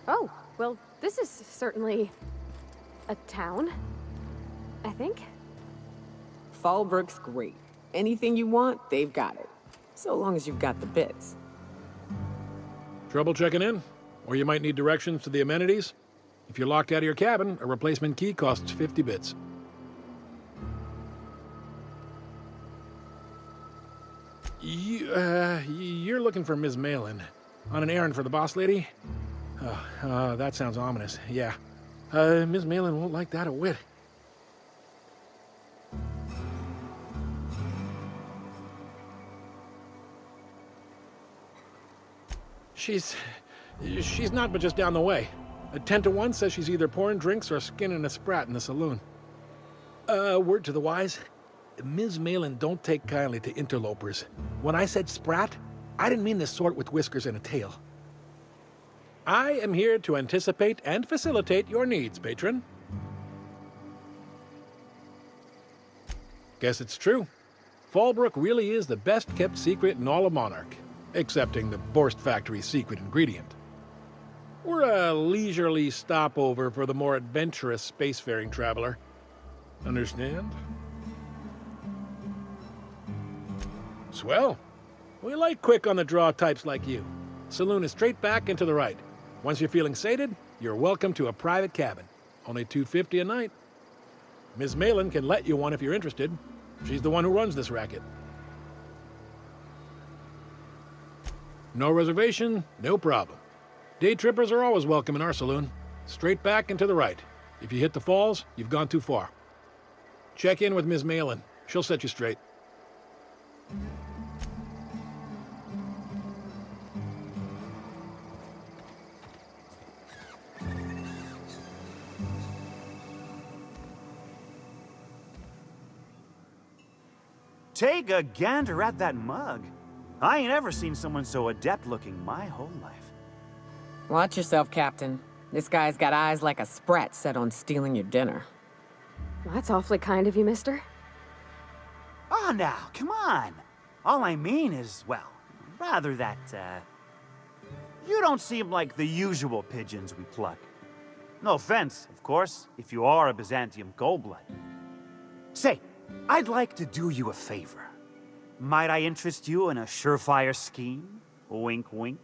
Oh, well, this is certainly a town, I think. Fallbrook's great. Anything you want, they've got it. So long as you've got the bits. Trouble checking in? Or you might need directions to the amenities? If you're locked out of your cabin, a replacement key costs 50 bits. You're looking for Ms. Malin. On an errand for the boss lady? That sounds ominous. Yeah. Ms. Malin won't like that a whit. She's not but just down the way. A 10 to 1 says she's either pouring drinks or skinning a sprat in the saloon. Word to the wise, Ms. Malin don't take kindly to interlopers. When I said sprat, I didn't mean the sort with whiskers and a tail. I am here to anticipate and facilitate your needs, patron. Guess it's true. Fallbrook really is the best-kept secret in all of Monarch, excepting the Borst Factory's secret ingredient. We're a leisurely stopover for the more adventurous spacefaring traveler. Understand? Swell. We like quick-on-the-draw types like you. Saloon is straight back and to the right. Once you're feeling sated, you're welcome to a private cabin. Only $250 a night. Ms. Malin can let you one if you're interested. She's the one who runs this racket. No reservation, no problem. Day trippers are always welcome in our saloon. Straight back and to the right. If you hit the falls, you've gone too far. Check in with Ms. Malin. She'll set you straight. Take a gander at that mug. I ain't ever seen someone so adept-looking my whole life. Watch yourself, Captain. This guy's got eyes like a sprat set on stealing your dinner. Well, that's awfully kind of you, mister. Oh, now, come on. All I mean is, well, rather that, you don't seem like the usual pigeons we pluck. No offense, of course, if you are a Byzantium Goldblood. Say, I'd like to do you a favor. Might I interest you in a surefire scheme? Wink, wink.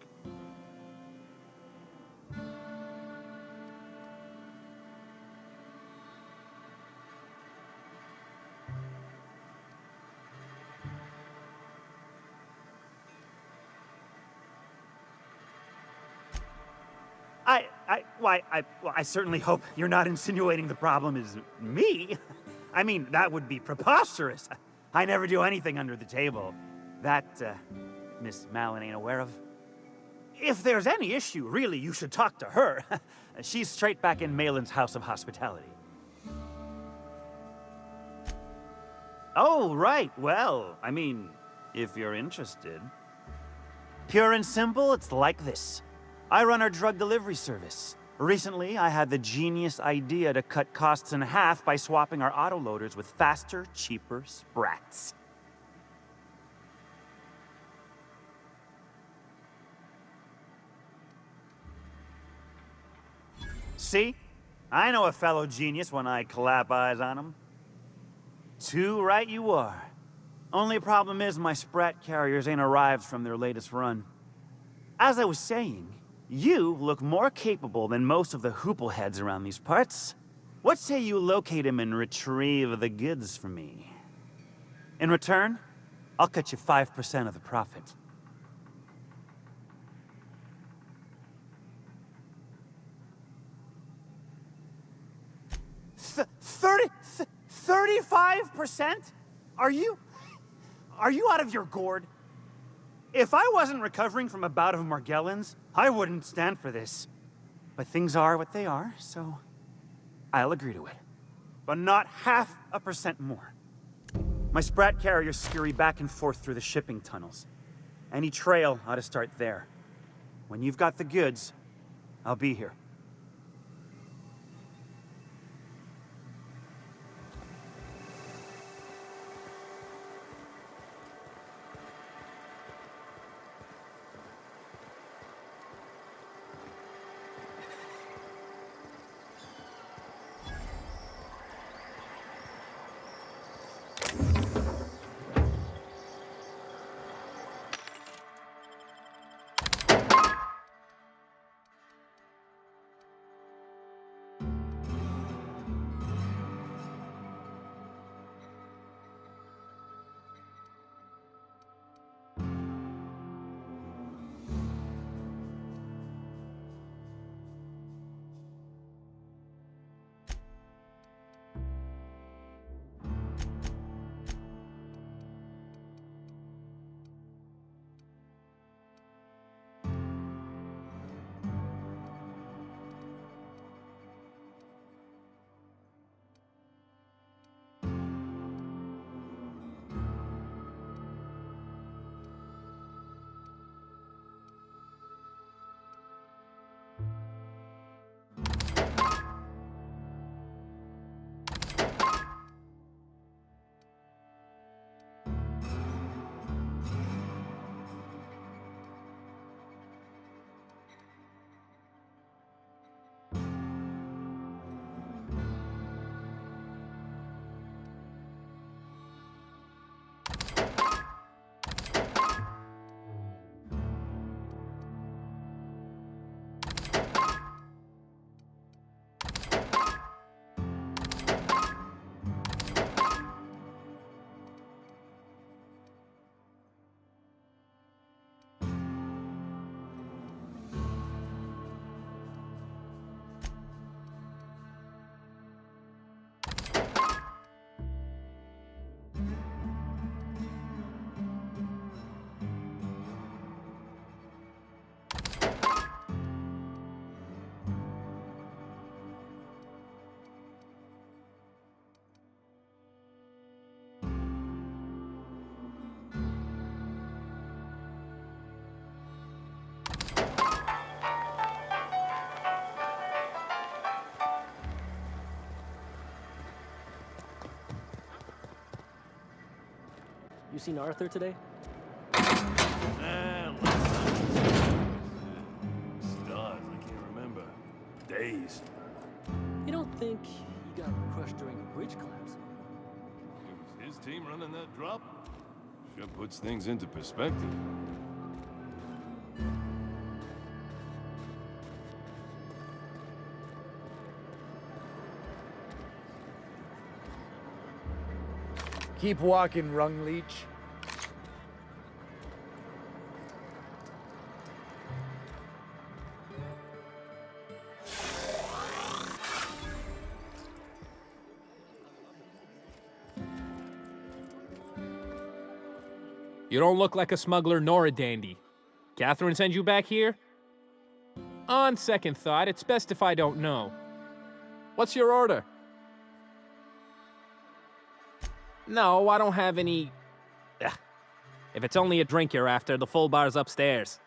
I certainly hope you're not insinuating the problem is me. I mean, that would be preposterous. I never do anything under the table. That, Miss Malin ain't aware of. If there's any issue, really, you should talk to her. She's straight back in Malin's House of Hospitality. Oh, right. Well, I mean, if you're interested. Pure and simple, it's like this. I run our drug delivery service. Recently, I had the genius idea to cut costs in half by swapping our autoloaders with faster, cheaper sprats. See? I know a fellow genius when I clap eyes on him. Too right you are. Only problem is my sprat carriers ain't arrived from their latest run. As I was saying, you look more capable than most of the hoople heads around these parts. What say you locate him and retrieve the goods for me? In return, I'll cut you 5% of the profit. 35%? Are you out of your gourd? If I wasn't recovering from a bout of Margellans, I wouldn't stand for this. But things are what they are, so I'll agree to it. But not 0.5% more. My sprat carriers scurry back and forth through the shipping tunnels. Any trail ought to start there. When you've got the goods, I'll be here. You seen Arthur today? Man, stars, I can't remember. Days. You don't think he got crushed during a bridge collapse? It was his team running that drop? Sure puts things into perspective. Keep walking, Rung Leech. You don't look like a smuggler nor a dandy. Catherine send you back here? On second thought, it's best if I don't know. What's your order? No, I don't have any... Ugh. If it's only a drink you're after, the full bar's upstairs.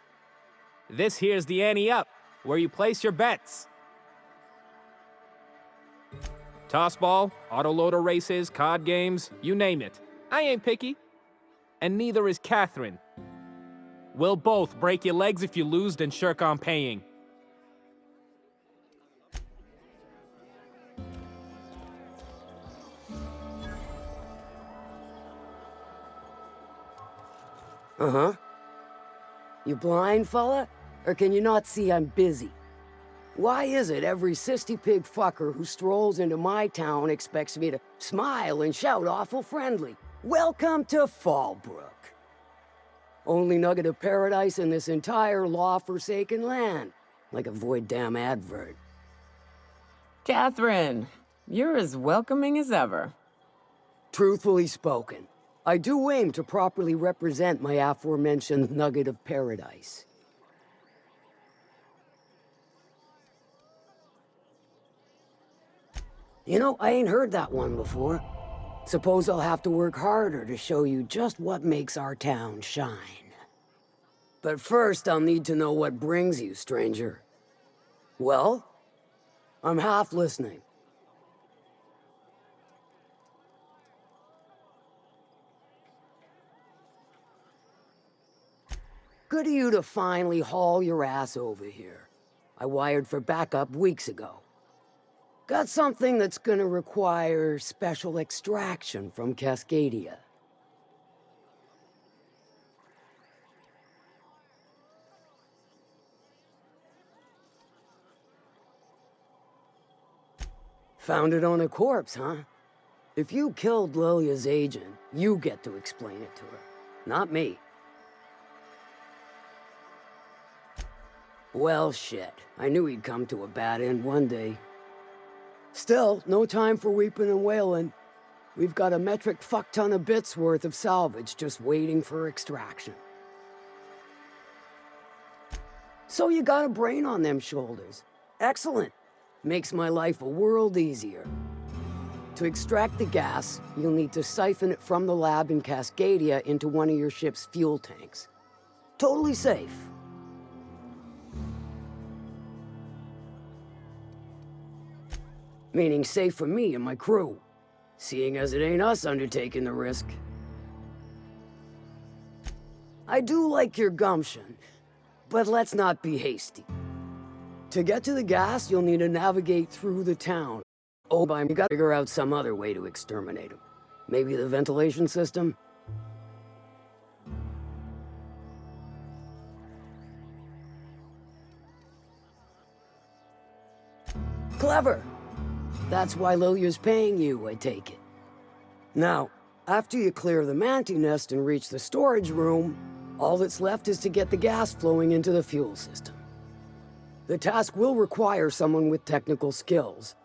This here's the ante up, where you place your bets. Toss ball, autoloader races, card games, you name it. I ain't picky. And neither is Catherine. We'll both break your legs if you lose, then shirk on paying. Uh-huh. You blind, fella? Or can you not see I'm busy? Why is it every sissy pig fucker who strolls into my town expects me to smile and shout awful friendly? Welcome to Fallbrook. Only nugget of paradise in this entire law-forsaken land. Like a void damn advert. Catherine, you're as welcoming as ever. Truthfully spoken, I do aim to properly represent my aforementioned nugget of paradise. You know, I ain't heard that one before. Suppose I'll have to work harder to show you just what makes our town shine. But first, I'll need to know what brings you, stranger. Well, I'm half listening. Good of you to finally haul your ass over here. I wired for backup weeks ago. Got something that's gonna require special extraction from Cascadia. Found it on a corpse, huh? If you killed Lilia's agent, you get to explain it to her, not me. Well, shit. I knew he'd come to a bad end one day. Still, no time for weeping and wailing. We've got a metric fuck-ton of bits worth of salvage just waiting for extraction. So you got a brain on them shoulders. Excellent. Makes my life a world easier. To extract the gas, you'll need to siphon it from the lab in Cascadia into one of your ship's fuel tanks. Totally safe. Meaning safe for me and my crew, seeing as it ain't us undertaking the risk. I do like your gumption, but let's not be hasty. To get to the gas, you'll need to navigate through the town. Oh, but you gotta figure out some other way to exterminate them. Maybe the ventilation system? Clever! That's why Lilia's paying you, I take it. Now, after you clear the Manti nest and reach the storage room, all that's left is to get the gas flowing into the fuel system. The task will require someone with technical skills,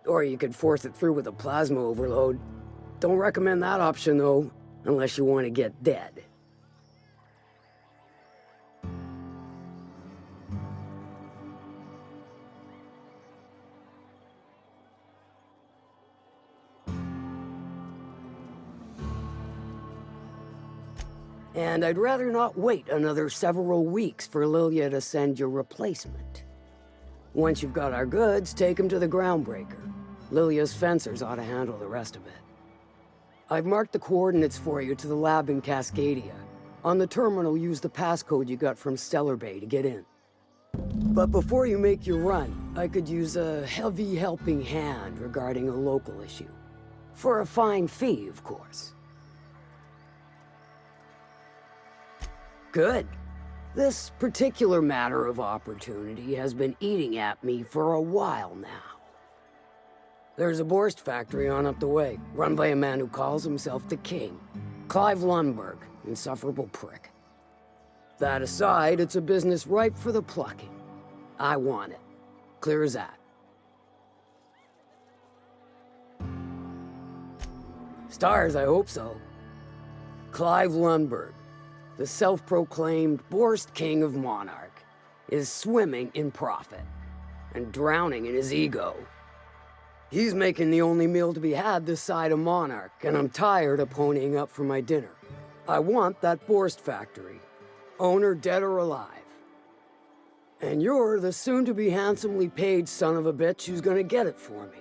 or you could force it through with a plasma overload. Don't recommend that option, though, unless you want to get dead. And I'd rather not wait another several weeks for Lilia to send your replacement. Once you've got our goods, take them to the groundbreaker. Lilia's fencers ought to handle the rest of it. I've marked the coordinates for you to the lab in Cascadia. On the terminal, use the passcode you got from Stellar Bay to get in. But before you make your run, I could use a heavy helping hand regarding a local issue. For a fine fee, of course. Good. This particular matter of opportunity has been eating at me for a while now. There's a Borst factory on up the way, run by a man who calls himself the King. Clive Lundberg, insufferable prick. That aside, it's a business ripe for the plucking. I want it. Clear as that. Stars, I hope so. Clive Lundberg, the self-proclaimed Borst King of Monarch, is swimming in profit and drowning in his ego. He's making the only meal to be had this side of Monarch, and I'm tired of ponying up for my dinner. I want that Borst factory, owner dead or alive. And you're the soon-to-be handsomely paid son of a bitch who's gonna get it for me.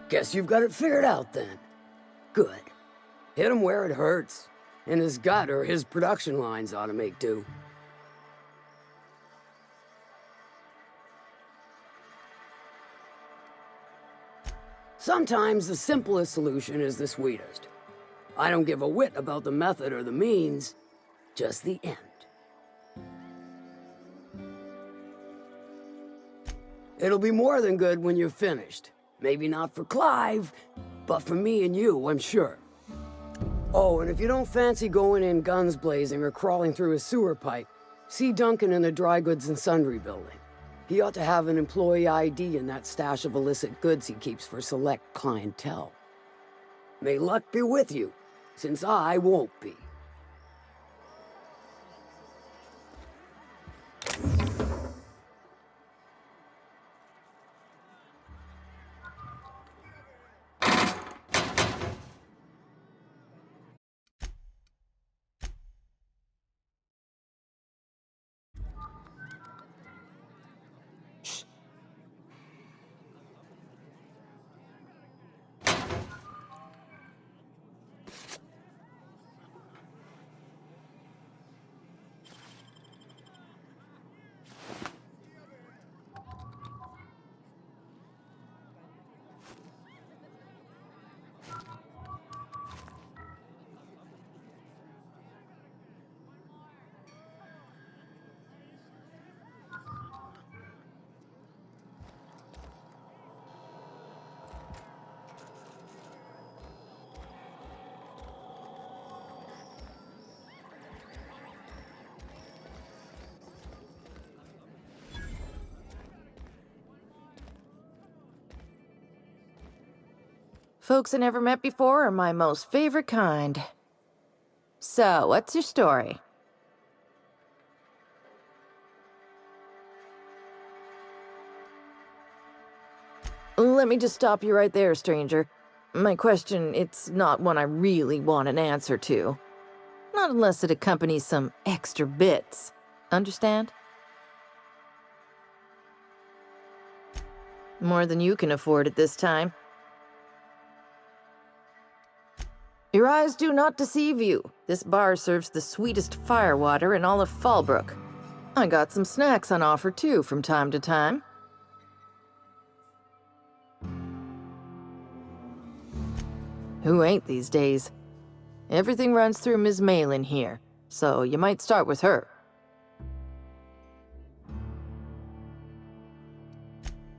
Guess you've got it figured out then. Good. Hit him where it hurts. In his gut, or his production lines ought to make do. Sometimes the simplest solution is the sweetest. I don't give a whit about the method or the means, just the end. It'll be more than good when you're finished. Maybe not for Clive, but for me and you, I'm sure. Oh, and if you don't fancy going in guns blazing or crawling through a sewer pipe, see Duncan in the dry goods and sundry building. He ought to have an employee ID in that stash of illicit goods he keeps for select clientele. May luck be with you, since I won't be. Folks I never met before are my most favorite kind. So, what's your story? Let me just stop you right there, stranger. My question, it's not one I really want an answer to. Not unless it accompanies some extra bits. Understand? More than you can afford at this time. Your eyes do not deceive you. This bar serves the sweetest firewater in all of Fallbrook. I got some snacks on offer too from time to time. Who ain't these days? Everything runs through Ms. Malin here, so you might start with her.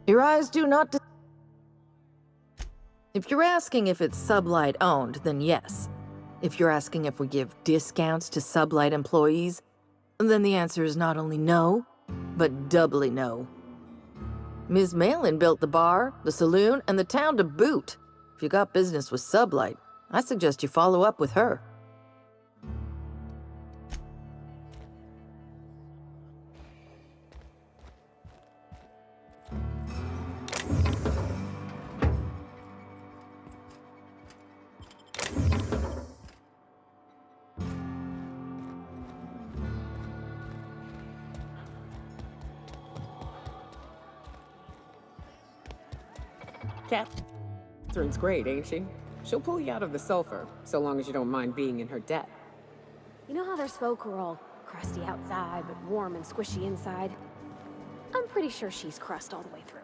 Your eyes do not If you're asking if it's Sublight owned, then yes. If you're asking if we give discounts to Sublight employees, then the answer is not only no, but doubly no. Ms. Malin built the bar, the saloon, and the town to boot. If you got business with Sublight, I suggest you follow up with her. Catherine's great, ain't she? She'll pull you out of the sulfur, so long as you don't mind being in her debt. You know how there's folk who are all crusty outside, but warm and squishy inside? I'm pretty sure she's crust all the way through.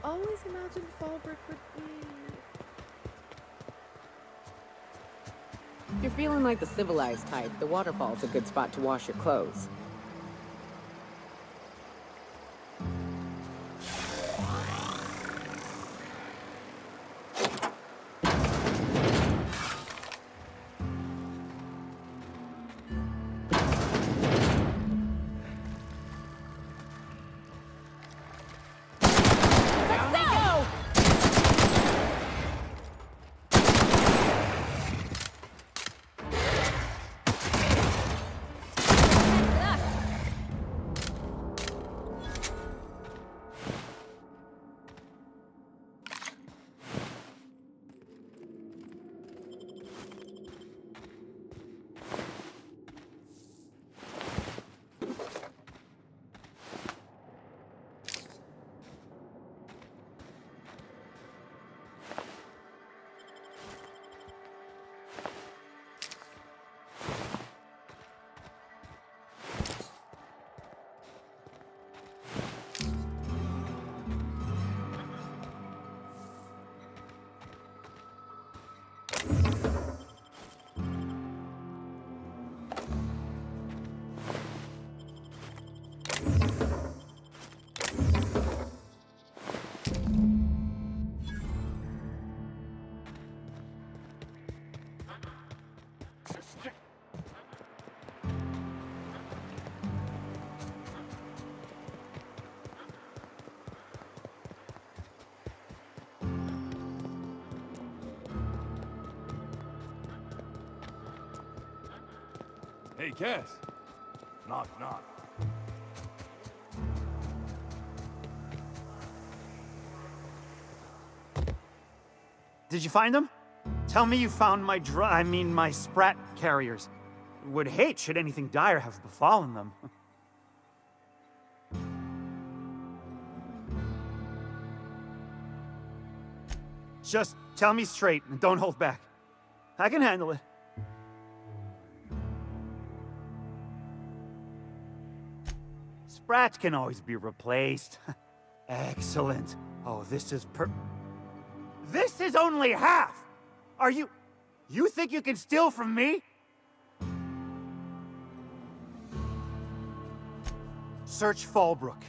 Always imagined Fallbrook would be... If you're feeling like the civilized type, the waterfall's a good spot to wash your clothes. Hey, Cass. Knock, knock. Did you find them? Tell me you found my my Sprat carriers. Would hate should anything dire have befallen them. Just tell me straight and don't hold back. I can handle it. Sprats can always be replaced. Excellent. Oh, this is This is only half! Are you... You think you can steal from me? Search Fallbrook.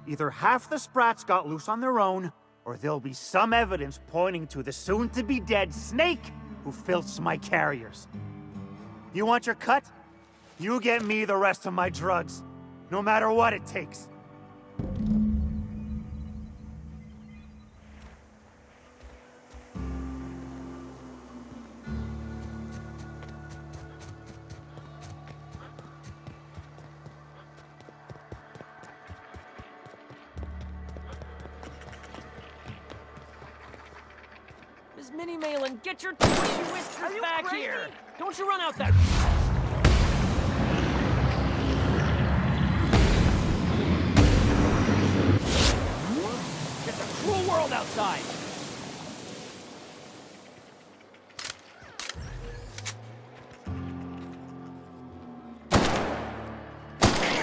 Either half the Sprats got loose on their own, or there'll be some evidence pointing to the soon-to-be-dead Snake who filched my carriers. You want your cut? You get me the rest of my drugs, no matter what it takes. Miss Minnie Malin, get your twisty whiskers back here! Don't you run out that... It's a cruel world outside!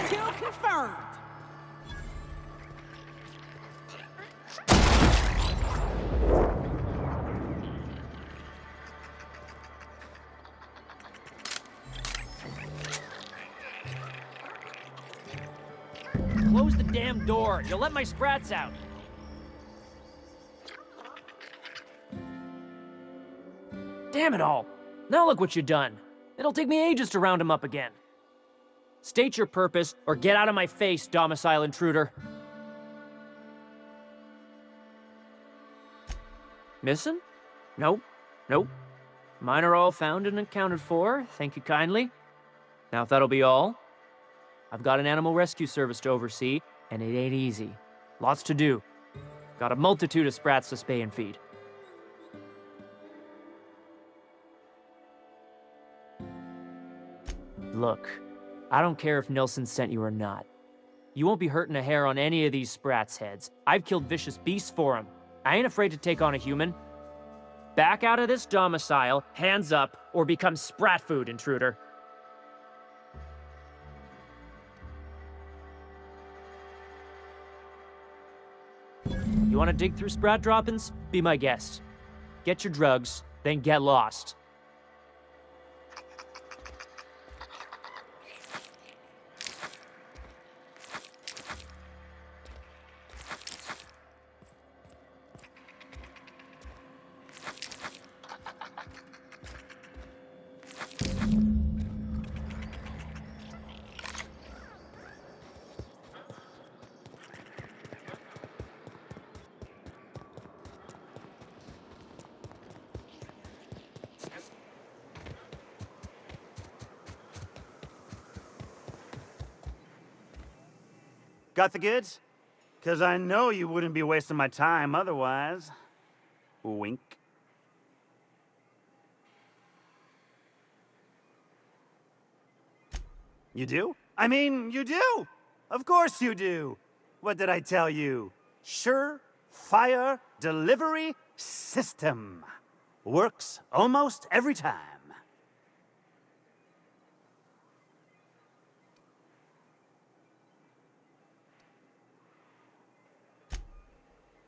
Kill confirmed! Close the damn door. You'll let my Sprats out. Damn it all. Now look what you done. It'll take me ages to round him up again. State your purpose, or get out of my face, domicile intruder. Missing? Nope. Nope. Mine are all found and accounted for, thank you kindly. Now if that'll be all, I've got an animal rescue service to oversee, and it ain't easy. Lots to do. Got a multitude of sprats to spay and feed. Look, I don't care if Nelson sent you or not. You won't be hurting a hair on any of these sprats' heads. I've killed vicious beasts for them. I ain't afraid to take on a human. Back out of this domicile, hands up, or become sprat food, intruder. You want to dig through sprat droppings? Be my guest. Get your drugs, then get lost. Got the goods? Because I know you wouldn't be wasting my time otherwise. Wink. You do? I mean, you do! Of course you do! What did I tell you? Sure-fire delivery system. Works almost every time.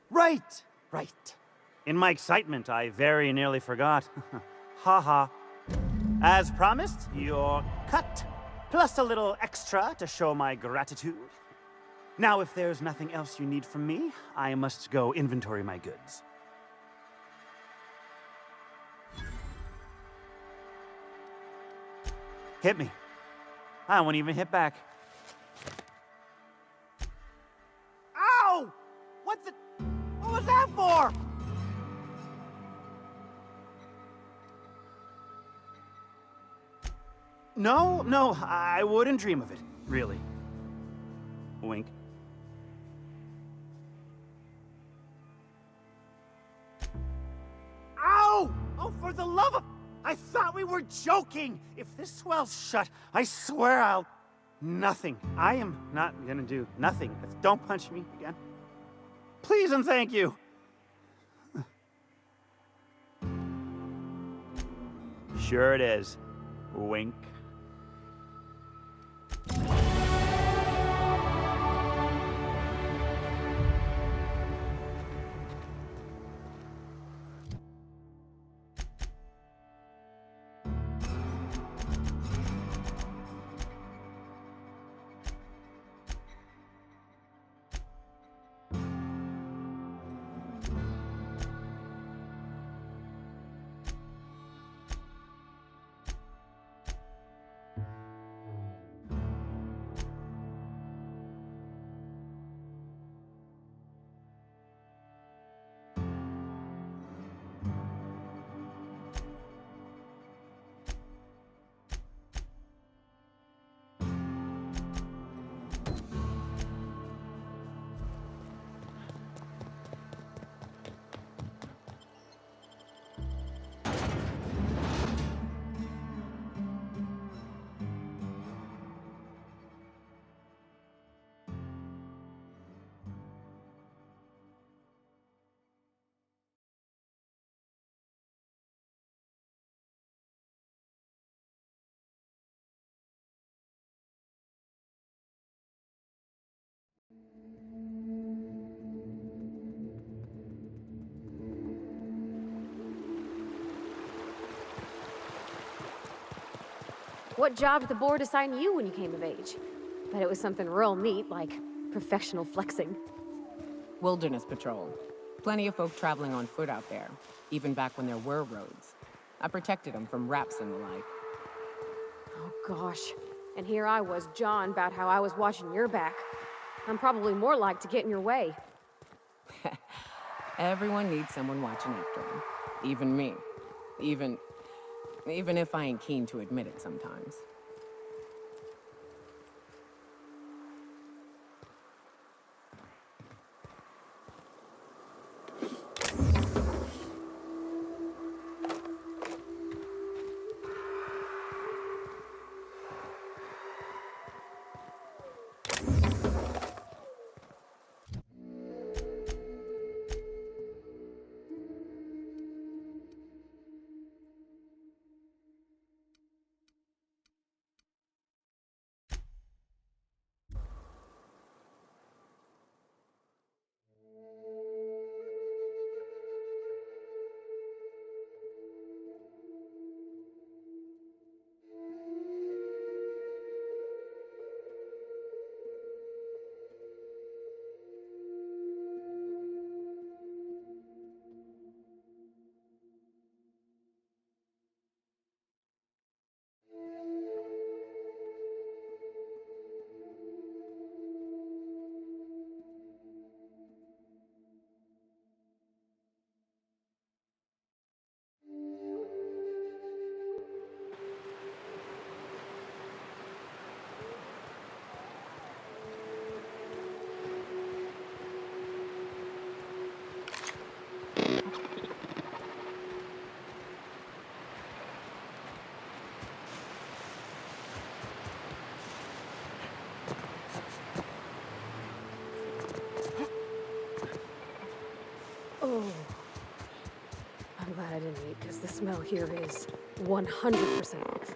Right, right. In my excitement, I very nearly forgot. Ha ha. As promised, your cut, plus a little extra to show my gratitude. Now, if there's nothing else you need from me, I must go inventory my goods. Hit me. I won't even hit back. Ow! What the... What was that for? No, I wouldn't dream of it, really. Wink. Ow! Oh, for the love of... I thought we were joking! If this swells shut, I swear I'll... Nothing. I am not gonna do nothing. Don't punch me again. Please and thank you. Sure it is. Wink. What job did the board assign you when you came of age? Bet it was something real neat, like professional flexing. Wilderness patrol. Plenty of folk traveling on foot out there, even back when there were roads. I protected him from raps and the like. Oh gosh. And here I was jawing about how I was watching your back. I'm probably more like to get in your way. Everyone needs someone watching after them. Even me. Even if I ain't keen to admit it sometimes. Oh. I'm glad I didn't eat, because the smell here is 100% off.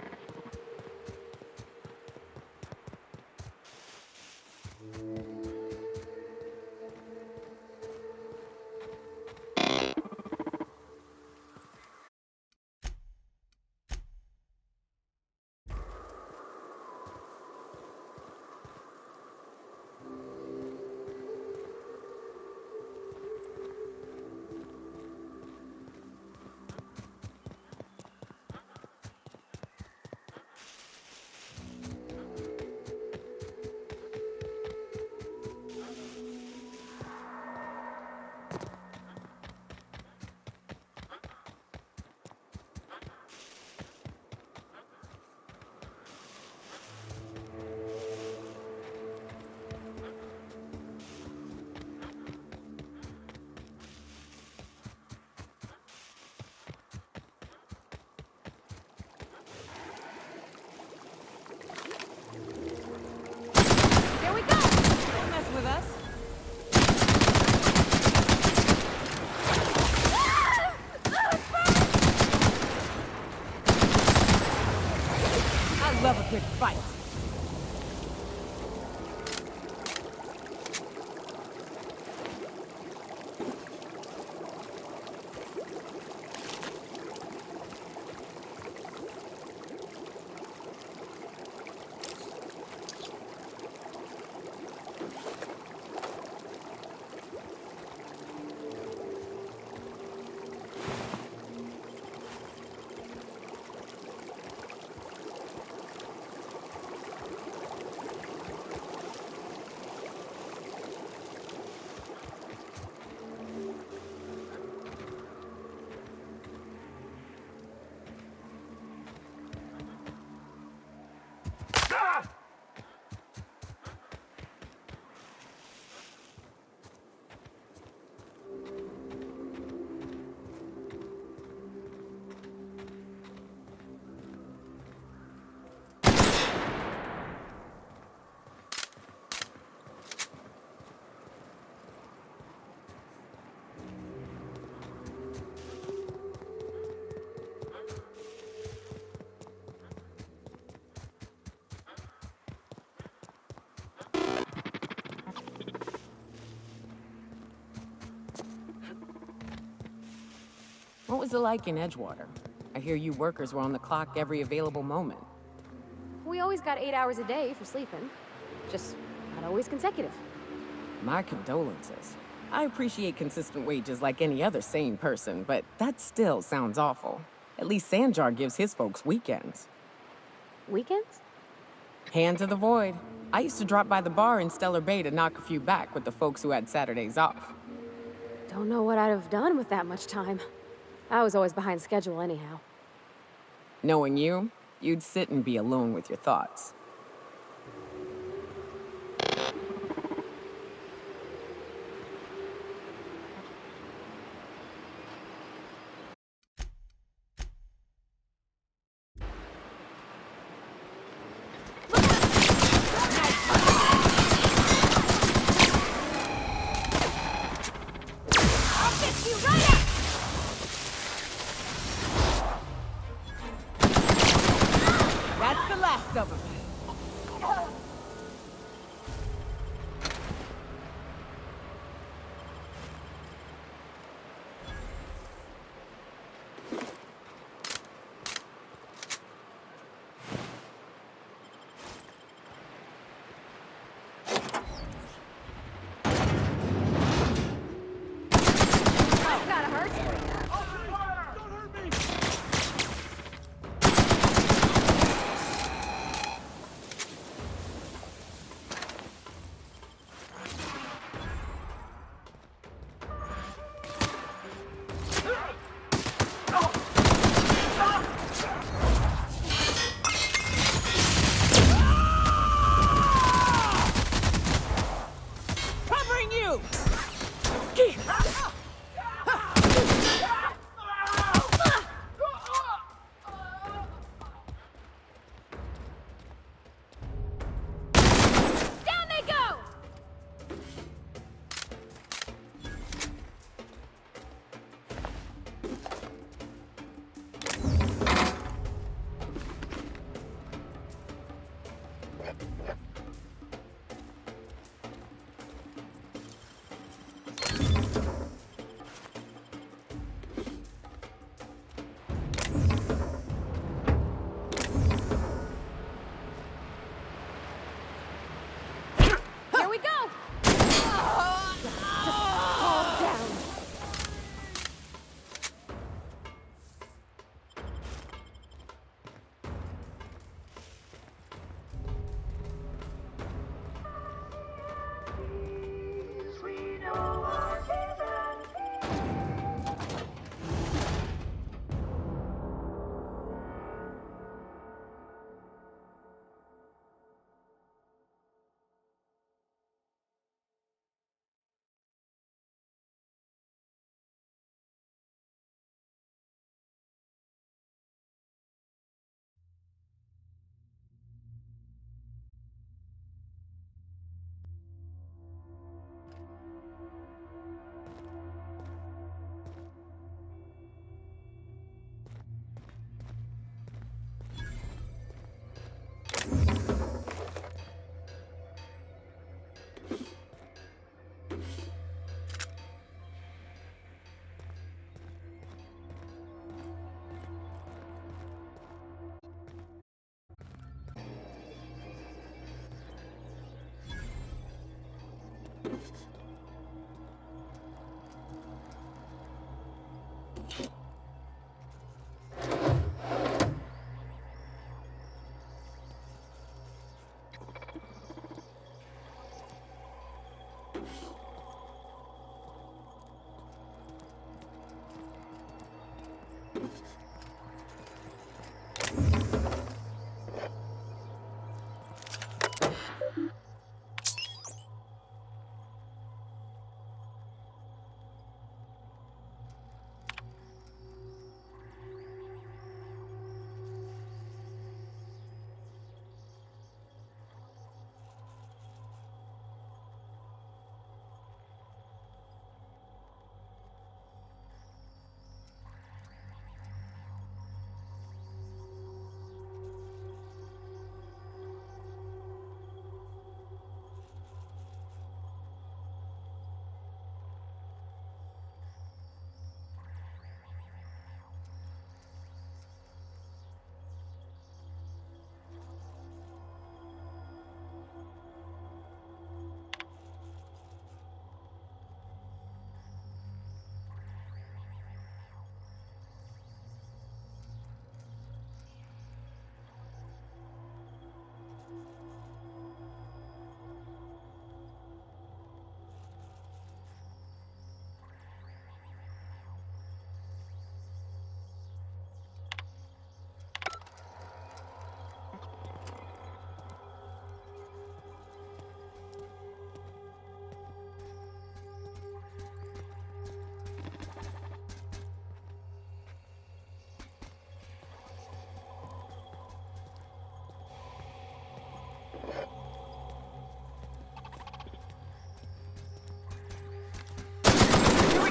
Love a good fight. What was it like in Edgewater? I hear you workers were on the clock every available moment. We always got 8 hours a day for sleeping. Just not always consecutive. My condolences. I appreciate consistent wages like any other sane person, but that still sounds awful. At least Sanjar gives his folks weekends. Weekends? Hand to the void. I used to drop by the bar in Stellar Bay to knock a few back with the folks who had Saturdays off. Don't know what I'd have done with that much time. I was always behind schedule anyhow. Knowing you, you'd sit and be alone with your thoughts. That's the last of them.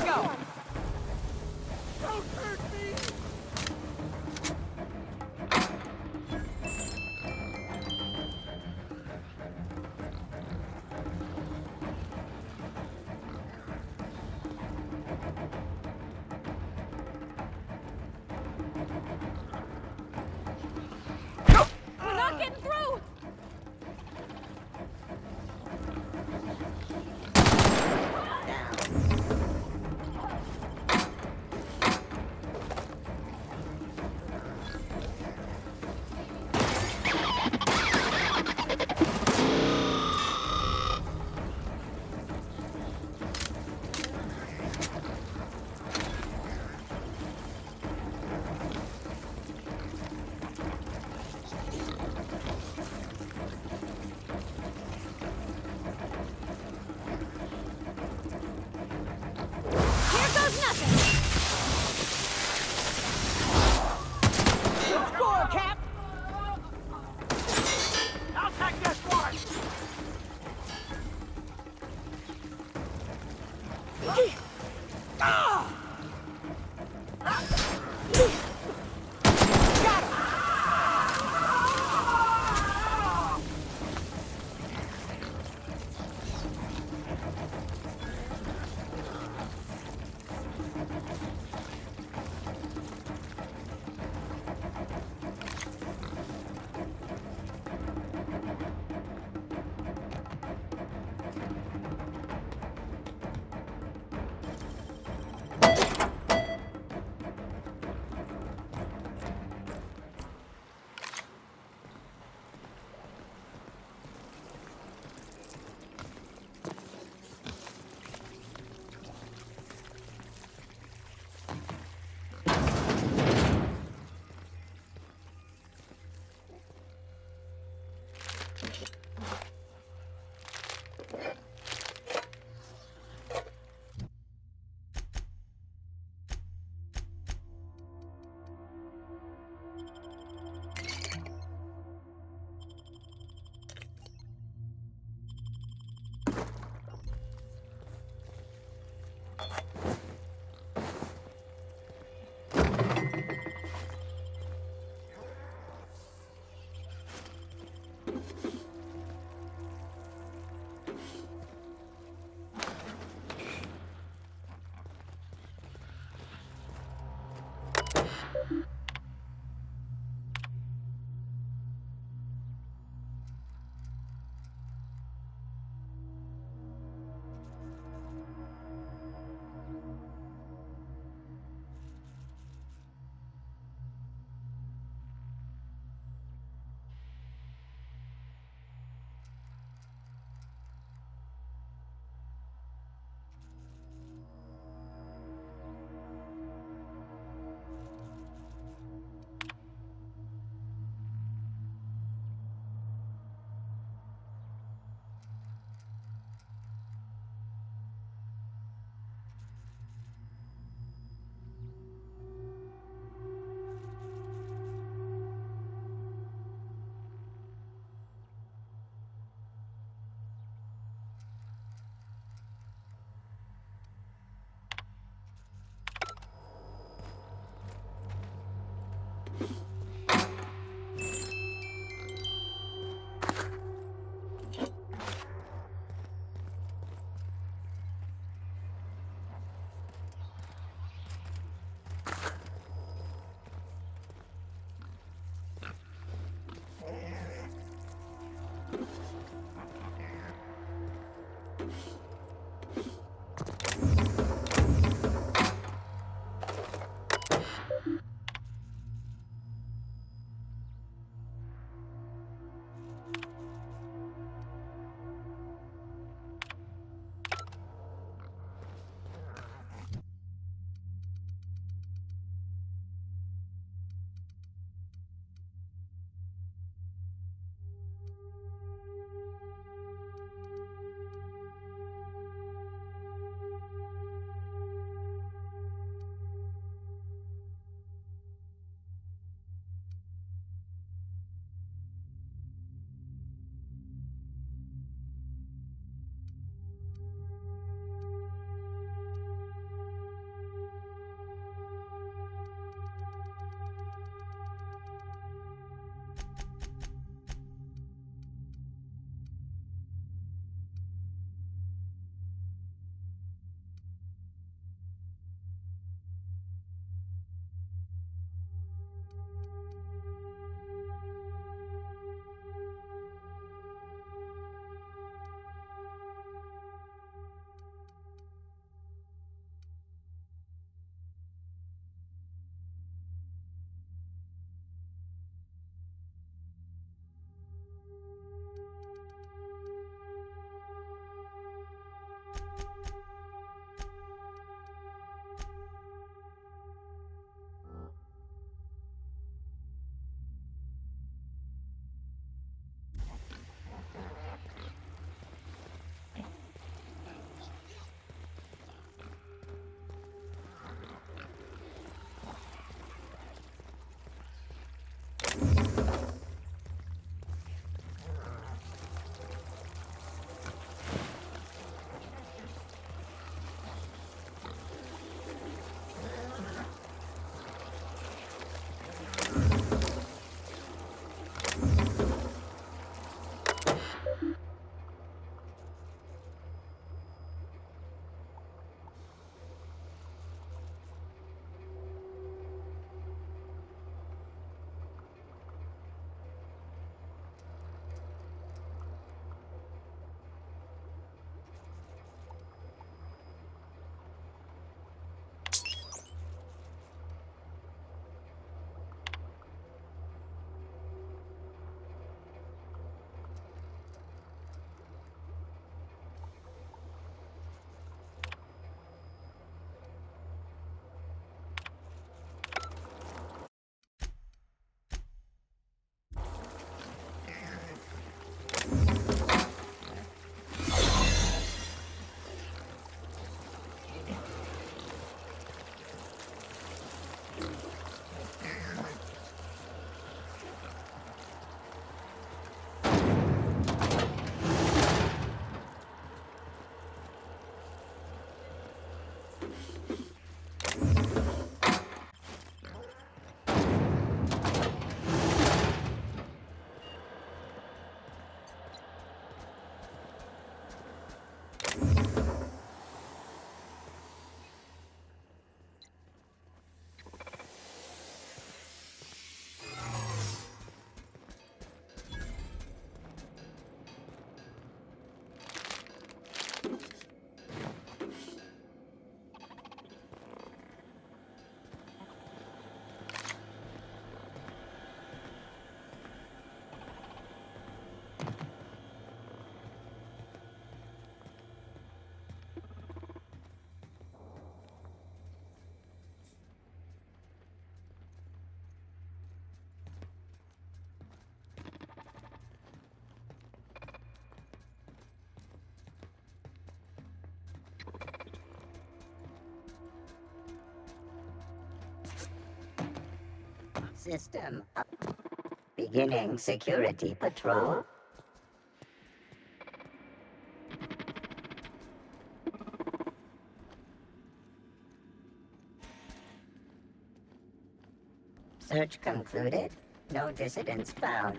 go! Don't hurt me! We're not getting through! Here goes nothing! Good score, Cap! I'll take this one! system. Beginning security patrol. Search concluded. No dissidents found.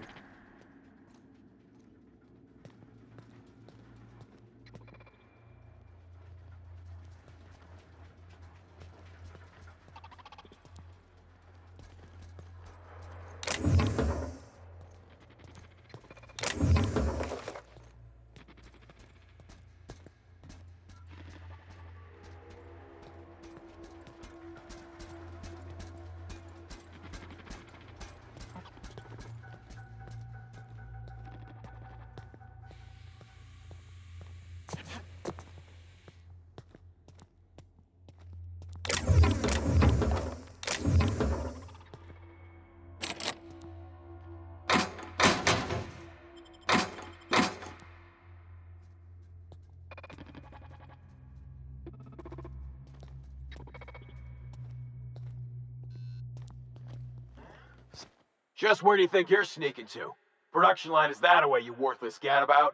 Just where do you think you're sneaking to? Production line is that away, you worthless gadabout?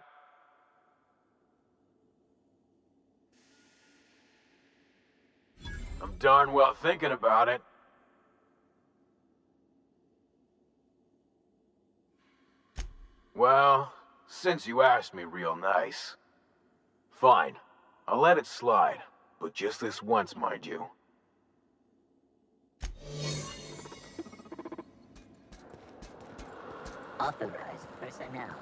I'm darn well thinking about it. Well, since you asked me real nice. Fine, I'll let it slide, but just this once, mind you. Authorized personnel.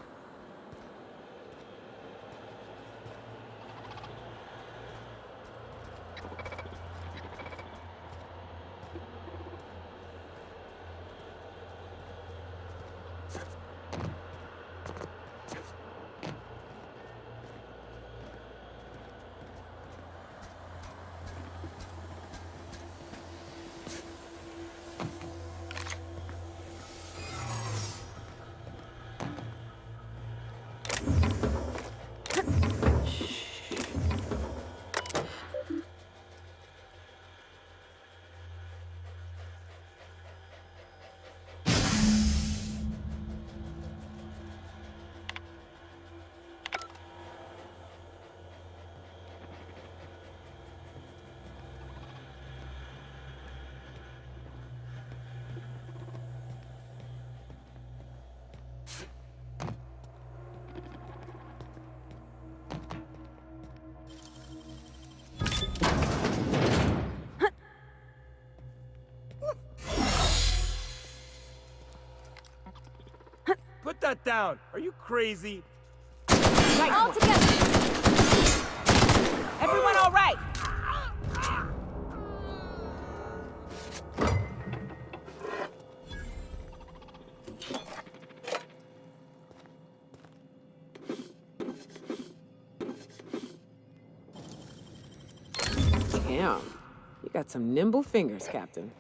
Put that down. Are you crazy? All together. Everyone all right? Damn. You got some nimble fingers, Captain.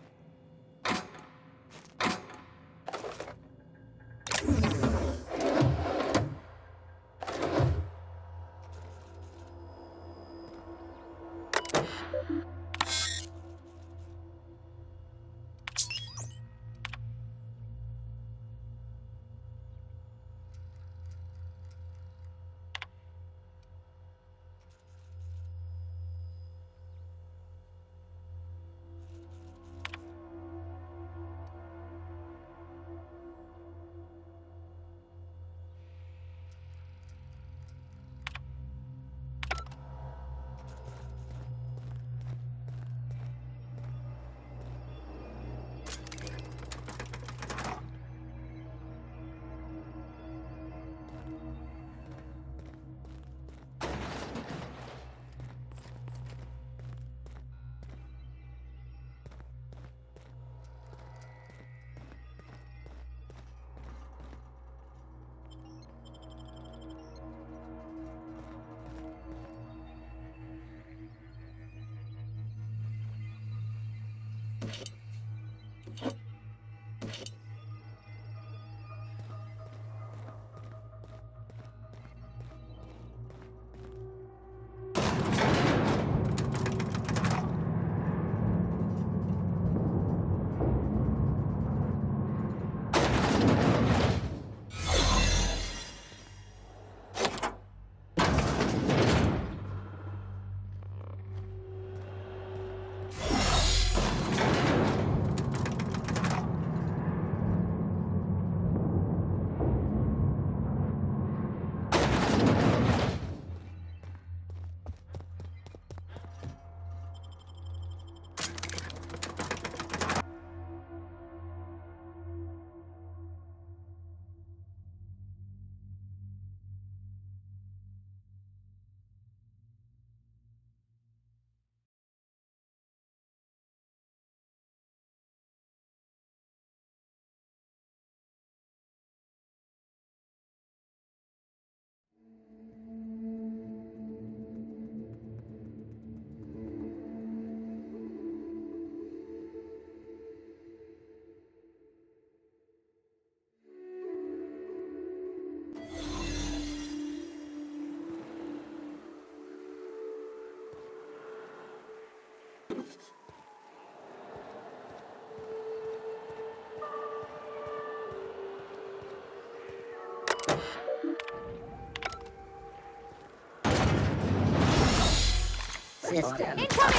system. Incoming!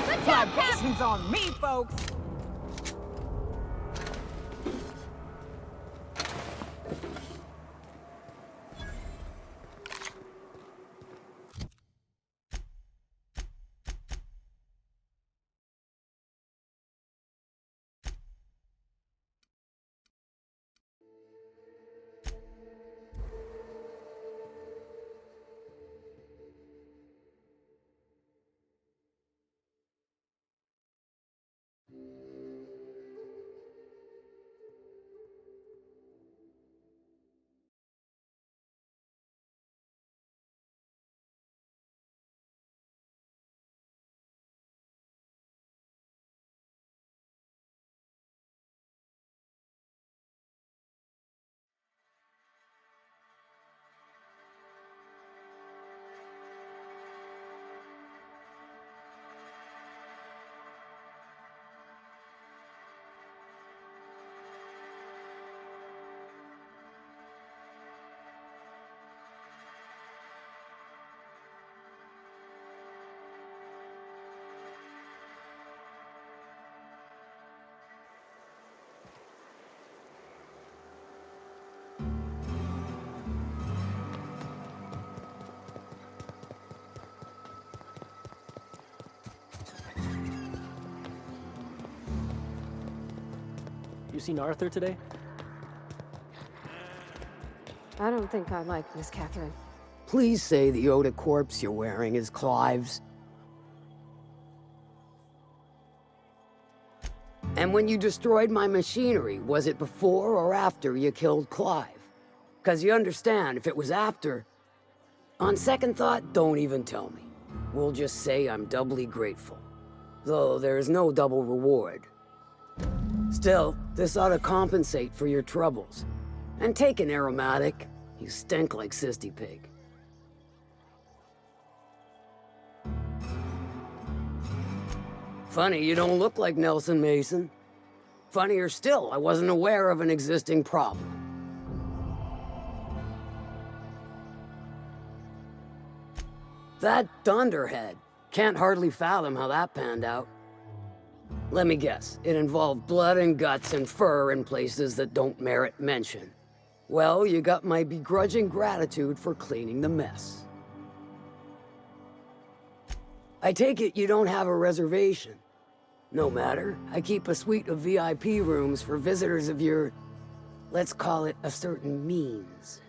Good job, Cap! Libations on me, folks! You seen Arthur today? I don't think I like Miss Catherine. Please say the Oda corpse you're wearing is Clive's. And when you destroyed my machinery, was it before or after you killed Clive? 'Cause you understand, if it was after... On second thought, don't even tell me. We'll just say I'm doubly grateful. Though there's no double reward. Still, this ought to compensate for your troubles. And take an aromatic. You stink like Sisty Pig. Funny, you don't look like Nelson Mason. Funnier still, I wasn't aware of an existing problem. That Dunderhead. Can't hardly fathom how that panned out. Let me guess, it involved blood and guts and fur in places that don't merit mention. Well, you got my begrudging gratitude for cleaning the mess. I take it you don't have a reservation. No matter, I keep a suite of VIP rooms for visitors of your, let's call it a certain means.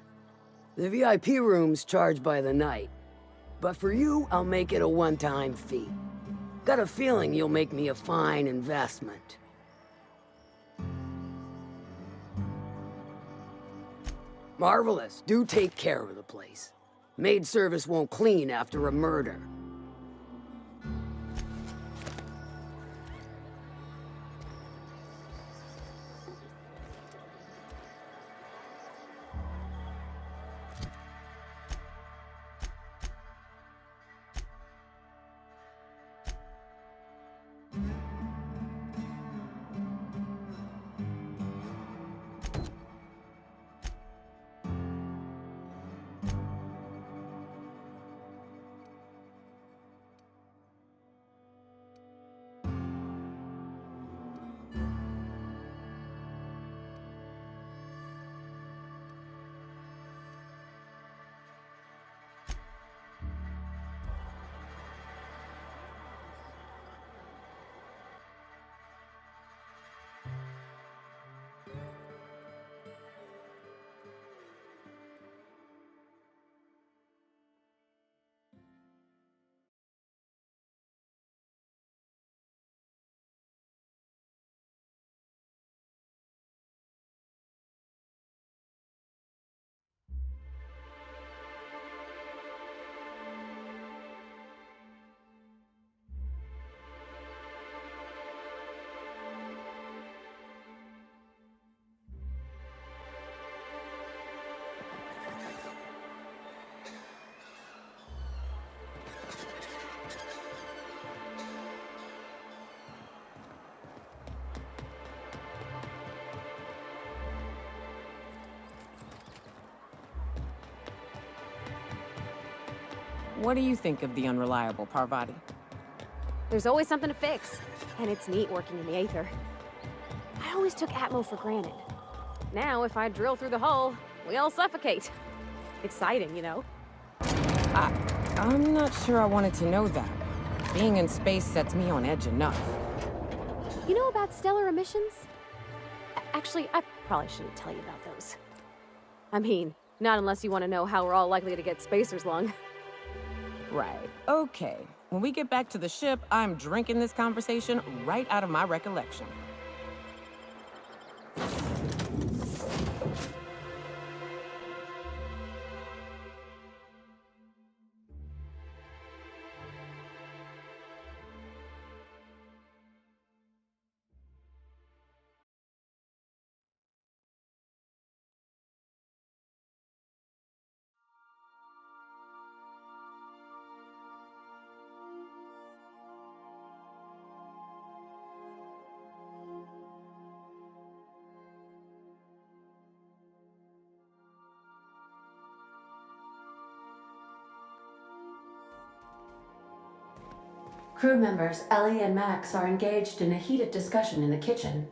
The VIP rooms charge by the night, but for you, I'll make it a one-time fee. Got a feeling you'll make me a fine investment. Marvelous. Do take care of the place. Maid service won't clean after a murder. What do you think of the unreliable Parvati? There's always something to fix, and it's neat working in the Aether. I always took Atmo for granted. Now, if I drill through the hull, we all suffocate. Exciting, you know? I'm not sure I wanted to know that. Being in space sets me on edge enough. You know about stellar emissions? Actually, I probably shouldn't tell you about those. I mean, not unless you want to know how we're all likely to get spacers lung. Right. Okay. When we get back to the ship, I'm drinking this conversation right out of my recollection. Crew members Ellie and Max are engaged in a heated discussion in the kitchen.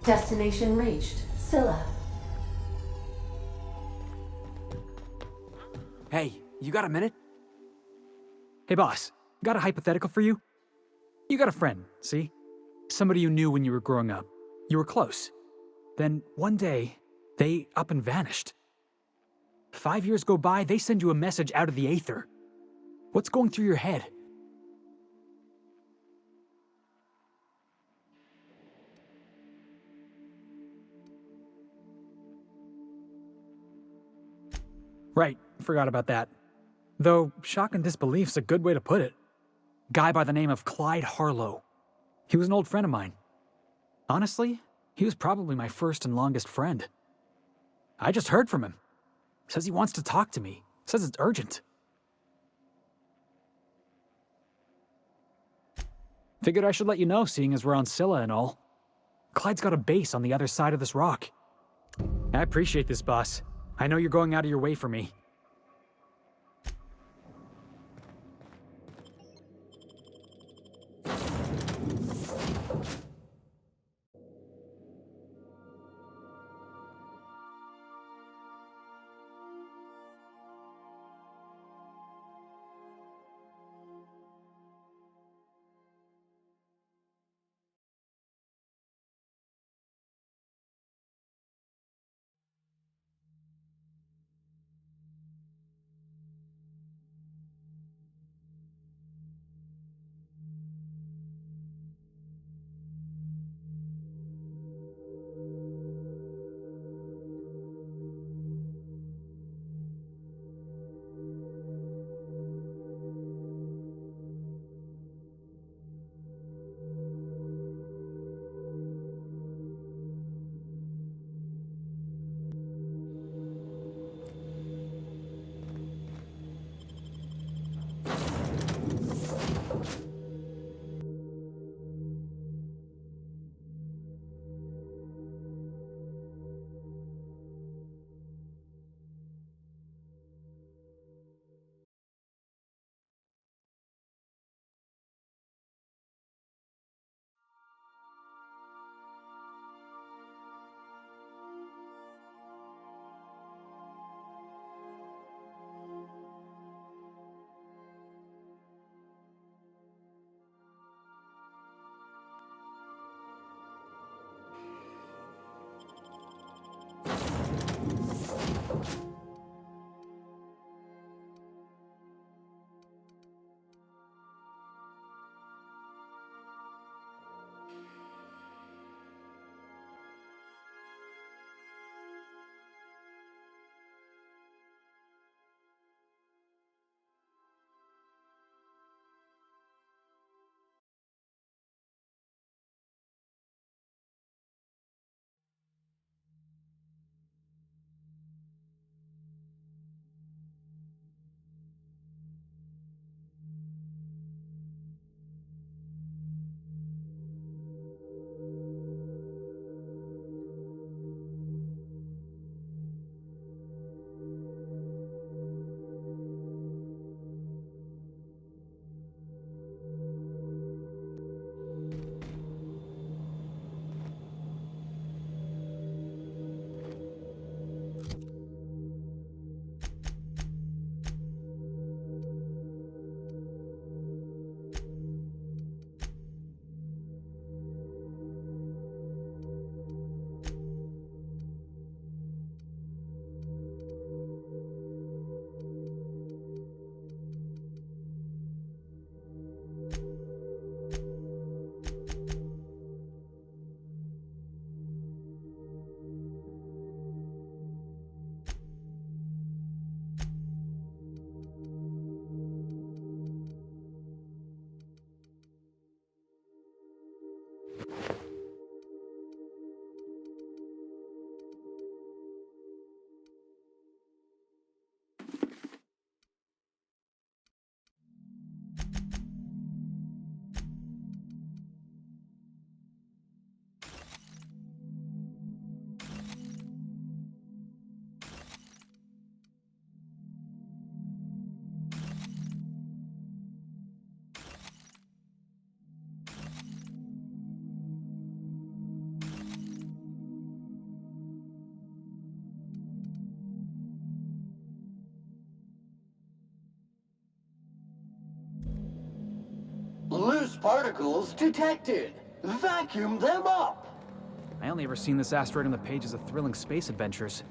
Destination reached. Scylla. Hey, you got a minute? Hey boss, got a hypothetical for you? You got a friend, see? Somebody you knew when you were growing up. You were close. Then one day, they up and vanished. 5 years go by, they send you a message out of the Aether. What's going through your head? Right, forgot about that. Though, shock and disbelief's a good way to put it. Guy by the name of Clyde Harlow. He was an old friend of mine. Honestly, he was probably my first and longest friend. I just heard from him. Says he wants to talk to me. Says it's urgent. Figured I should let you know, seeing as we're on Scylla and all. Clyde's got a base on the other side of this rock. I appreciate this, boss. I know you're going out of your way for me. particles detected. Vacuum them up. I only ever seen this asteroid on the pages of thrilling space adventures.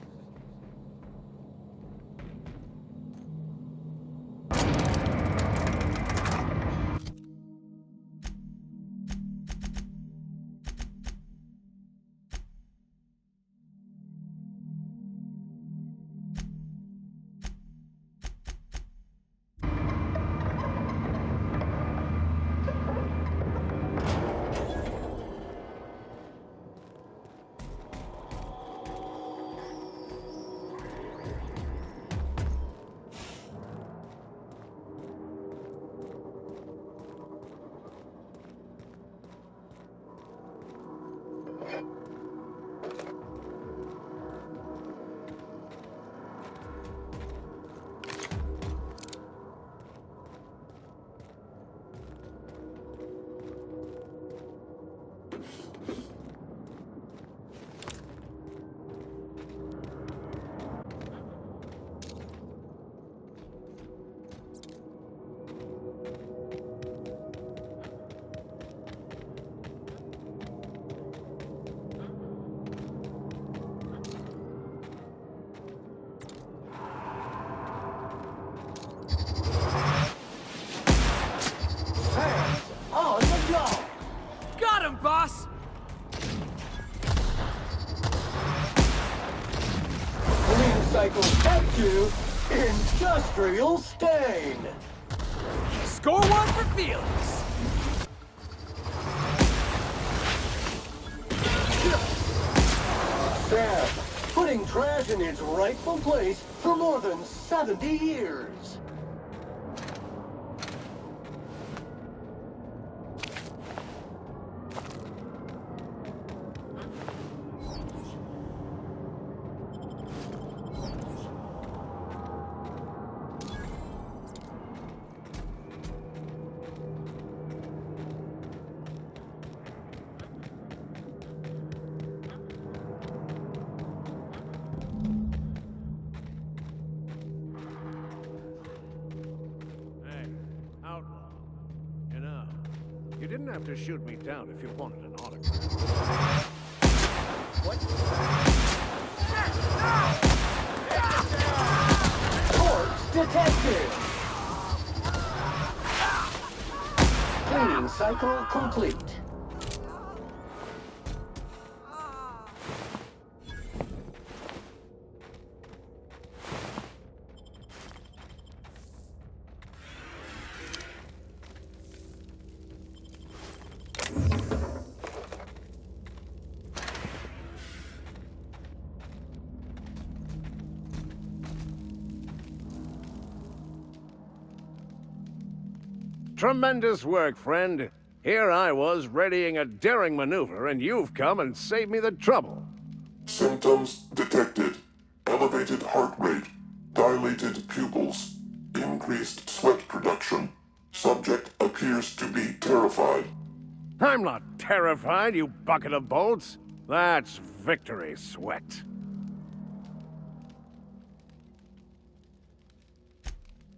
On the job. Got him, boss! Clean cycle type 2, industrial stain. Score one for Felix! Sam, putting trash in its rightful place for more than 70 years. You didn't have to shoot me down if you wanted an autograph. Corpse detected. Cleaning cycle complete. Tremendous work, friend. Here I was readying a daring maneuver, and you've come and saved me the trouble. Symptoms detected. Elevated heart rate, dilated pupils, increased sweat production. Subject appears to be terrified. I'm not terrified, you bucket of bolts. That's victory sweat.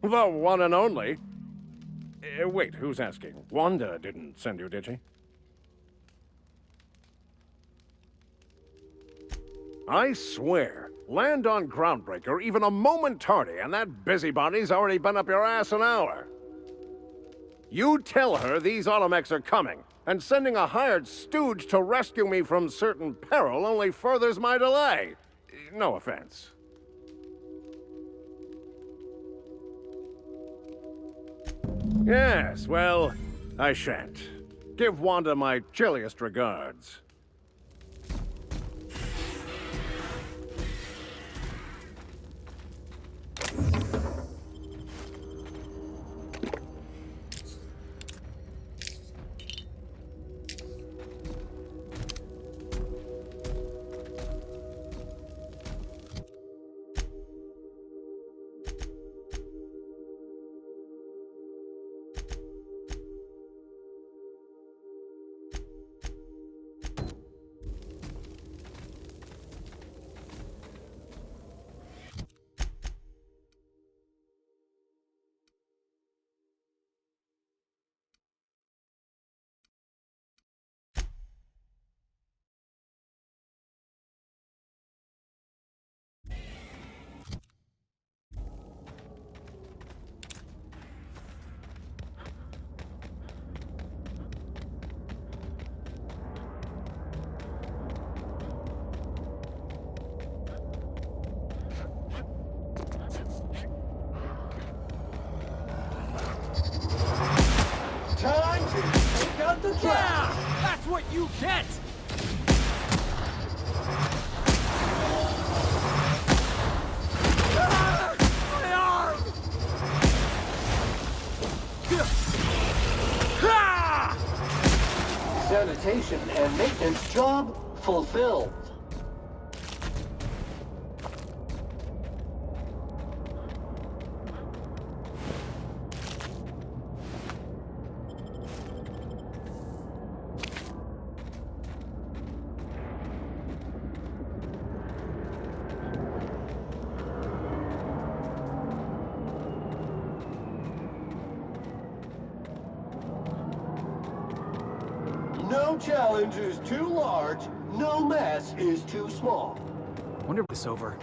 The one and only. Wait, who's asking? Wanda didn't send you, did she? I swear, land on Groundbreaker even a moment tardy, and that busybody's already been up your ass an hour. You tell her these automechs are coming, and sending a hired stooge to rescue me from certain peril only furthers my delay. No offense. Yes, well, I shan't. Give Wanda my chilliest regards. you get! Ah! My arm! Ah! Sanitation and maintenance job fulfilled. No challenge is too large, no mess is too small. Wonder if it's over.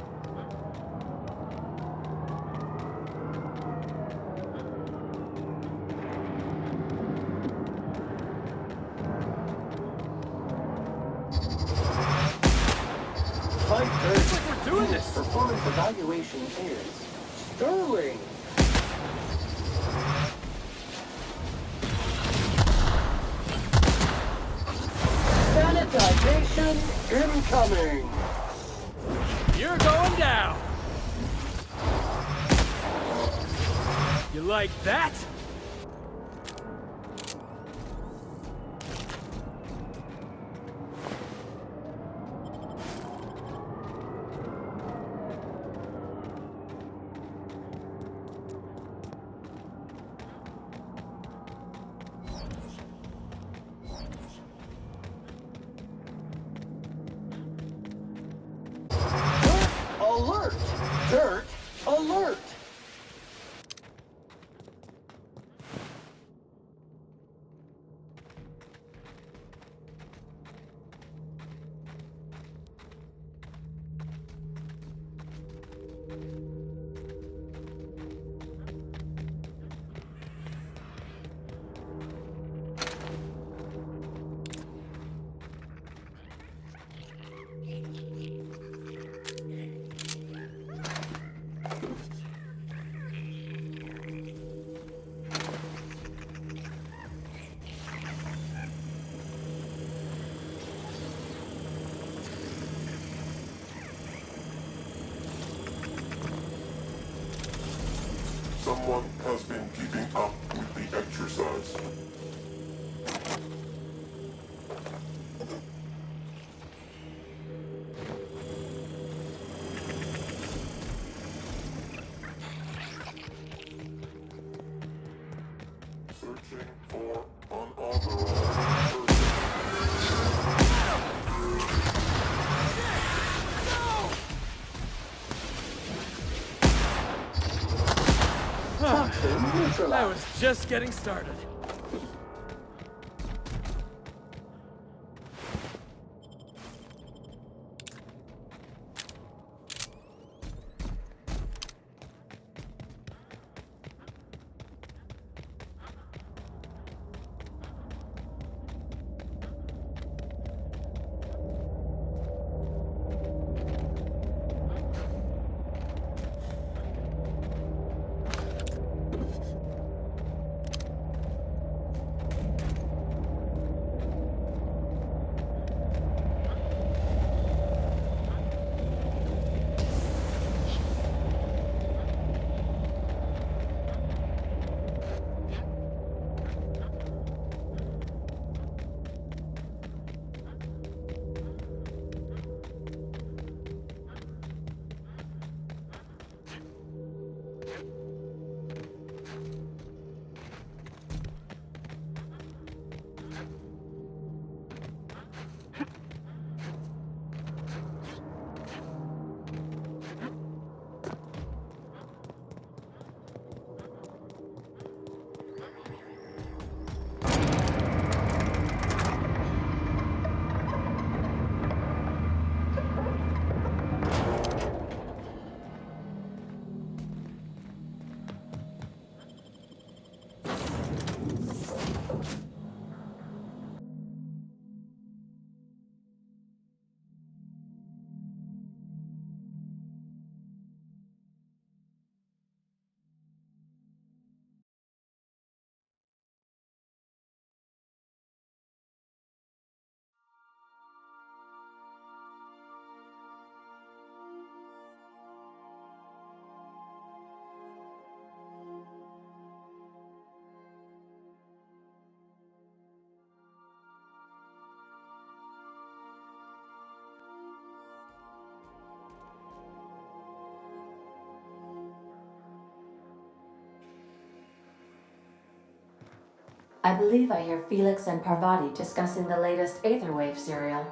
Fight Dirt. Like we're doing this! Performance evaluation is sterling. Sanitization incoming. You're going down! You like that? Alert! Dirt alert! Someone has been keeping up with the exercise. Searching for unauthorized I was just getting started. I believe I hear Felix and Parvati discussing the latest Aetherwave serial.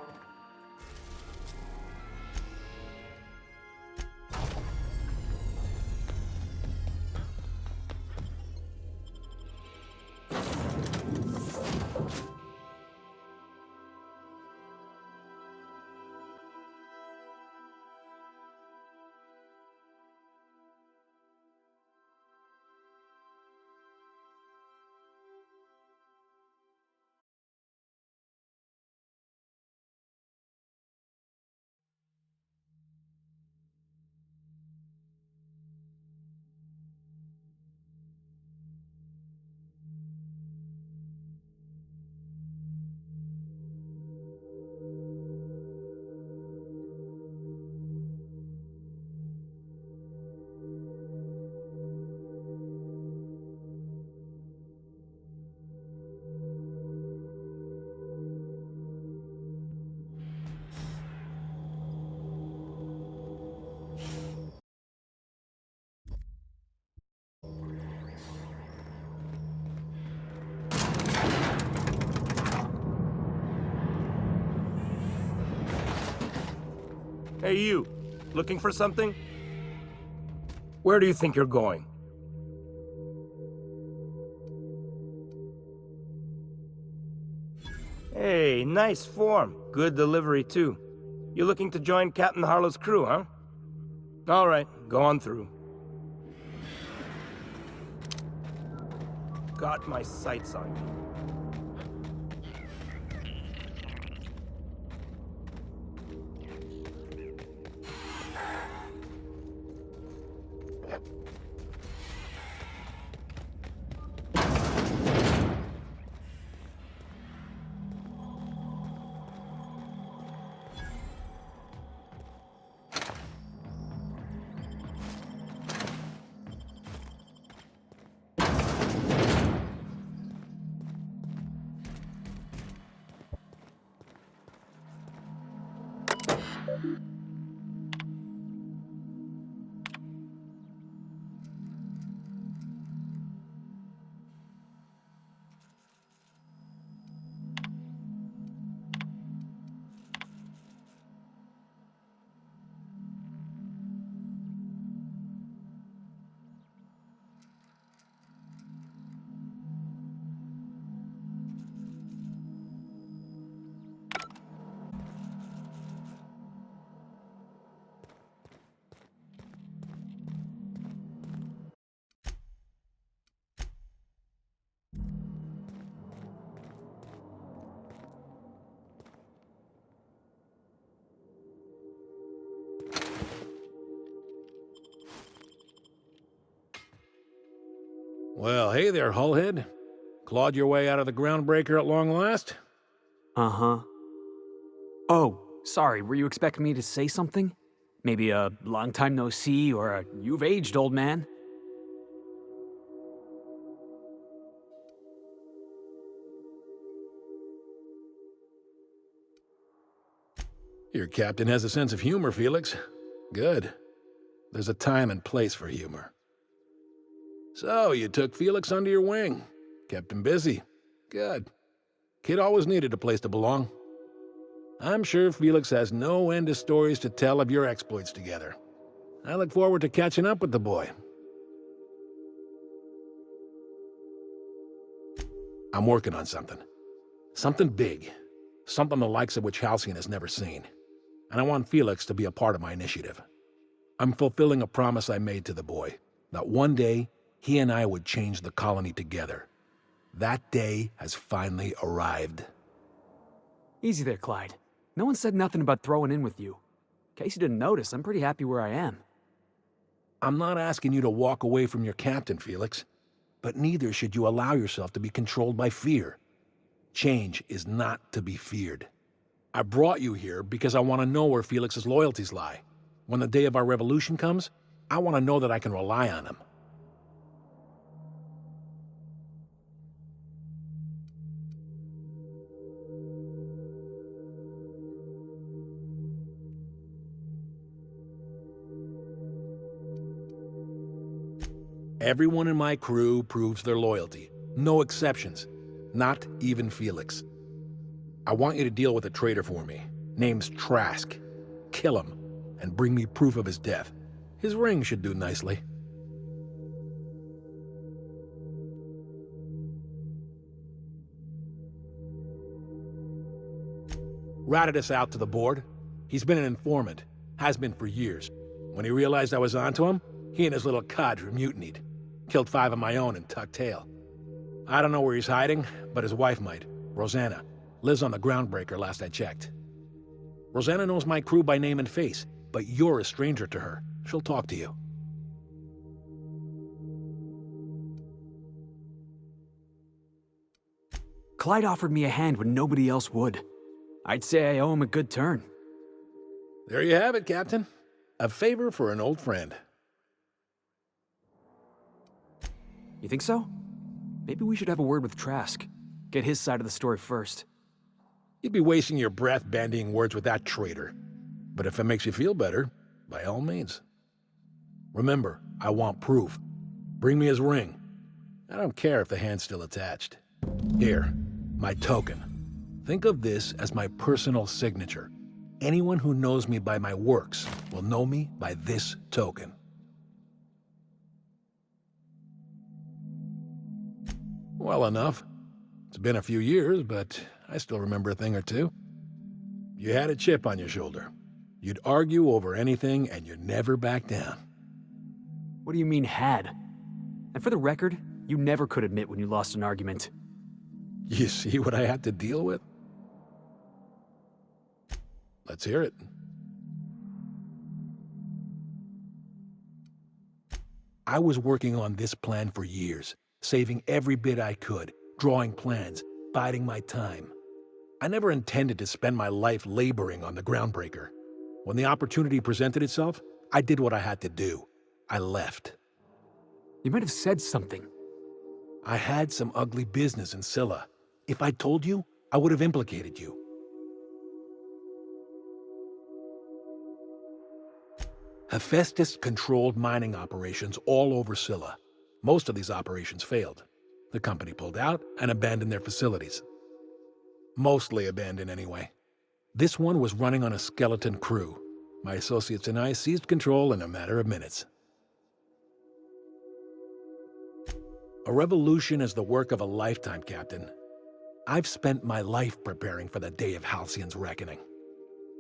Hey, you. Looking for something? Where do you think you're going? Hey, nice form. Good delivery, too. You looking to join Captain Harlow's crew, huh? All right, go on through. Got my sights on you. Well, hey there, Hullhead. Clawed your way out of the Groundbreaker at long last? Uh-huh. Oh, sorry, were you expecting me to say something? Maybe a long time no see, or a you've aged, old man? Your captain has a sense of humor, Felix. Good. There's a time and place for humor. So, you took Felix under your wing. Kept him busy. Good. Kid always needed a place to belong. I'm sure Felix has no end of stories to tell of your exploits together. I look forward to catching up with the boy. I'm working on something. Something big. Something the likes of which Halcyon has never seen. And I want Felix to be a part of my initiative. I'm fulfilling a promise I made to the boy, that one day he and I would change the colony together. That day has finally arrived. Easy there, Clyde. No one said nothing about throwing in with you. In case you didn't notice, I'm pretty happy where I am. I'm not asking you to walk away from your captain, Felix. But neither should you allow yourself to be controlled by fear. Change is not to be feared. I brought you here because I want to know where Felix's loyalties lie. When the day of our revolution comes, I want to know that I can rely on him. Everyone in my crew proves their loyalty. No exceptions. Not even Felix. I want you to deal with a traitor for me. Name's Trask. Kill him, and bring me proof of his death. His ring should do nicely. Ratted us out to the board. He's been an informant. Has been for years. When he realized I was onto him, he and his little cadre mutinied. Killed 5 of my own and tucked tail. I don't know where he's hiding, but his wife might. Rosanna. Lives on the Groundbreaker last I checked. Rosanna knows my crew by name and face, but you're a stranger to her. She'll talk to you. Clyde offered me a hand when nobody else would. I'd say I owe him a good turn. There you have it, Captain. A favor for an old friend. You think so? Maybe we should have a word with Trask. Get his side of the story first. You'd be wasting your breath bandying words with that traitor. But if it makes you feel better, by all means. Remember, I want proof. Bring me his ring. I don't care if the hand's still attached. Here, my token. Think of this as my personal signature. Anyone who knows me by my works will know me by this token. Well enough. It's been a few years, but I still remember a thing or two. You had a chip on your shoulder. You'd argue over anything, and you'd never back down. What do you mean, had? And for the record, you never could admit when you lost an argument. You see what I had to deal with? Let's hear it. I was working on this plan for years, saving every bit I could, drawing plans, biding my time. I never intended to spend my life laboring on the Groundbreaker. When the opportunity presented itself, I did what I had to do. I left. You might have said something. I had some ugly business in Scylla. If I told you, I would have implicated you. Hephaestus controlled mining operations all over Scylla. Most of these operations failed. The company pulled out and abandoned their facilities. Mostly abandoned anyway. This one was running on a skeleton crew. My associates and I seized control in a matter of minutes. A revolution is the work of a lifetime, Captain. I've spent my life preparing for the day of Halcyon's reckoning.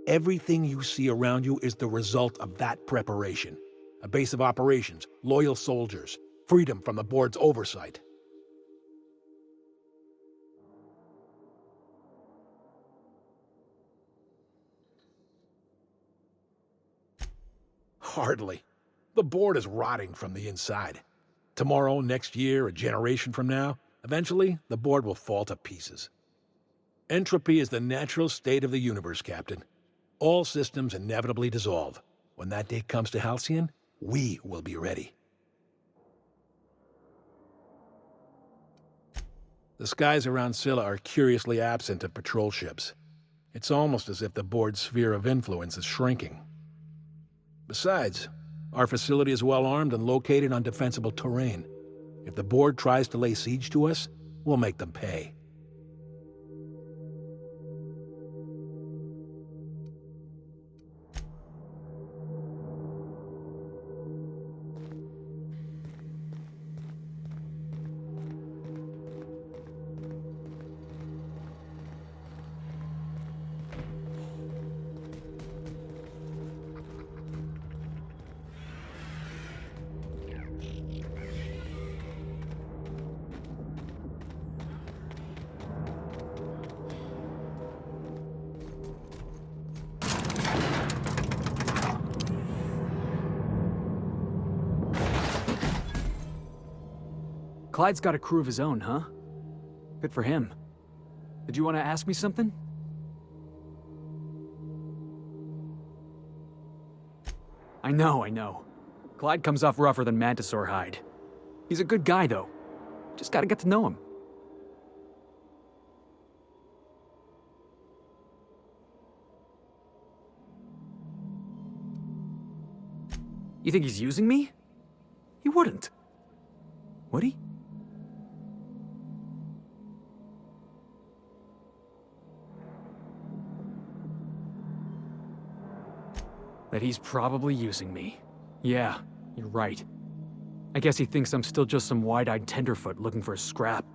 Everything you see around you is the result of that preparation. A base of operations, loyal soldiers, freedom from the board's oversight. Hardly. The board is rotting from the inside. Tomorrow, next year, a generation from now, eventually, the board will fall to pieces. Entropy is the natural state of the universe, Captain. All systems inevitably dissolve. When that day comes to Halcyon, we will be ready. The skies around Scylla are curiously absent of patrol ships. It's almost as if the board's sphere of influence is shrinking. Besides, our facility is well armed and located on defensible terrain. If the board tries to lay siege to us, we'll make them pay. Clyde's got a crew of his own, huh? Good for him. Did you want to ask me something? I know. Clyde comes off rougher than Mantisaur hide. He's a good guy, though. Just gotta get to know him. You think he's using me? He wouldn't. Would he? that he's probably using me. Yeah, you're right. I guess he thinks I'm still just some wide-eyed tenderfoot looking for a scrap.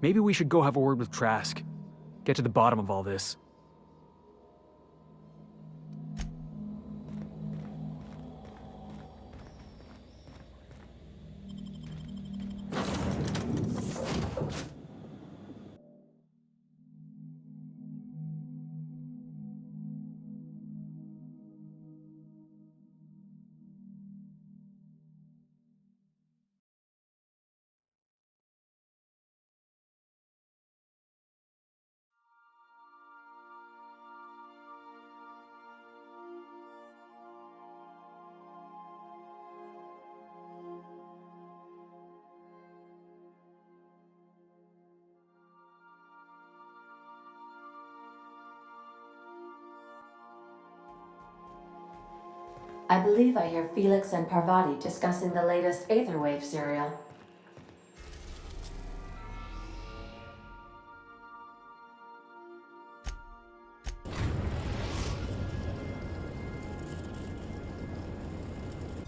Maybe we should go have a word with Trask. Get to the bottom of all this. I believe I hear Felix and Parvati discussing the latest Aetherwave serial.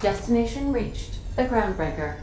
Destination reached. The Groundbreaker.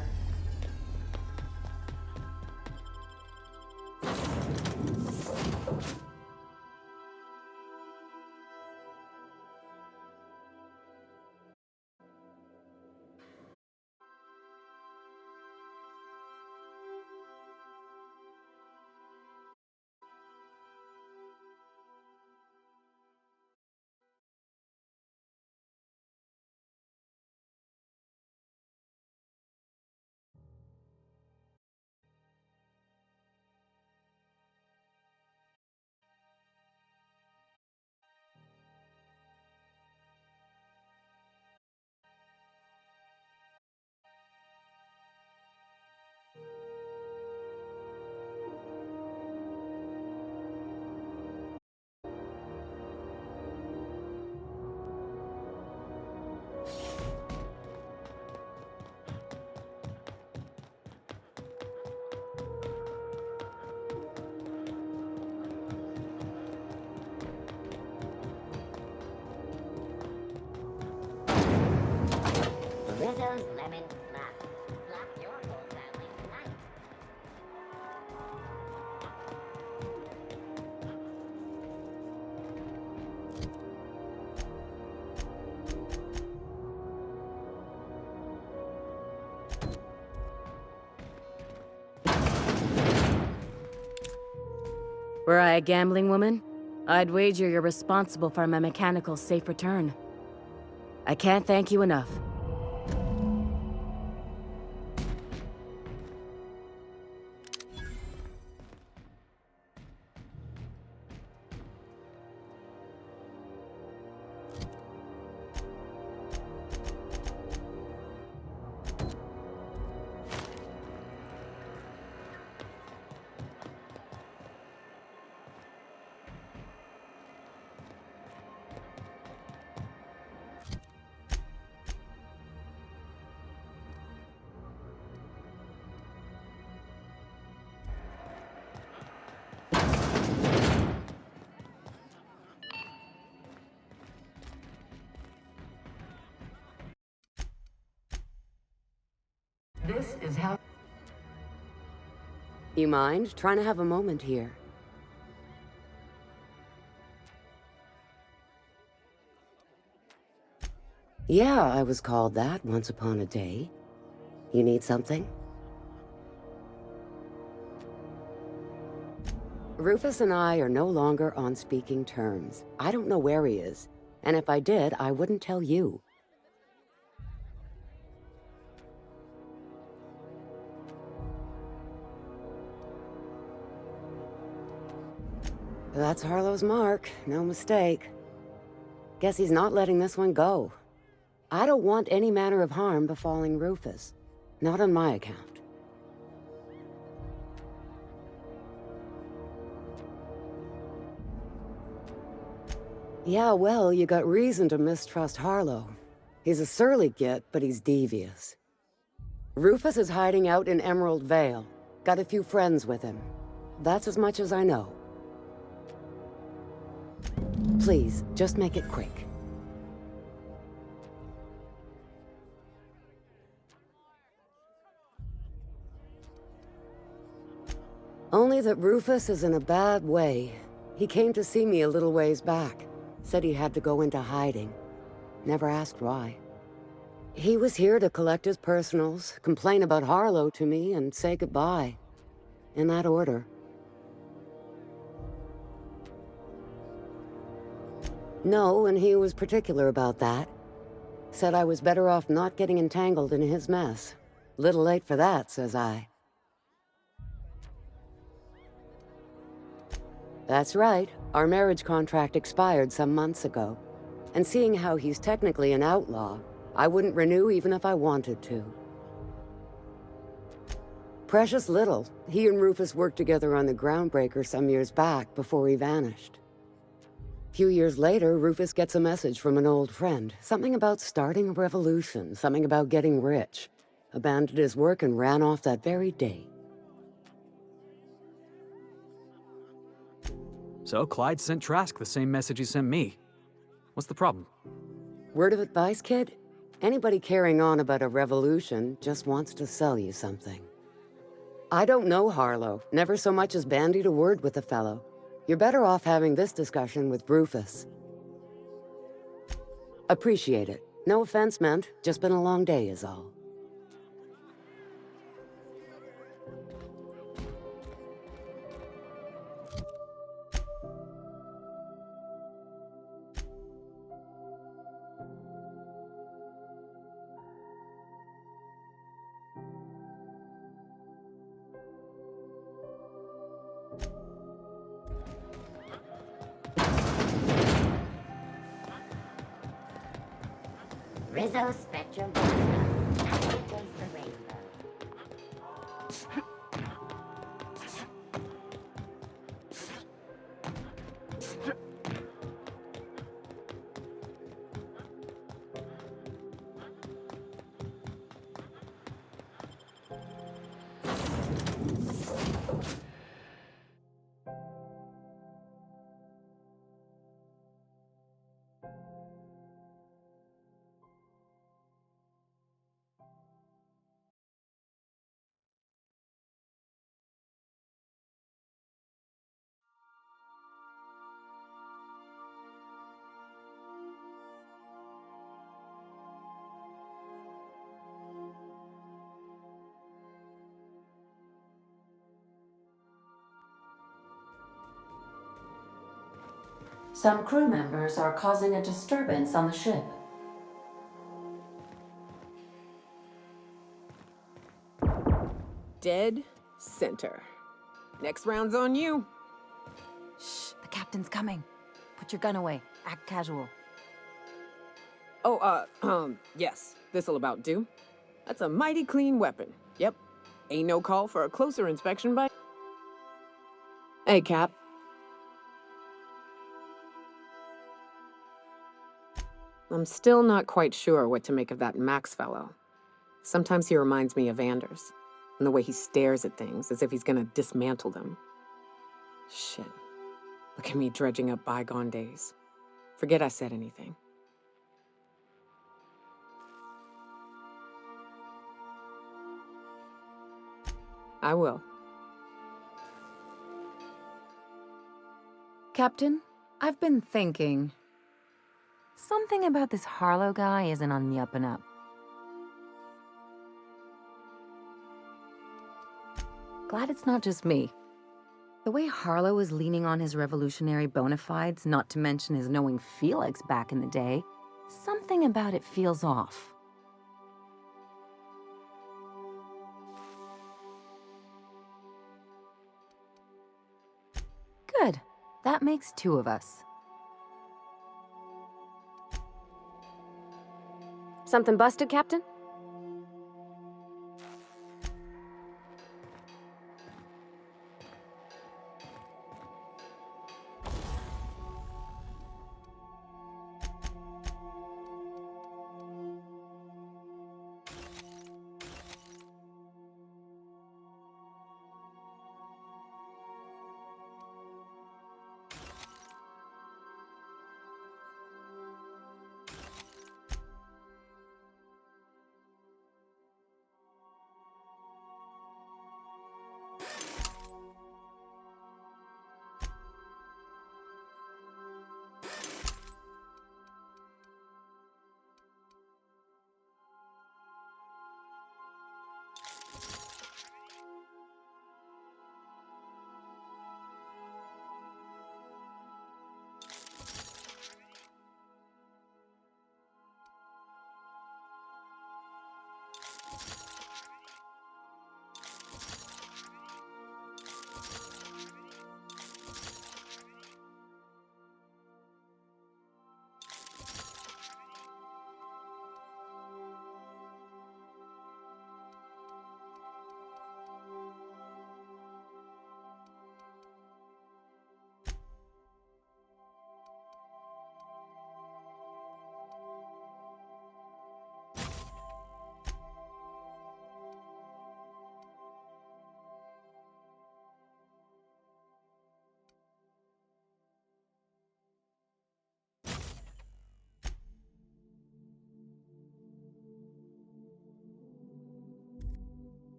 Rizzo's Lemon Snap. Slap your whole family tonight. Were I a gambling woman, I'd wager you're responsible for my mechanical safe return. I can't thank you enough. This is how... You mind trying to have a moment here? Yeah, I was called that once upon a day. You need something? Rufus and I are no longer on speaking terms. I don't know where he is, and if I did, I wouldn't tell you. That's Harlow's mark, no mistake. Guess he's not letting this one go. I don't want any manner of harm befalling Rufus. Not on my account. Yeah, well, you got reason to mistrust Harlow. He's a surly git, but he's devious. Rufus is hiding out in Emerald Vale. Got a few friends with him. That's as much as I know. Please, just make it quick. Only that Rufus is in a bad way. He came to see me a little ways back. Said he had to go into hiding. Never asked why. He was here to collect his personals, complain about Harlow to me, and say goodbye. In that order. No, and he was particular about that. Said I was better off not getting entangled in his mess. Little late for that, says I. That's right. Our marriage contract expired some months ago. And seeing how he's technically an outlaw, I wouldn't renew even if I wanted to. Precious little. He and Rufus worked together on the Groundbreaker some years back before he vanished. A few years later, Rufus gets a message from an old friend. Something about starting a revolution, something about getting rich. Abandoned his work and ran off that very day. So Clyde sent Trask the same message he sent me. What's the problem? Word of advice, kid? Anybody carrying on about a revolution just wants to sell you something. I don't know Harlow. Never so much as bandied a word with the fellow. You're better off having this discussion with Rufus. Appreciate it. No offense meant. Just been a long day is all. Rizzo Spectrum activates the rainbow. Some crew members are causing a disturbance on the ship. Dead center. Next round's on you. Shh, the captain's coming. Put your gun away. Act casual. Oh, yes. This'll about do. That's a mighty clean weapon. Yep. Ain't no call for a closer inspection by... Hey, Cap. I'm still not quite sure what to make of that Max fellow. Sometimes he reminds me of Anders, and the way he stares at things as if he's gonna dismantle them. Shit. Look at me dredging up bygone days. Forget I said anything. I will. Captain, I've been thinking. Something about this Harlow guy isn't on the up and up. Glad it's not just me. The way Harlow is leaning on his revolutionary bona fides, not to mention his knowing Felix back in the day, something about it feels off. Good. That makes two of us. Something busted, Captain?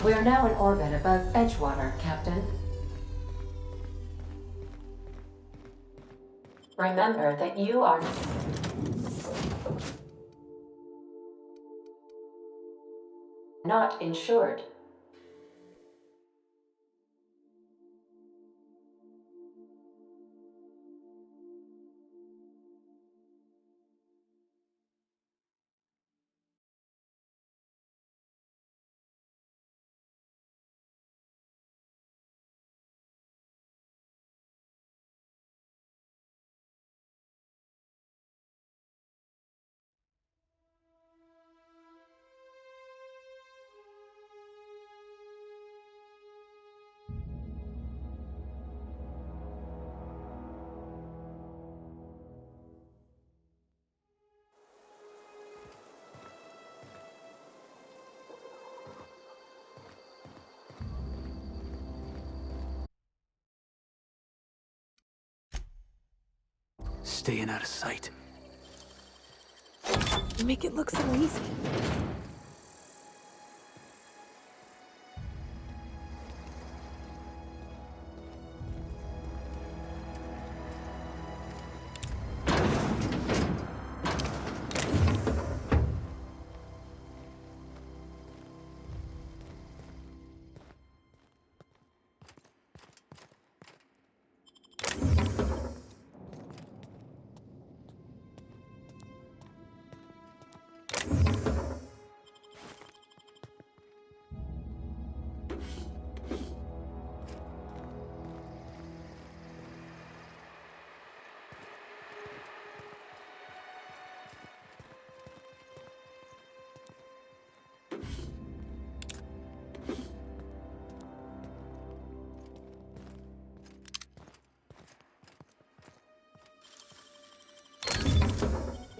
We are now in orbit above Edgewater, Captain. Remember that you are not insured. Staying out of sight. You make it look so easy.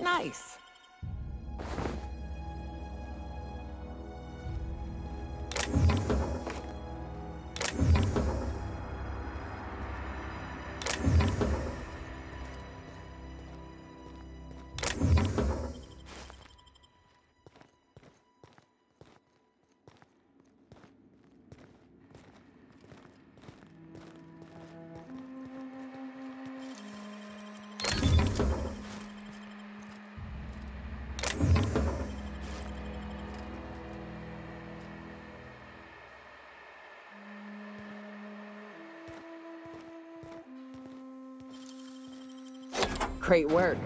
Nice. Great work.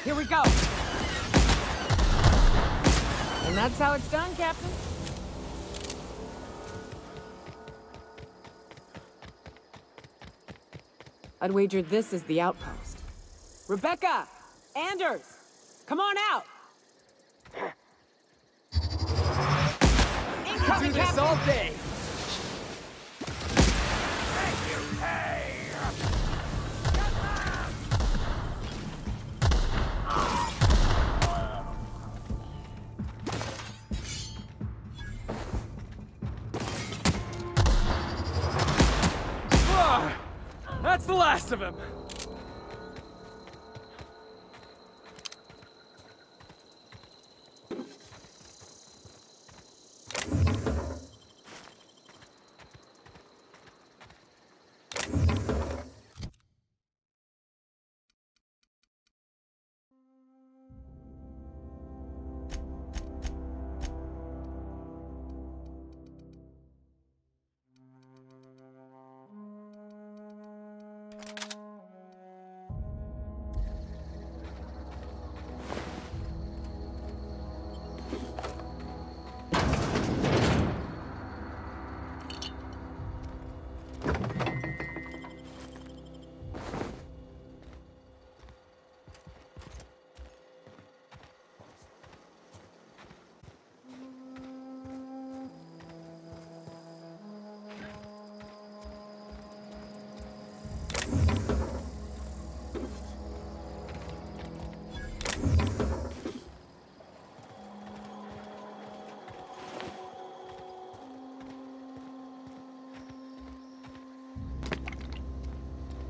Here we go. And that's how it's done, Captain. I'd wager this is the outpost. Rebecca! Anders! Come on out! Incoming, Do this Captain! all day. best of him!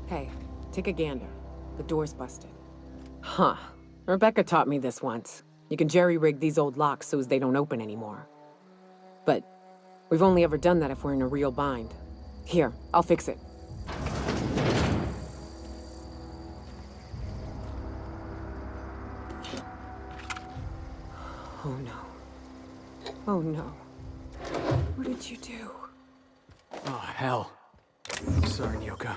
Hey, take a gander. The door's busted. Huh. Rebecca taught me this once. You can jerry-rig these old locks so as they don't open anymore. But we've only ever done that if we're in a real bind. Here, I'll fix it. Oh no. Oh no. What did you do? Oh, hell. I'm sorry, Nyoka.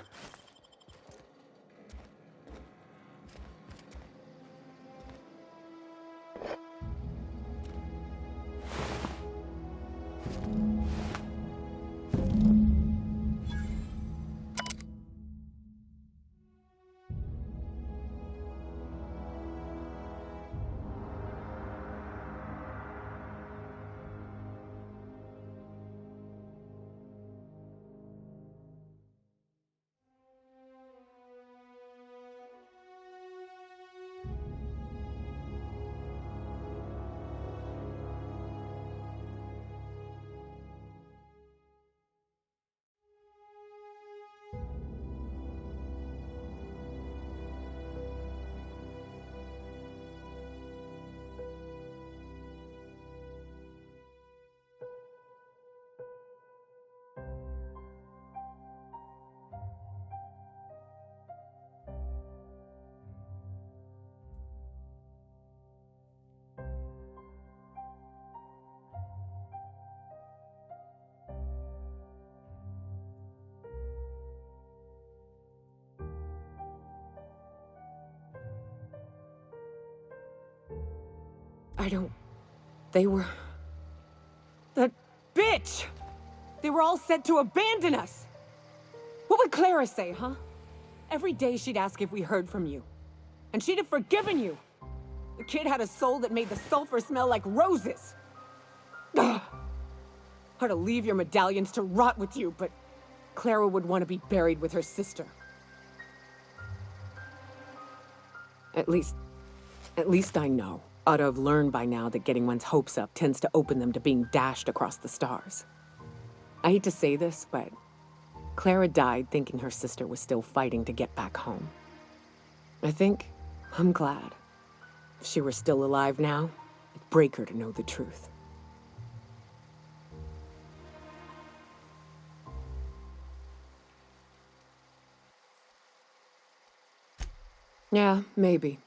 I don't... They were... That bitch! They were all set to abandon us! What would Clara say, huh? Every day she'd ask if we heard from you. And she'd have forgiven you! The kid had a soul that made the sulfur smell like roses! Ugh. Or to leave your medallions to rot with you, but Clara would want to be buried with her sister. At least I know. Ought to have learned by now that getting one's hopes up tends to open them to being dashed across the stars. I hate to say this, but Clara died thinking her sister was still fighting to get back home. I think I'm glad. If she were still alive now, it'd break her to know the truth. Yeah, maybe.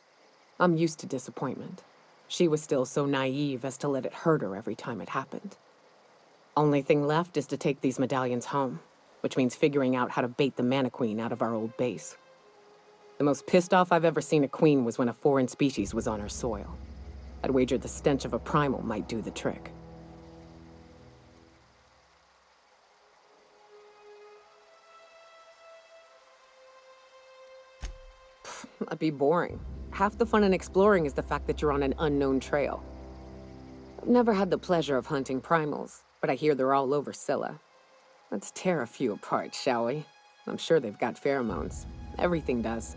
I'm used to disappointment. She was still so naive as to let it hurt her every time it happened. Only thing left is to take these medallions home, which means figuring out how to bait the Mantiqueen out of our old base. The most pissed off I've ever seen a queen was when a foreign species was on her soil. I'd wager the stench of a primal might do the trick. That'd be boring. Half the fun in exploring is the fact that you're on an unknown trail. I've never had the pleasure of hunting primals, but I hear they're all over Scylla. Let's tear a few apart, shall we? I'm sure they've got pheromones. Everything does.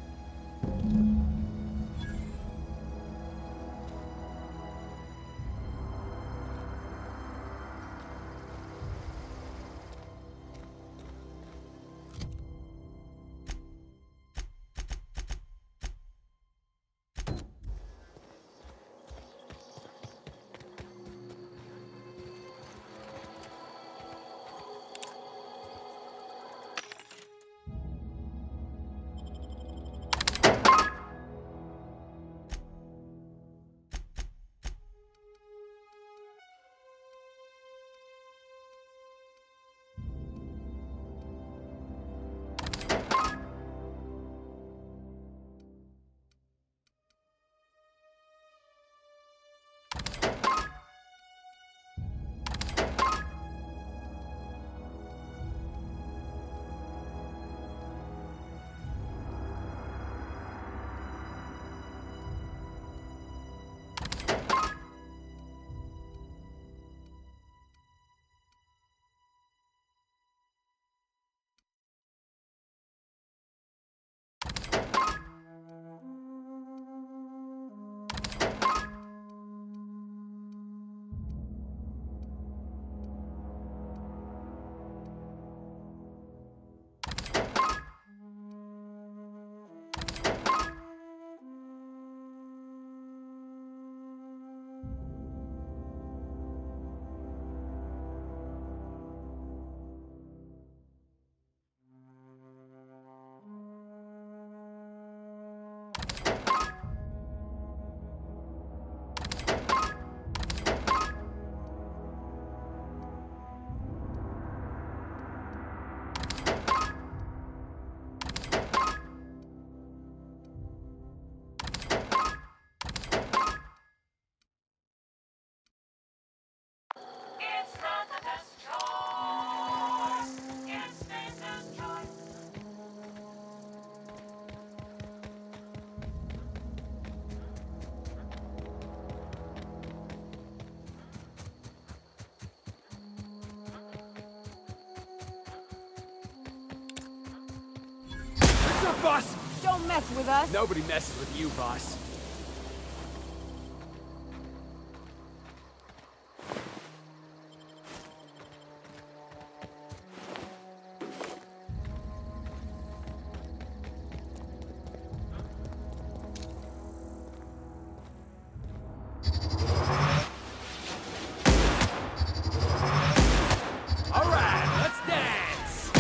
Look, boss! Don't mess with us. Nobody messes with you, boss. All right, let's dance!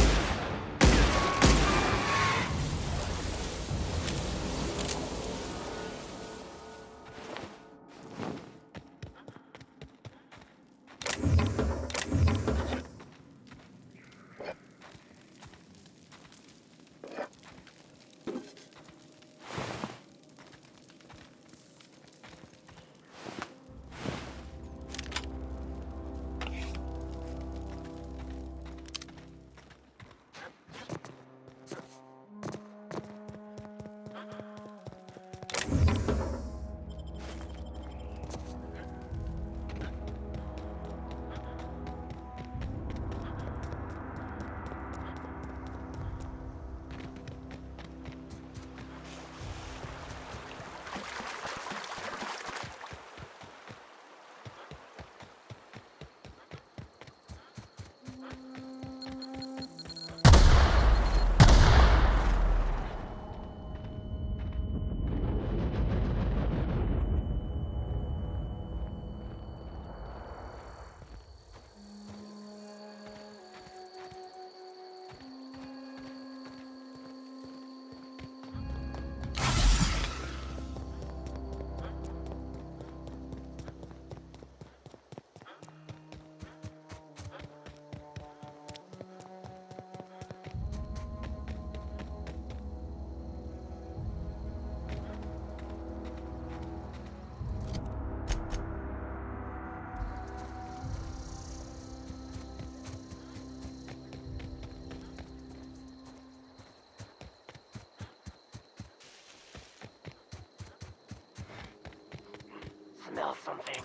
Smell something.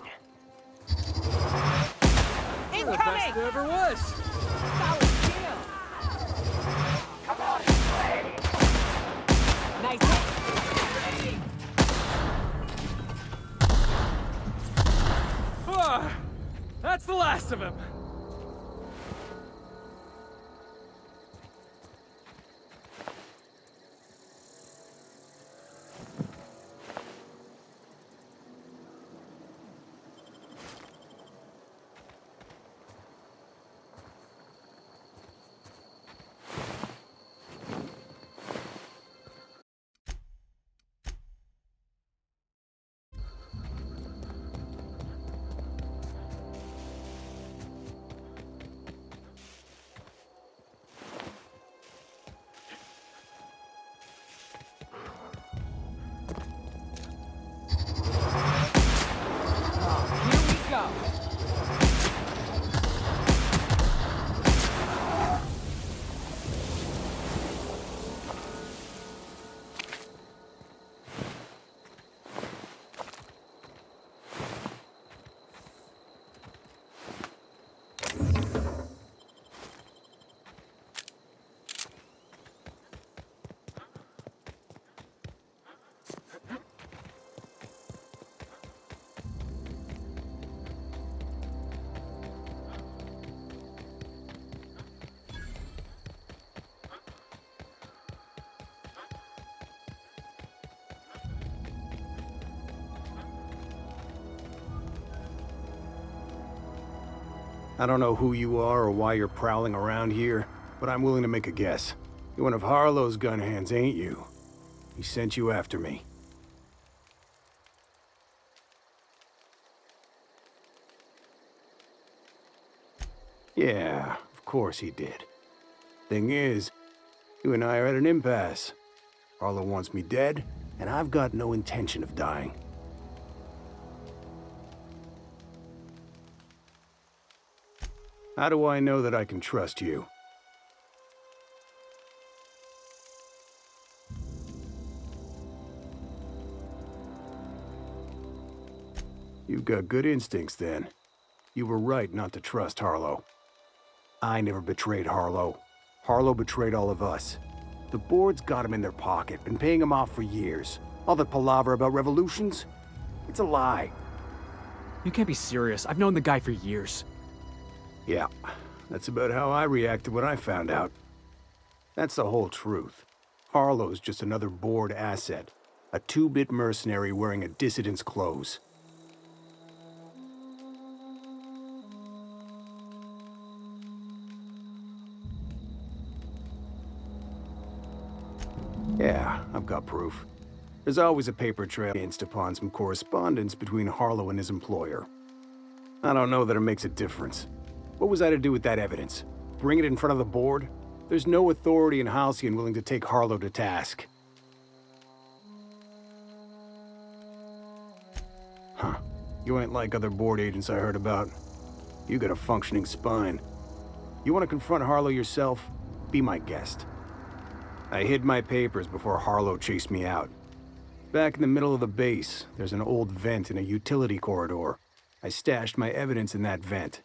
You're the best there ever was. Solid kill. Come on, play. Nice hit. Ah, that's the last of him. I don't know who you are or why you're prowling around here, but I'm willing to make a guess. You're one of Harlow's gun hands, ain't you? He sent you after me. Yeah, of course he did. Thing is, you and I are at an impasse. Harlow wants me dead, and I've got no intention of dying. How do I know that I can trust you? You've got good instincts, then. You were right not to trust Harlow. I never betrayed Harlow. Harlow betrayed all of us. The board's got him in their pocket, been paying him off for years. All that palaver about revolutions? It's a lie. You can't be serious. I've known the guy for years. Yeah, that's about how I reacted when I found out. That's the whole truth. Harlow's just another board asset. A two-bit mercenary wearing a dissident's clothes. Yeah, I've got proof. There's always a paper trail hinged upon some correspondence between Harlow and his employer. I don't know that it makes a difference. What was I to do with that evidence? Bring it in front of the board? There's no authority in Halcyon willing to take Harlow to task. Huh. You ain't like other board agents I heard about. You got a functioning spine. You want to confront Harlow yourself? Be my guest. I hid my papers before Harlow chased me out. Back in the middle of the base, there's an old vent in a utility corridor. I stashed my evidence in that vent.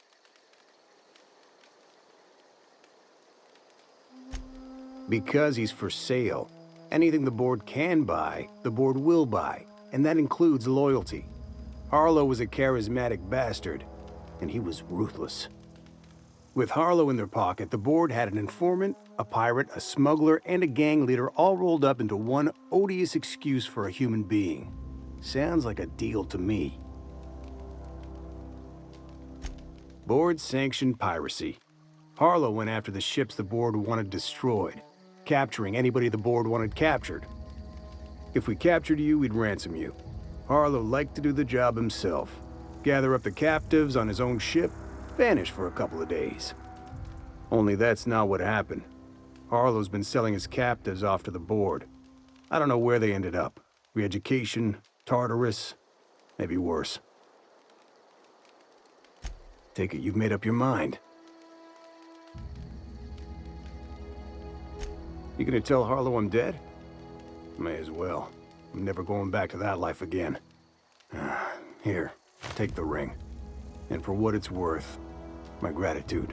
Because he's for sale. Anything the board can buy, the board will buy, and that includes loyalty. Harlow was a charismatic bastard, and he was ruthless. With Harlow in their pocket, the board had an informant, a pirate, a smuggler, and a gang leader all rolled up into one odious excuse for a human being. Sounds like a deal to me. Board-sanctioned piracy. Harlow went after the ships the board wanted destroyed, capturing anybody the board wanted captured. If we captured you, we'd ransom you. Harlow liked to do the job himself. Gather up the captives on his own ship, vanish for a couple of days. Only that's not what happened. Harlow's been selling his captives off to the board. I don't know where they ended up. Re-education, Tartarus, maybe worse. Take it you've made up your mind. You gonna tell Harlow I'm dead? May as well. I'm never going back to that life again. Here, take the ring. And for what it's worth, my gratitude.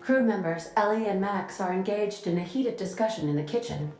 Crew members Ellie and Max are engaged in a heated discussion in the kitchen.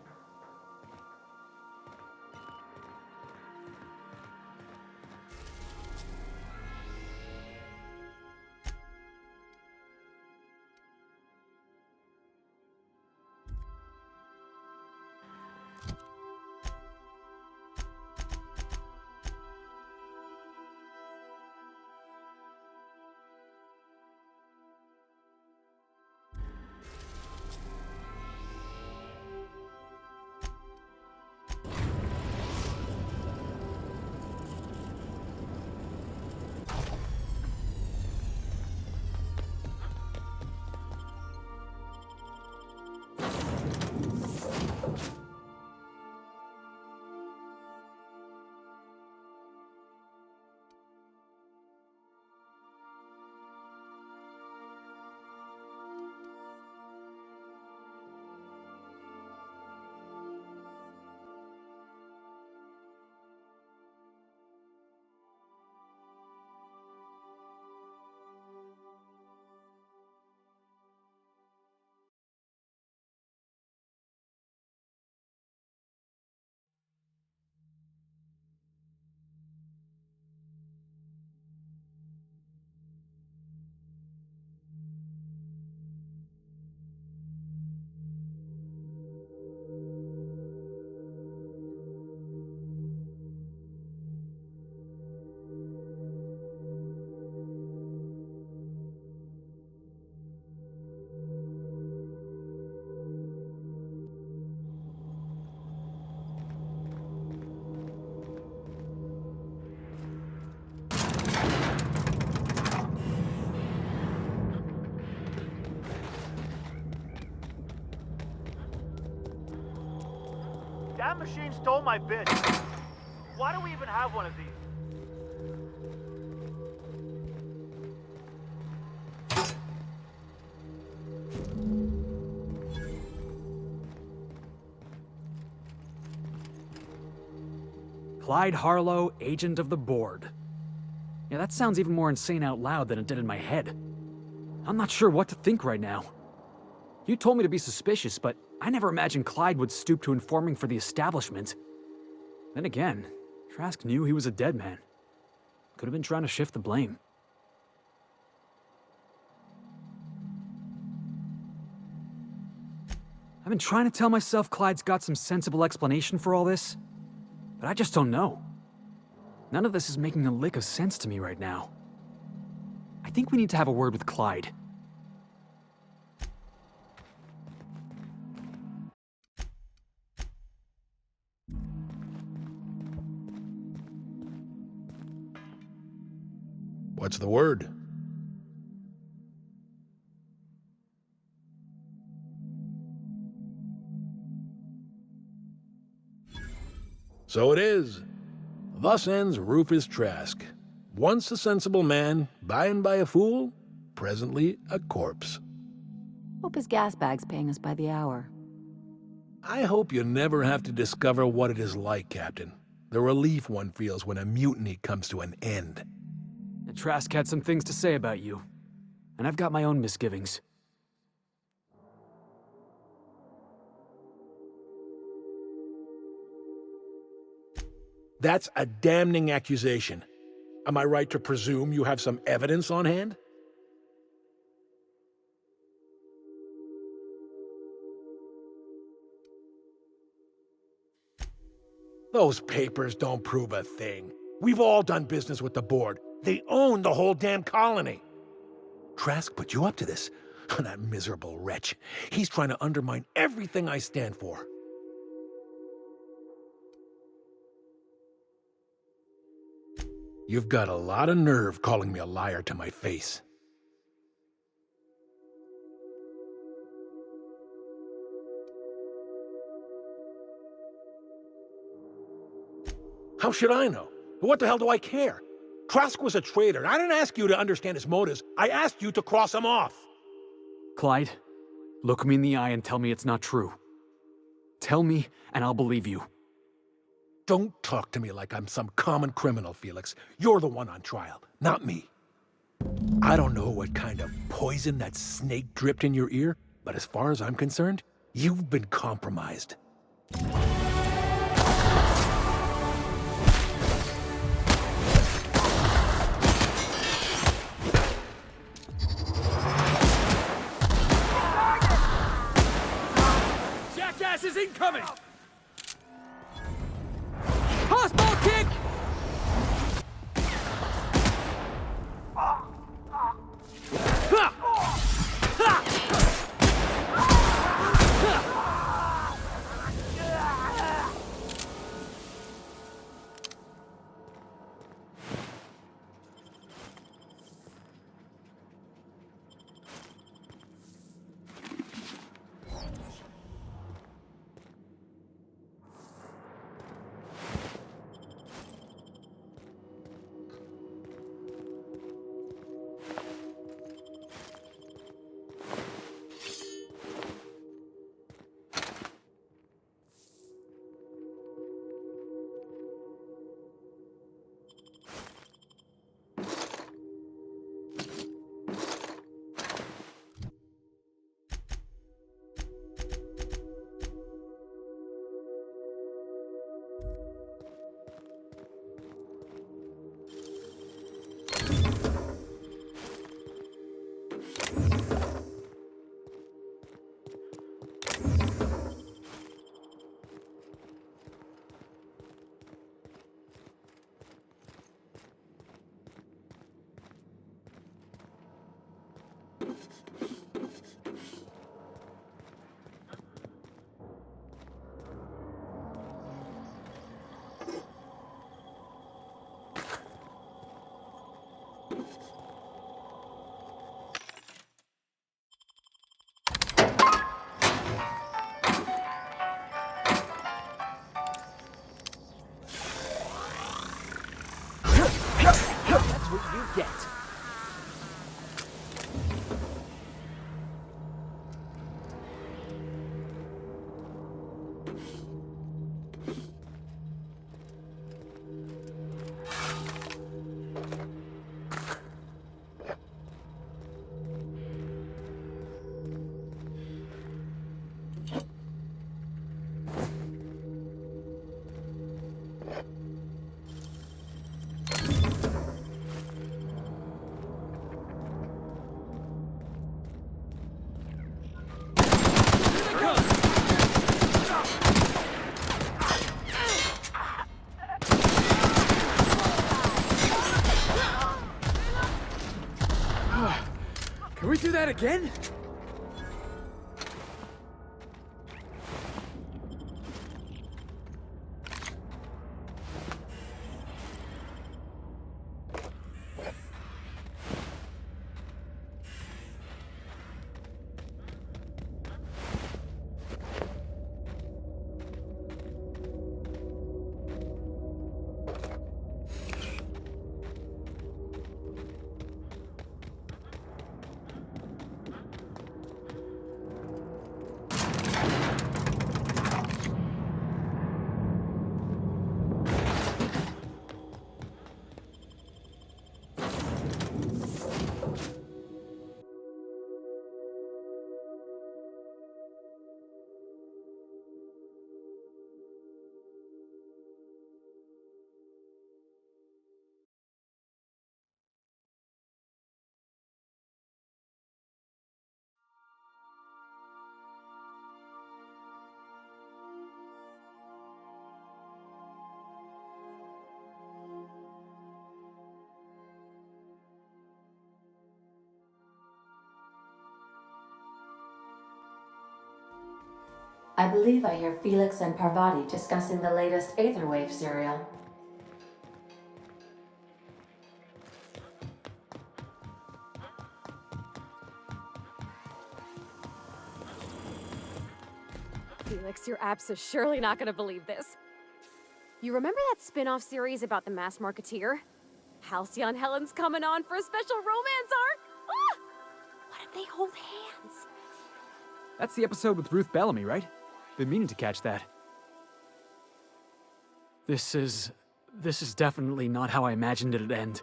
That machine stole my bits. Why do we even have one of these? Clyde Harlow, agent of the board. Yeah, that sounds even more insane out loud than it did in my head. I'm not sure what to think right now. You told me to be suspicious, but I never imagined Clyde would stoop to informing for the establishment. Then again, Trask knew he was a dead man. Could have been trying to shift the blame. I've been trying to tell myself Clyde's got some sensible explanation for all this, but I just don't know. None of this is making a lick of sense to me right now. I think we need to have a word with Clyde. What's the word? So it is. Thus ends Rufus Trask. Once a sensible man, by and by a fool, presently a corpse. Hope his gas bag's paying us by the hour. I hope you never have to discover what it is like, Captain. The relief one feels when a mutiny comes to an end. Trask had some things to say about you, and I've got my own misgivings. That's a damning accusation. Am I right to presume you have some evidence on hand? Those papers don't prove a thing. We've all done business with the board. They own the whole damn colony. Trask put you up to this. That miserable wretch. He's trying to undermine everything I stand for. You've got a lot of nerve calling me a liar to my face. How should I know? What the hell do I care? Trask was a traitor. I didn't ask you to understand his motives. I asked you to cross him off. Clyde, look me in the eye and tell me it's not true. Tell me, and I'll believe you. Don't talk to me like I'm some common criminal, Felix. You're the one on trial, not me. I don't know what kind of poison that snake dripped in your ear, but as far as I'm concerned, you've been compromised. Jackass is incoming! Tossball kick! that again? I believe I hear Felix and Parvati discussing the latest Aetherwave serial. Felix, your apps are surely not gonna believe this. You remember that spin-off series about the Mass Marketeer? Halcyon Helen's coming on for a special romance arc! Ah! What if they hold hands? That's the episode with Ruth Bellamy, right? Been meaning to catch that. This is definitely not how I imagined it'd end.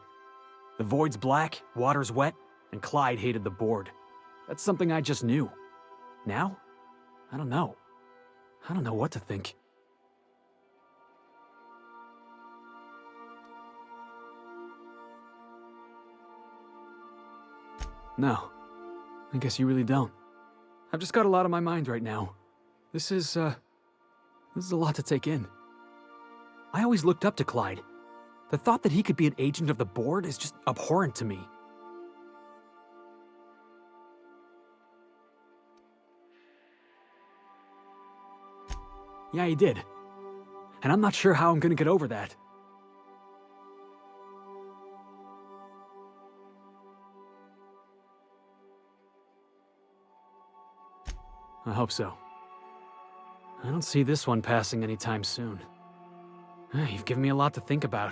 The void's black, water's wet, and Clyde hated the board. That's something I just knew. Now? I don't know. I don't know what to think. No. I guess you really don't. I've just got a lot on my mind right now. This is a lot to take in. I always looked up to Clyde. The thought that he could be an agent of the board is just abhorrent to me. Yeah, he did. And I'm not sure how I'm gonna get over that. I hope so. I don't see this one passing anytime soon. You've given me a lot to think about.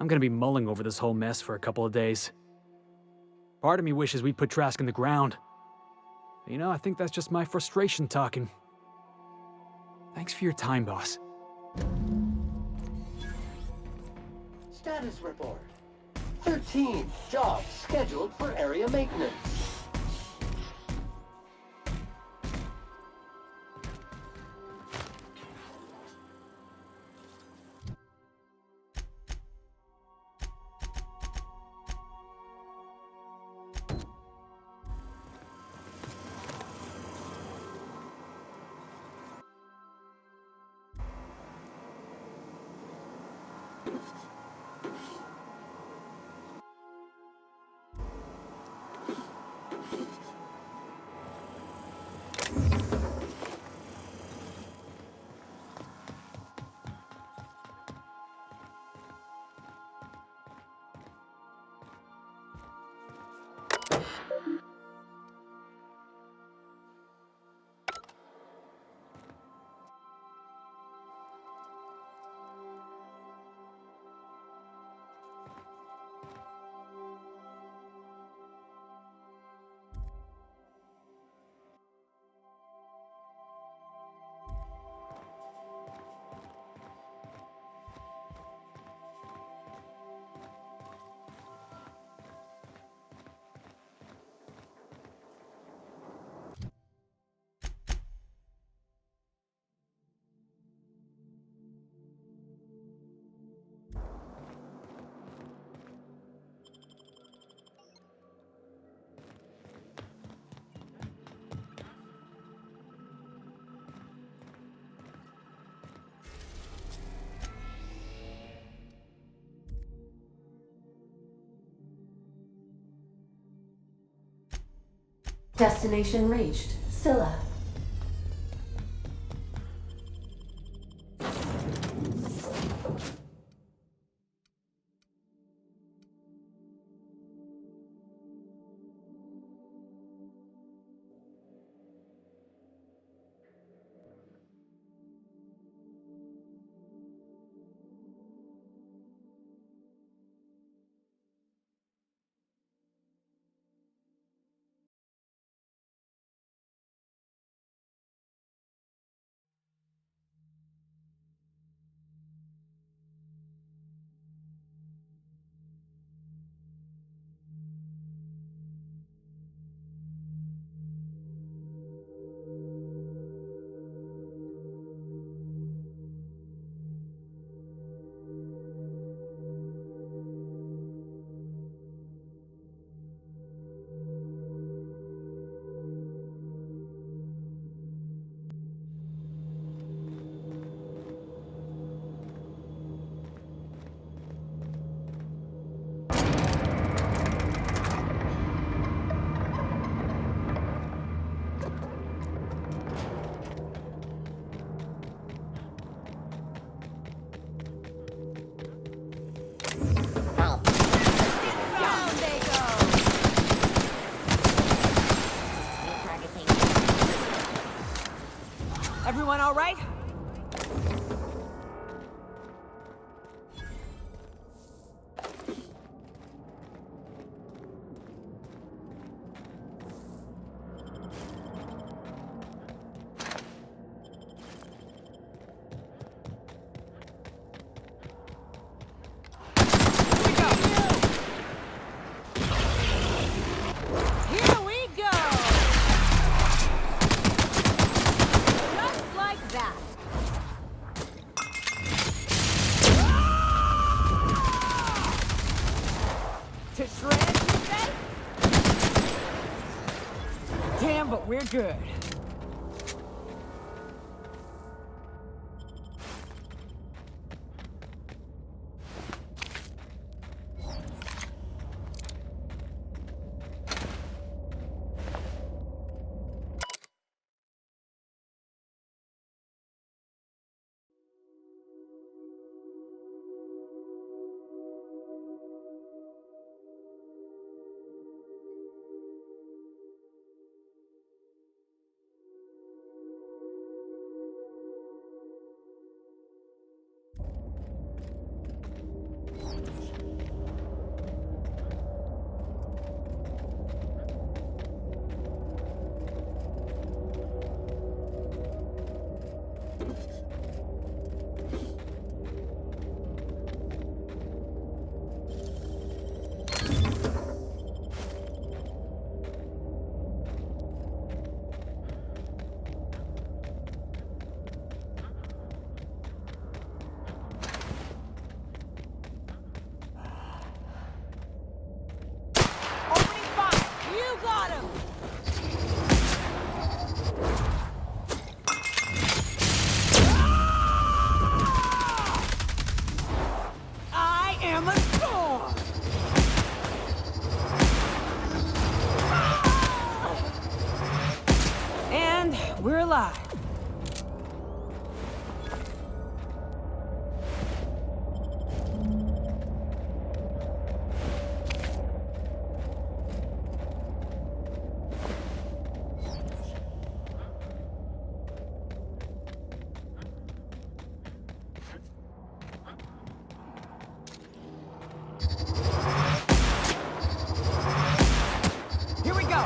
I'm gonna be mulling over this whole mess for a couple of days. Part of me wishes we'd put Trask in the ground. But, you know, I think that's just my frustration talking. Thanks for your time, boss. Status report. 13 jobs scheduled for area maintenance. Destination reached. Scylla. Everyone all right? To shreds, you say? Damn, but we're good. We're alive. Here we go.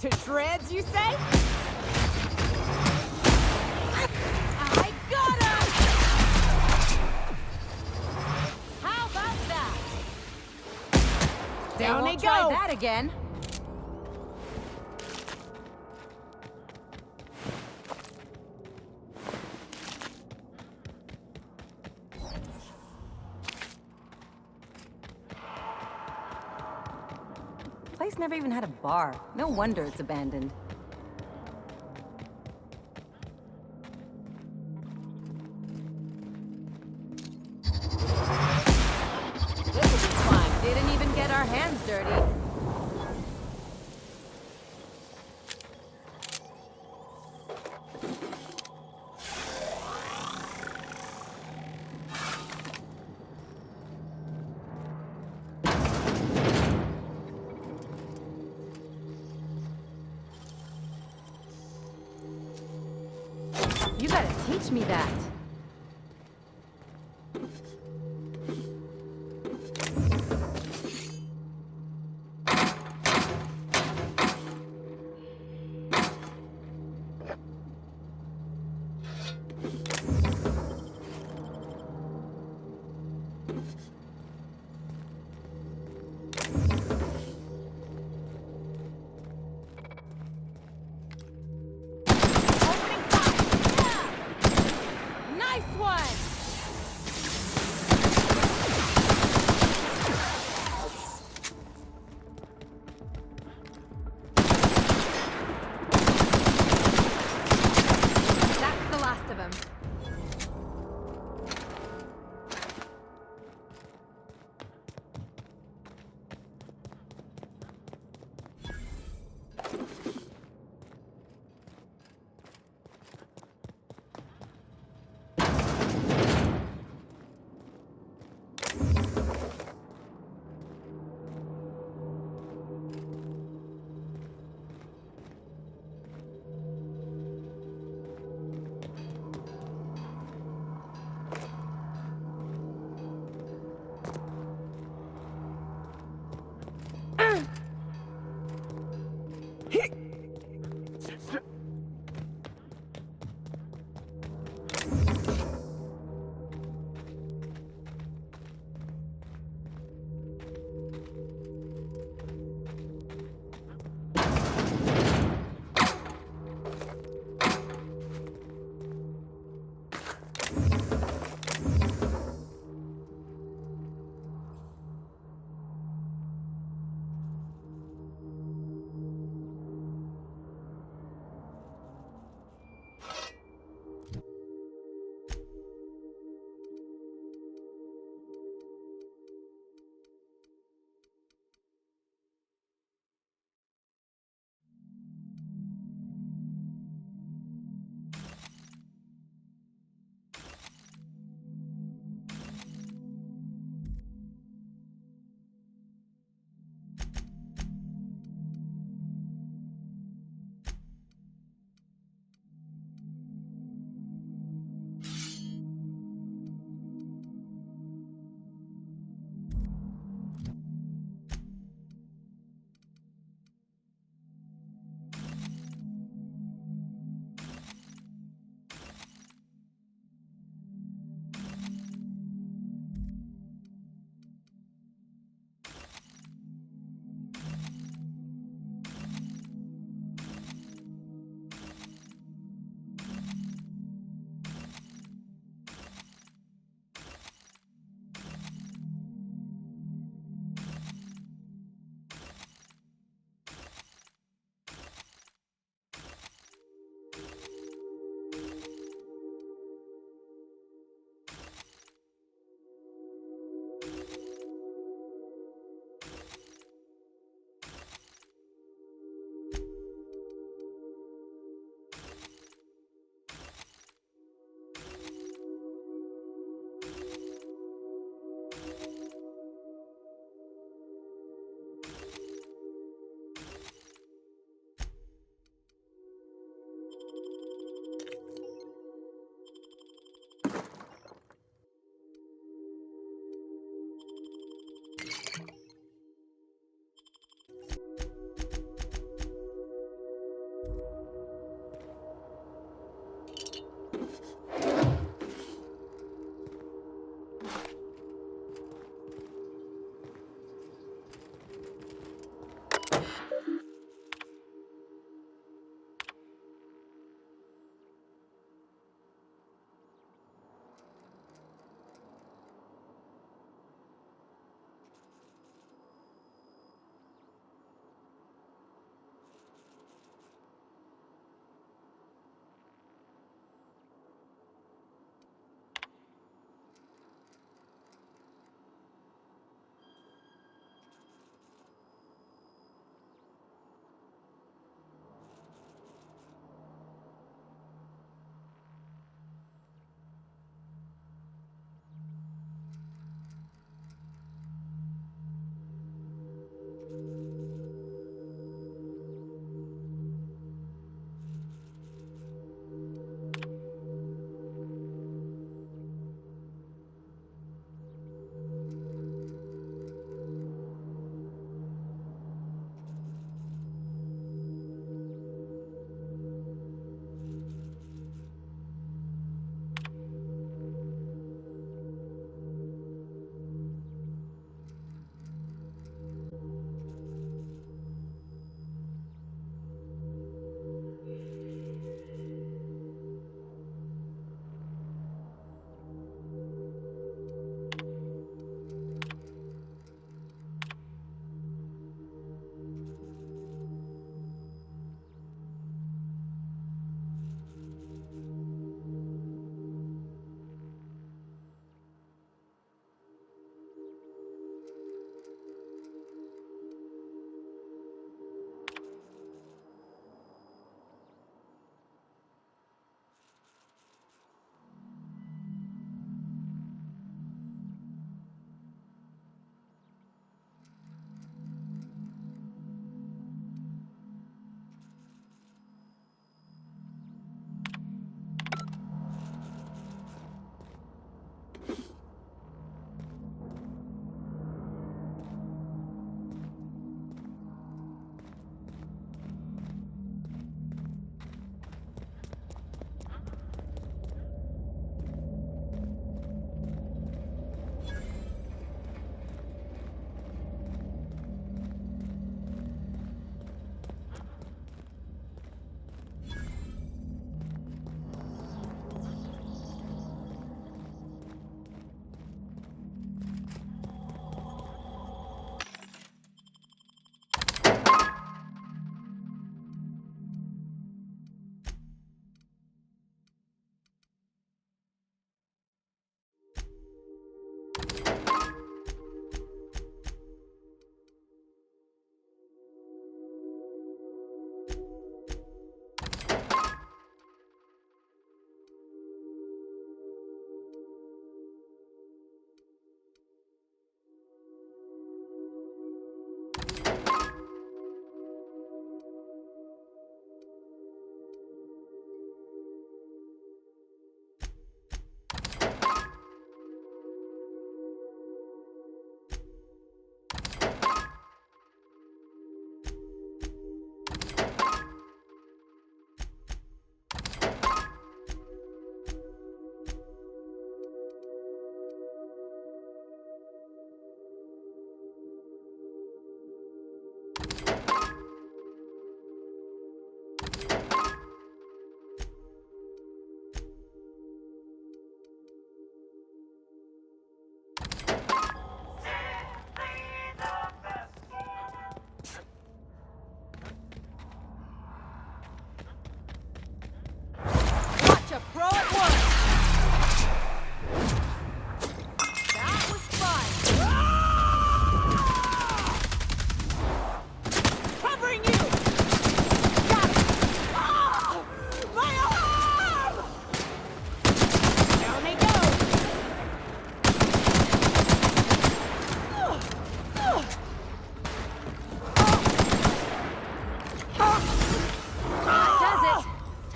To shreds, you say? I got him! How about that? Down won't they try go. that again. Place never even had a bar. No wonder it's abandoned. This will be fun. Didn't even get our hands dirty. You gotta teach me that. Nice one! That's the last of them.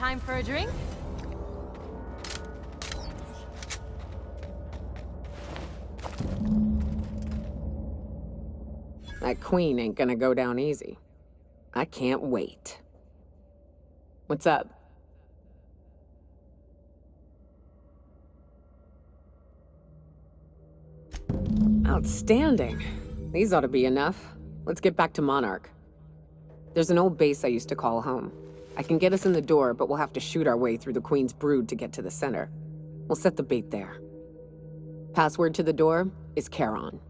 Time for a drink? That queen ain't gonna go down easy. I can't wait. What's up? Outstanding. These ought to be enough. Let's get back to Monarch. There's an old base I used to call home. I can get us in the door, but we'll have to shoot our way through the Queen's brood to get to the center. We'll set the bait there. Password to the door is Charon.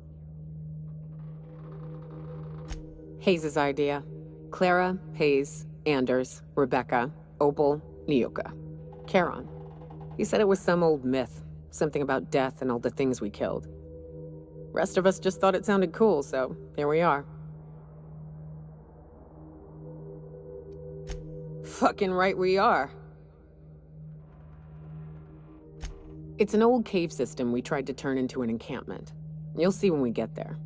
Hayes' idea. Clara, Hayes, Anders, Rebecca, Opal, Niuka. Charon. He said it was some old myth, something about death and all the things we killed. Rest of us just thought it sounded cool, so here we are. Fucking right we are. It's an old cave system we tried to turn into an encampment. You'll see when we get there.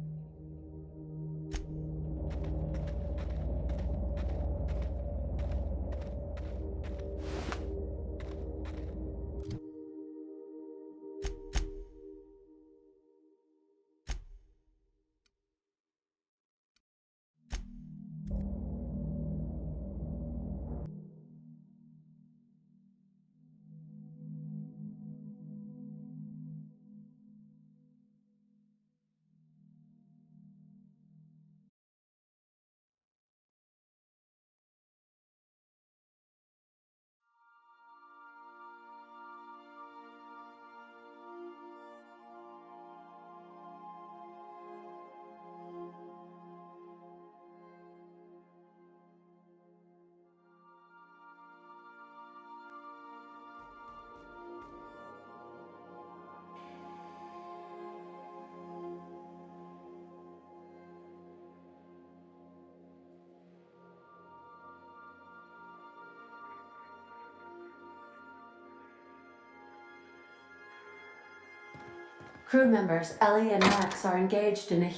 Crew members Ellie and Max are engaged in a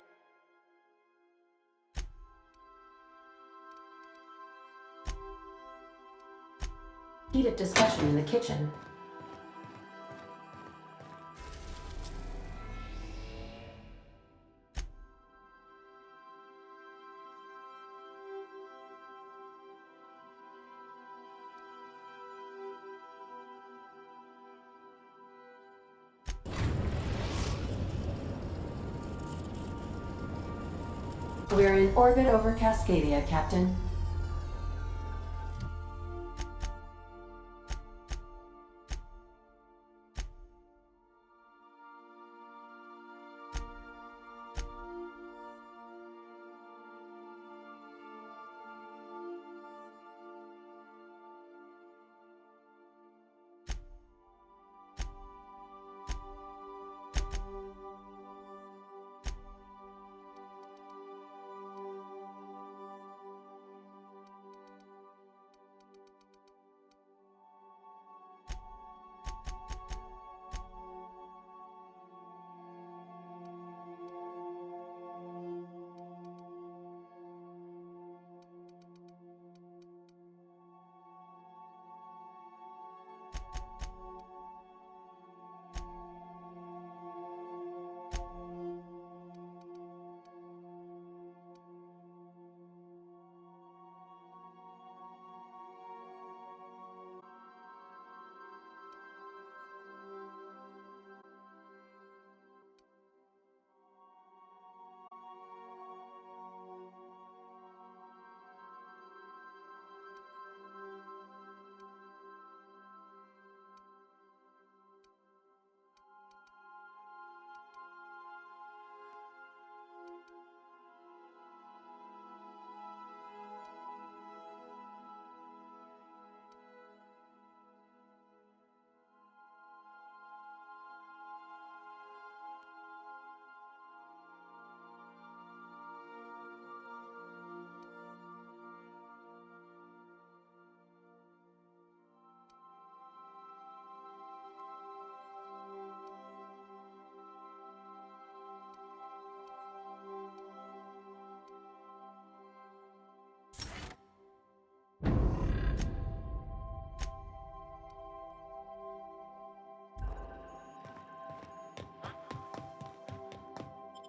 heated discussion in the kitchen. We're in orbit over Cascadia, Captain.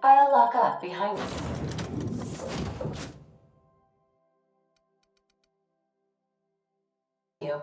I'll lock up behind you.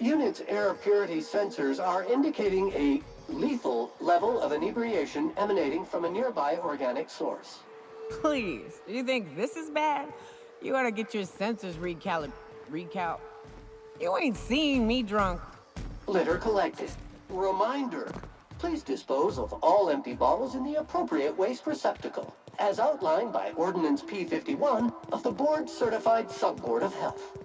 Unit's air purity sensors are indicating a lethal level of inebriation emanating from a nearby organic source. Please, you think this is bad? You ought to get your sensors recal. You ain't seen me drunk. Litter collected. Reminder, please dispose of all empty bottles in the appropriate waste receptacle, as outlined by Ordinance P51 of the Board-Certified Sub-Board of Health.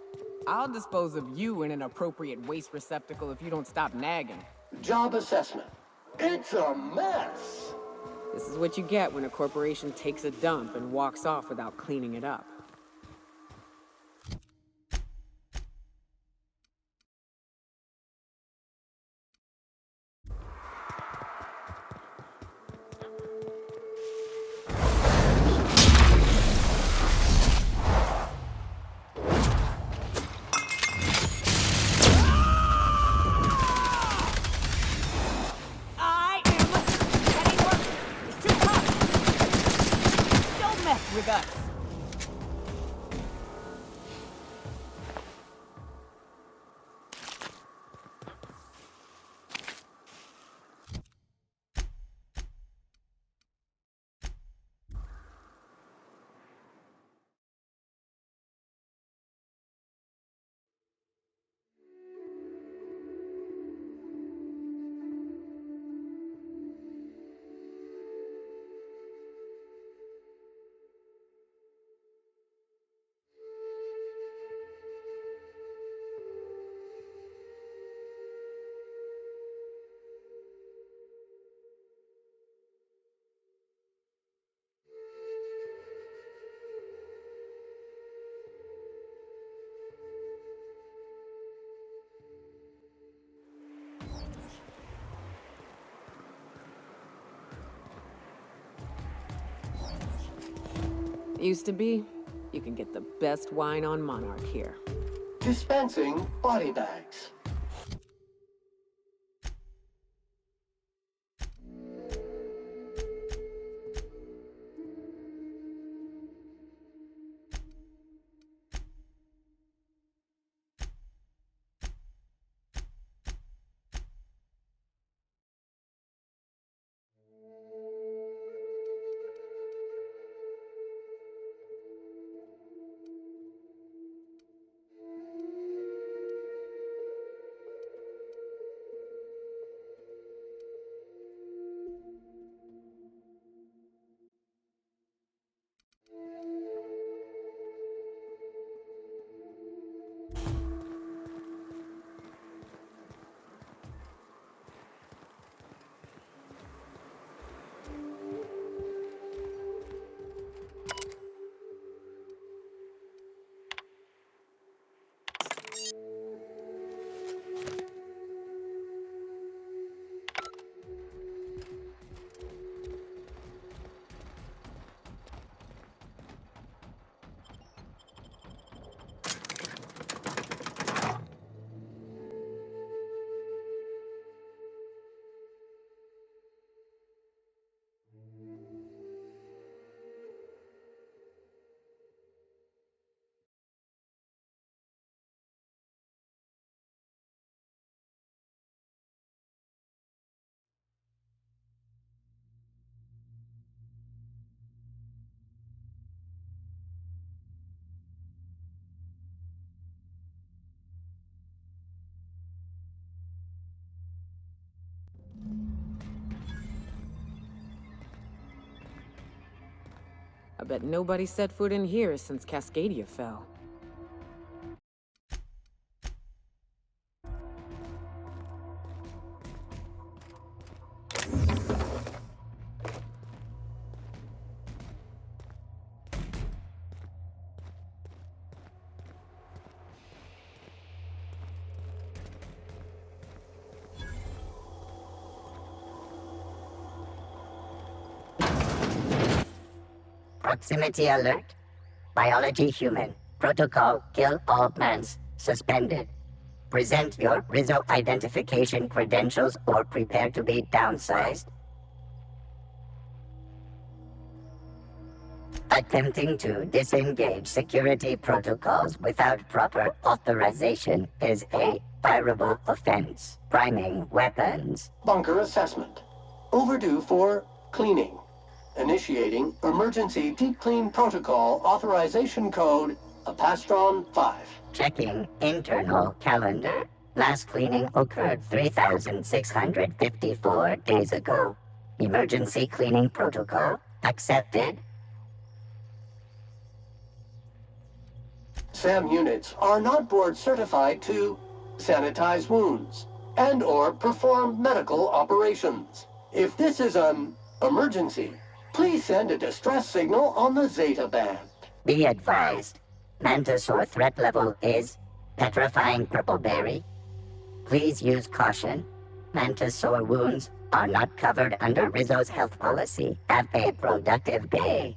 I'll dispose of you in an appropriate waste receptacle if you don't stop nagging. Job assessment. It's a mess! This is what you get when a corporation takes a dump and walks off without cleaning it up. With us. Used to be, you can get the best wine on Monarch here. Dispensing body bags. I bet nobody set foot in here since Cascadia fell. Proximity alert. Biology human. Protocol kill all mans. Suspended. Present your Rizzo identification credentials or prepare to be downsized. Attempting to disengage security protocols without proper authorization is a fireable offense. Priming weapons. Bunker assessment. Overdue for cleaning. Initiating emergency deep clean protocol authorization code Apastron 5. Checking internal calendar. Last cleaning occurred 3,654 days ago. Emergency cleaning protocol accepted. SAM units are not board certified to sanitize wounds and/or perform medical operations. If this is an emergency, please send a distress signal on the Zeta band. Be advised, Mantisaur threat level is petrifying purpleberry. Please use caution. Mantisaur wounds are not covered under Rizzo's health policy. Have a productive day.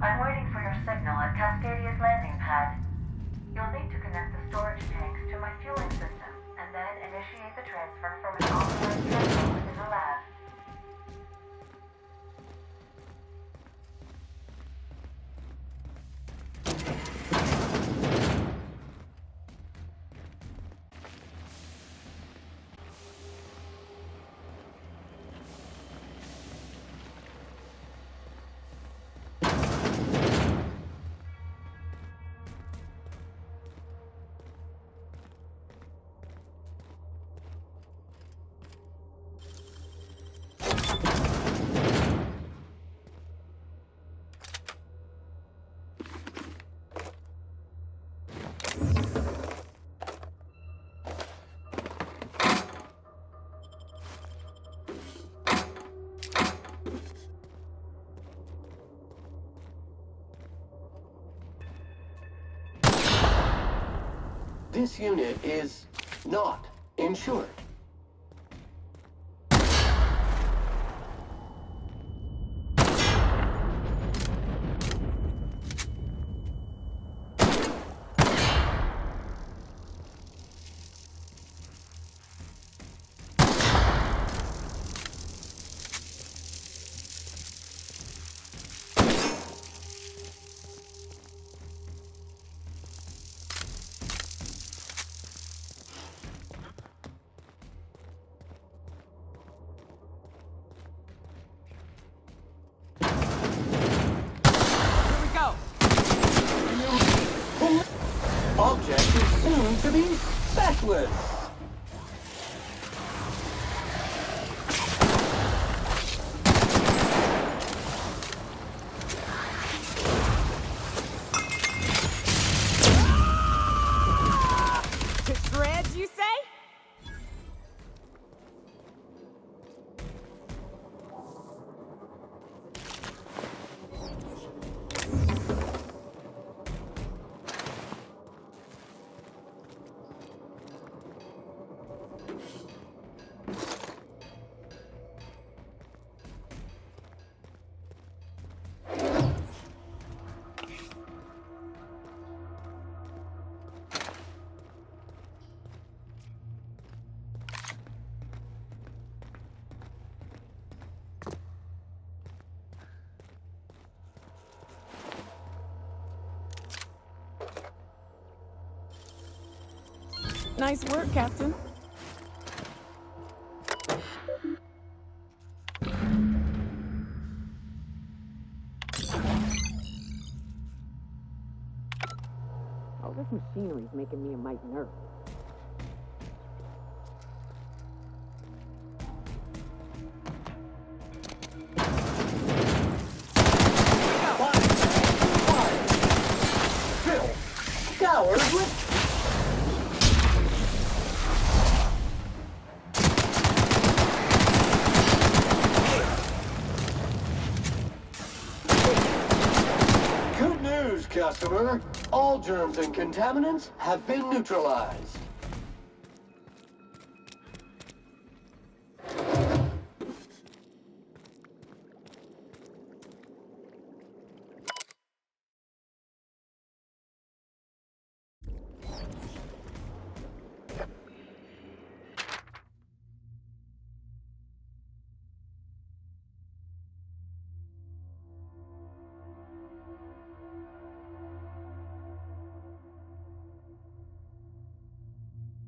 I'm waiting for your signal at Cascadia's landing pad. You'll need to connect the storage tanks to my fueling system, and then initiate the transfer from an authorized terminal in the lab. This unit is not insured. useless. To shreds, you say? Nice work, Captain. All this machinery's making me a mite nervous. Phil, scoured with... Good news, customer. All germs and contaminants have been neutralized.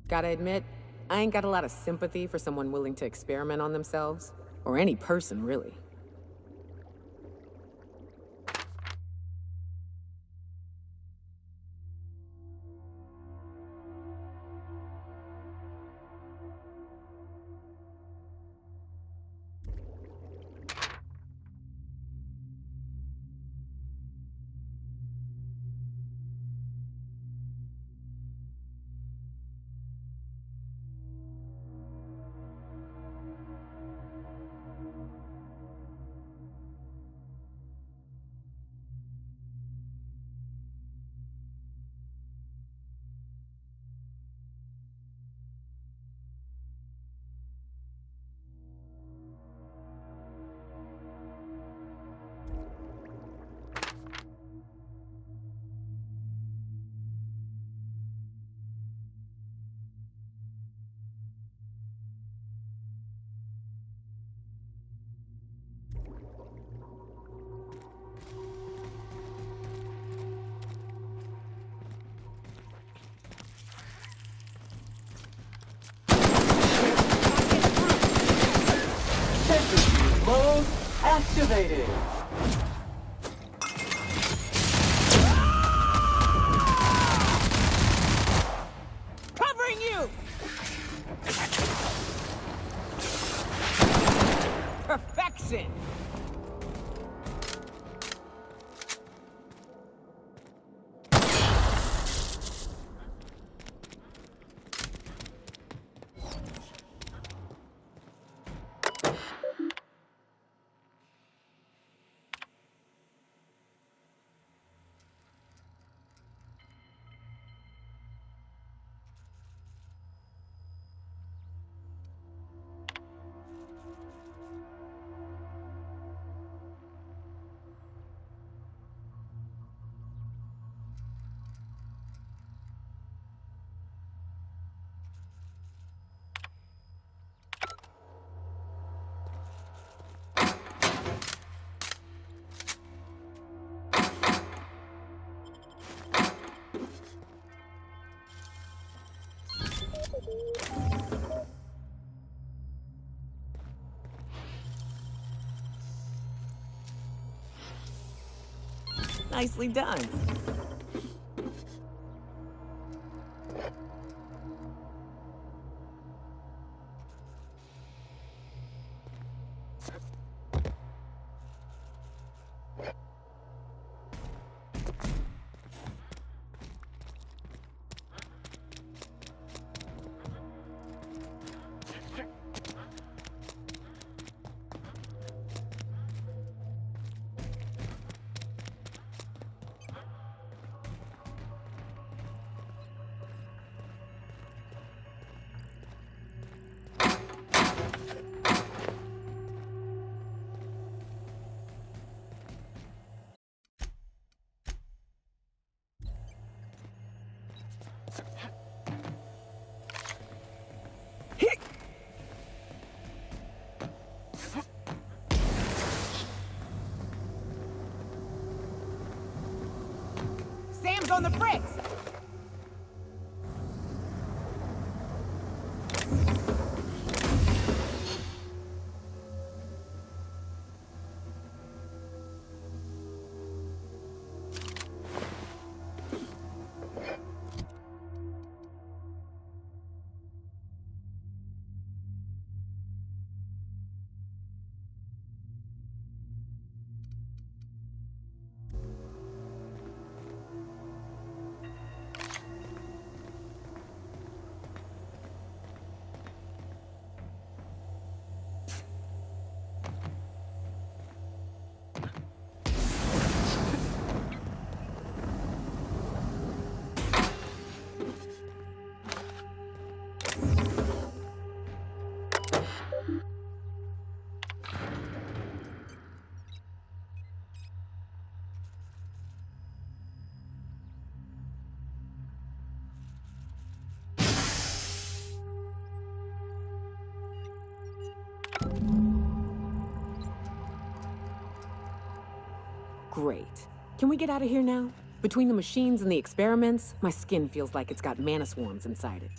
Gotta admit, I ain't got a lot of sympathy for someone willing to experiment on themselves. Or any person, really. Centrifuge mode activated. Covering you! Perfection! Nicely done. on the bricks! Great. Can we get out of here now? Between the machines and the experiments, my skin feels like it's got mana swarms inside it.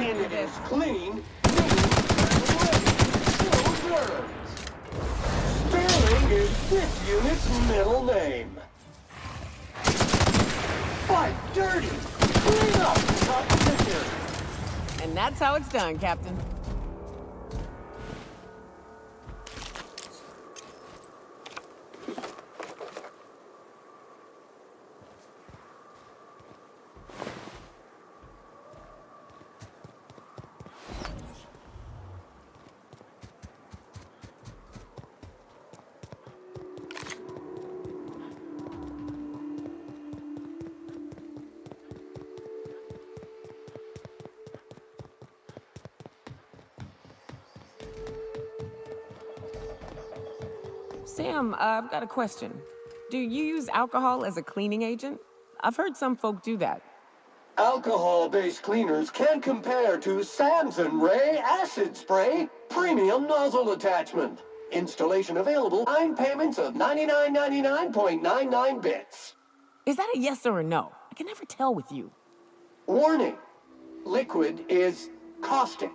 It is clean, neat, and ready to show germs. Sterling is this unit's middle name. Fight dirty! Clean up the competition! And that's how it's done, Captain. Sam, I've got a question. Do you use alcohol as a cleaning agent? I've heard some folk do that. Alcohol-based cleaners can compare to Samson Ray Acid Spray Premium Nozzle Attachment. Installation available, 9 payments of 99.99 bits. Is that a yes or a no? I can never tell with you. Warning, liquid is caustic.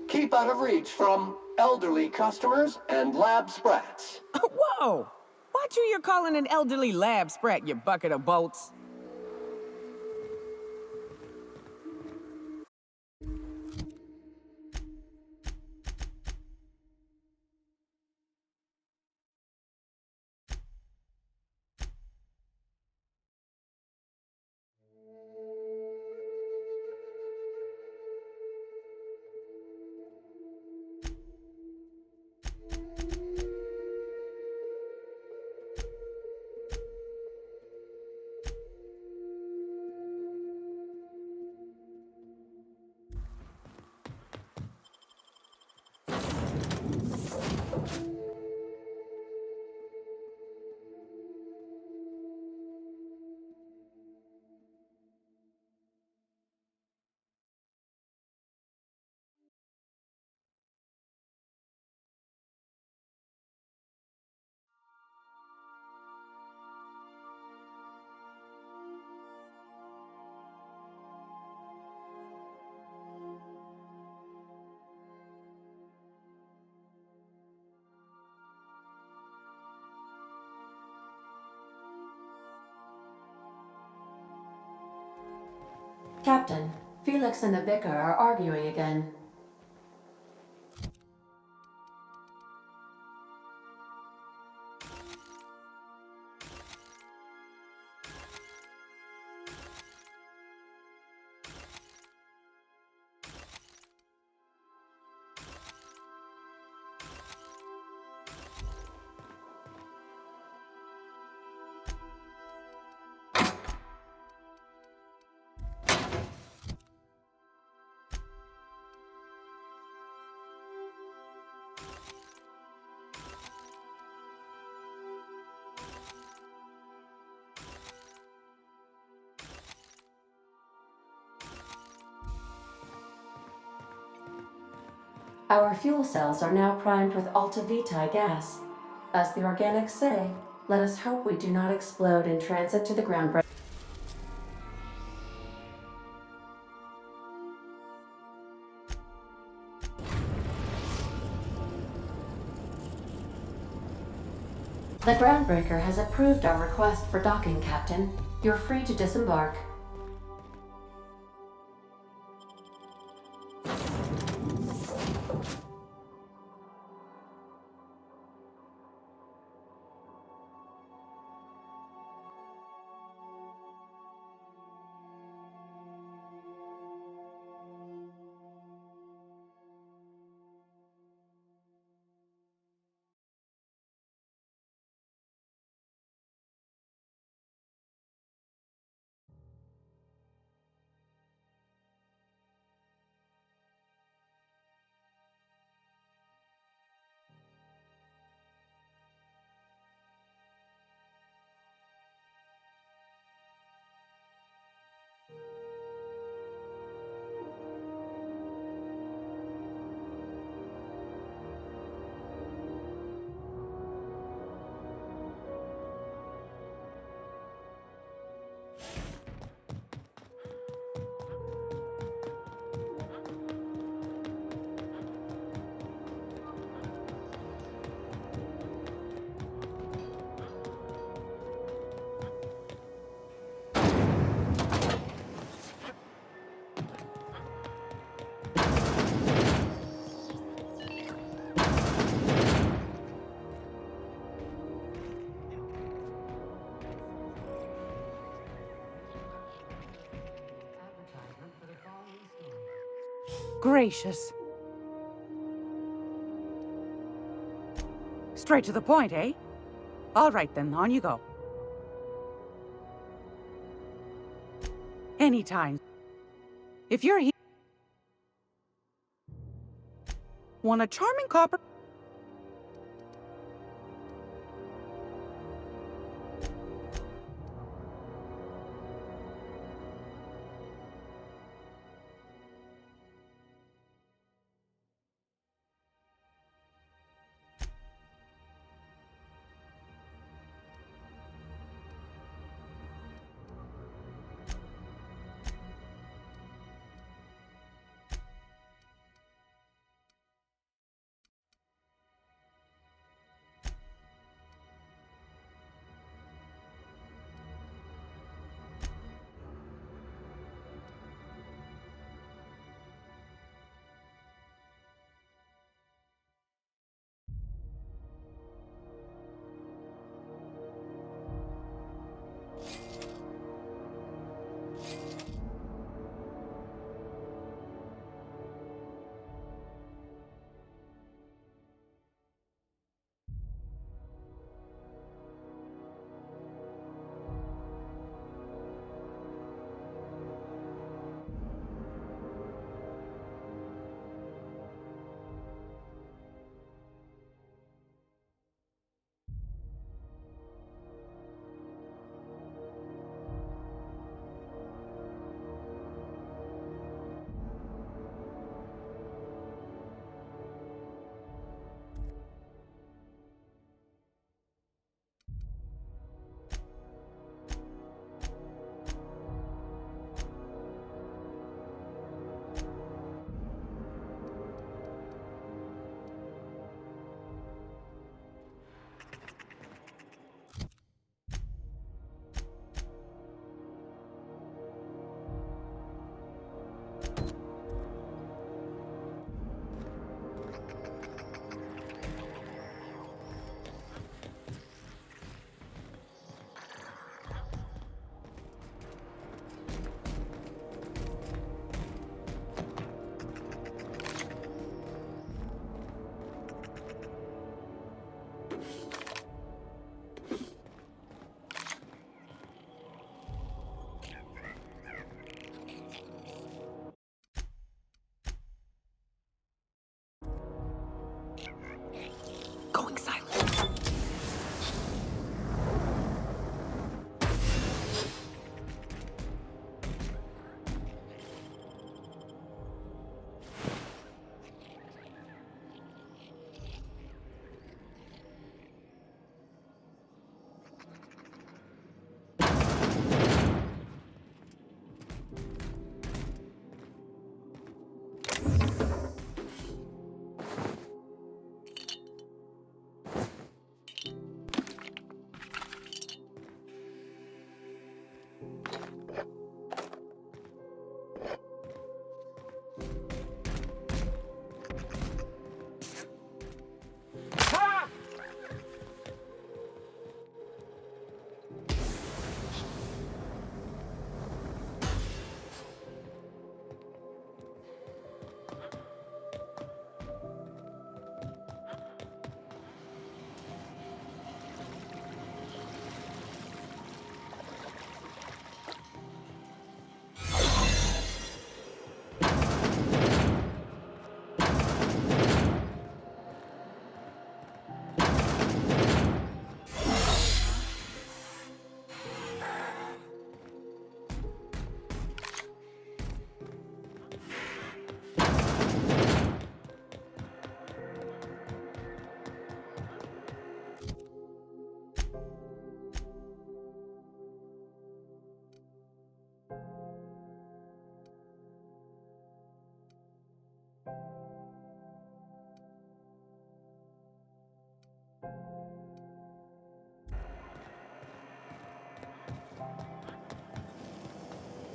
Keep out of reach from elderly customers and lab sprats. Whoa! What you're calling an elderly lab sprat, you bucket of bolts? Captain, Felix and the Vicar are arguing again. Our fuel cells are now primed with Alta Vitae gas. As the organics say, let us hope we do not explode in transit to the ground. The Groundbreaker has approved our request for docking, Captain. You're free to disembark. Gracious. Straight to the point, eh? All right then, on you go. Anytime. If you're here... Want a charming copper...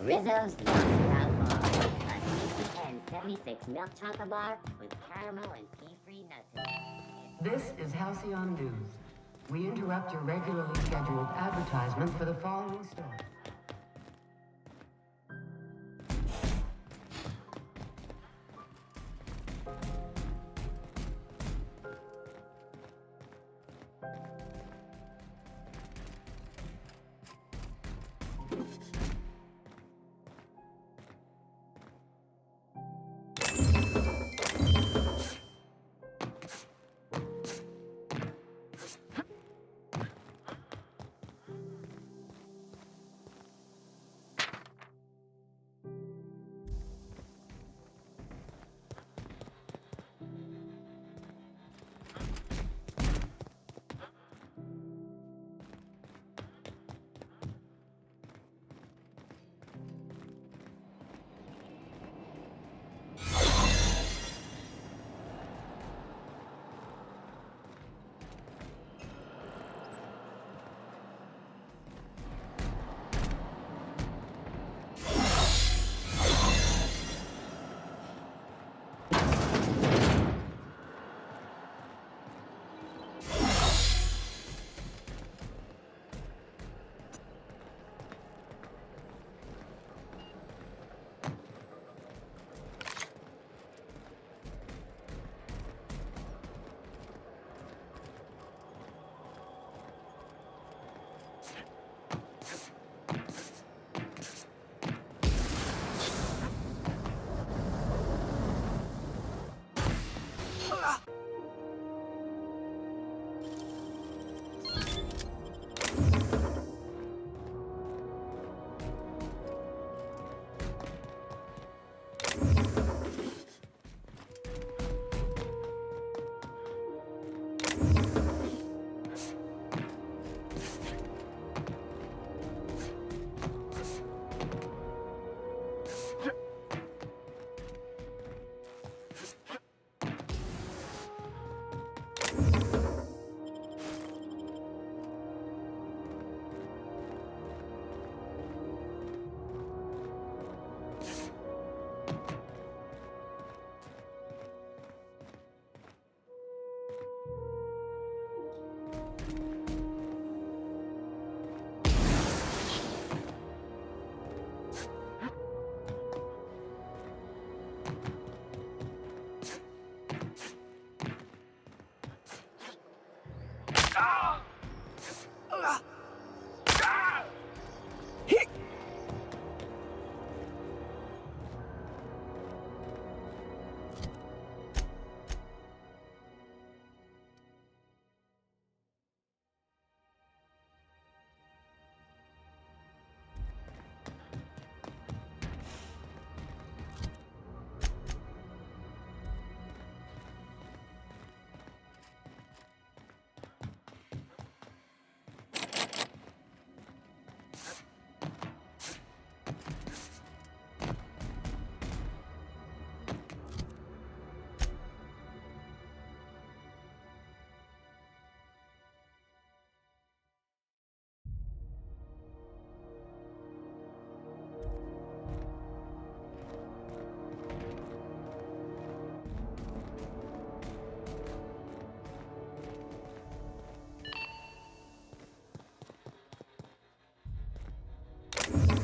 Rizzo's Monster Outlaw. A tasty and 76 milk chocolate bar with caramel and pea-free nuts in it. This is Halcyon News. We interrupt your regularly scheduled advertisement for the following story.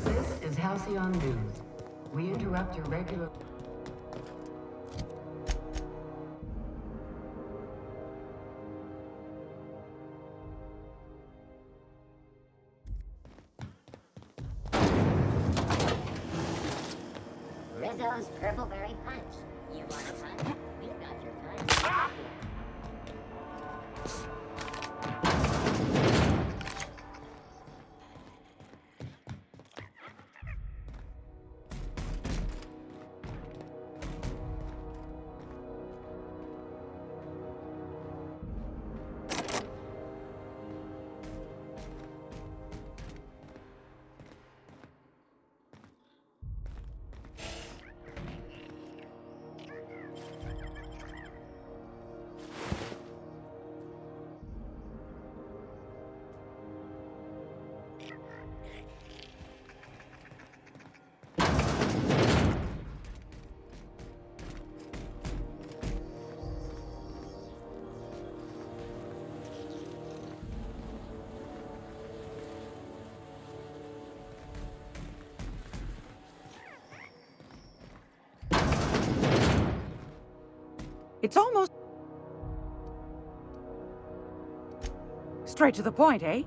This is Halcyon News. We interrupt your regular... Rizzo's Purple Berry Punch. You want a punch? We've got your punch. Ah! It's almost... Straight to the point, eh?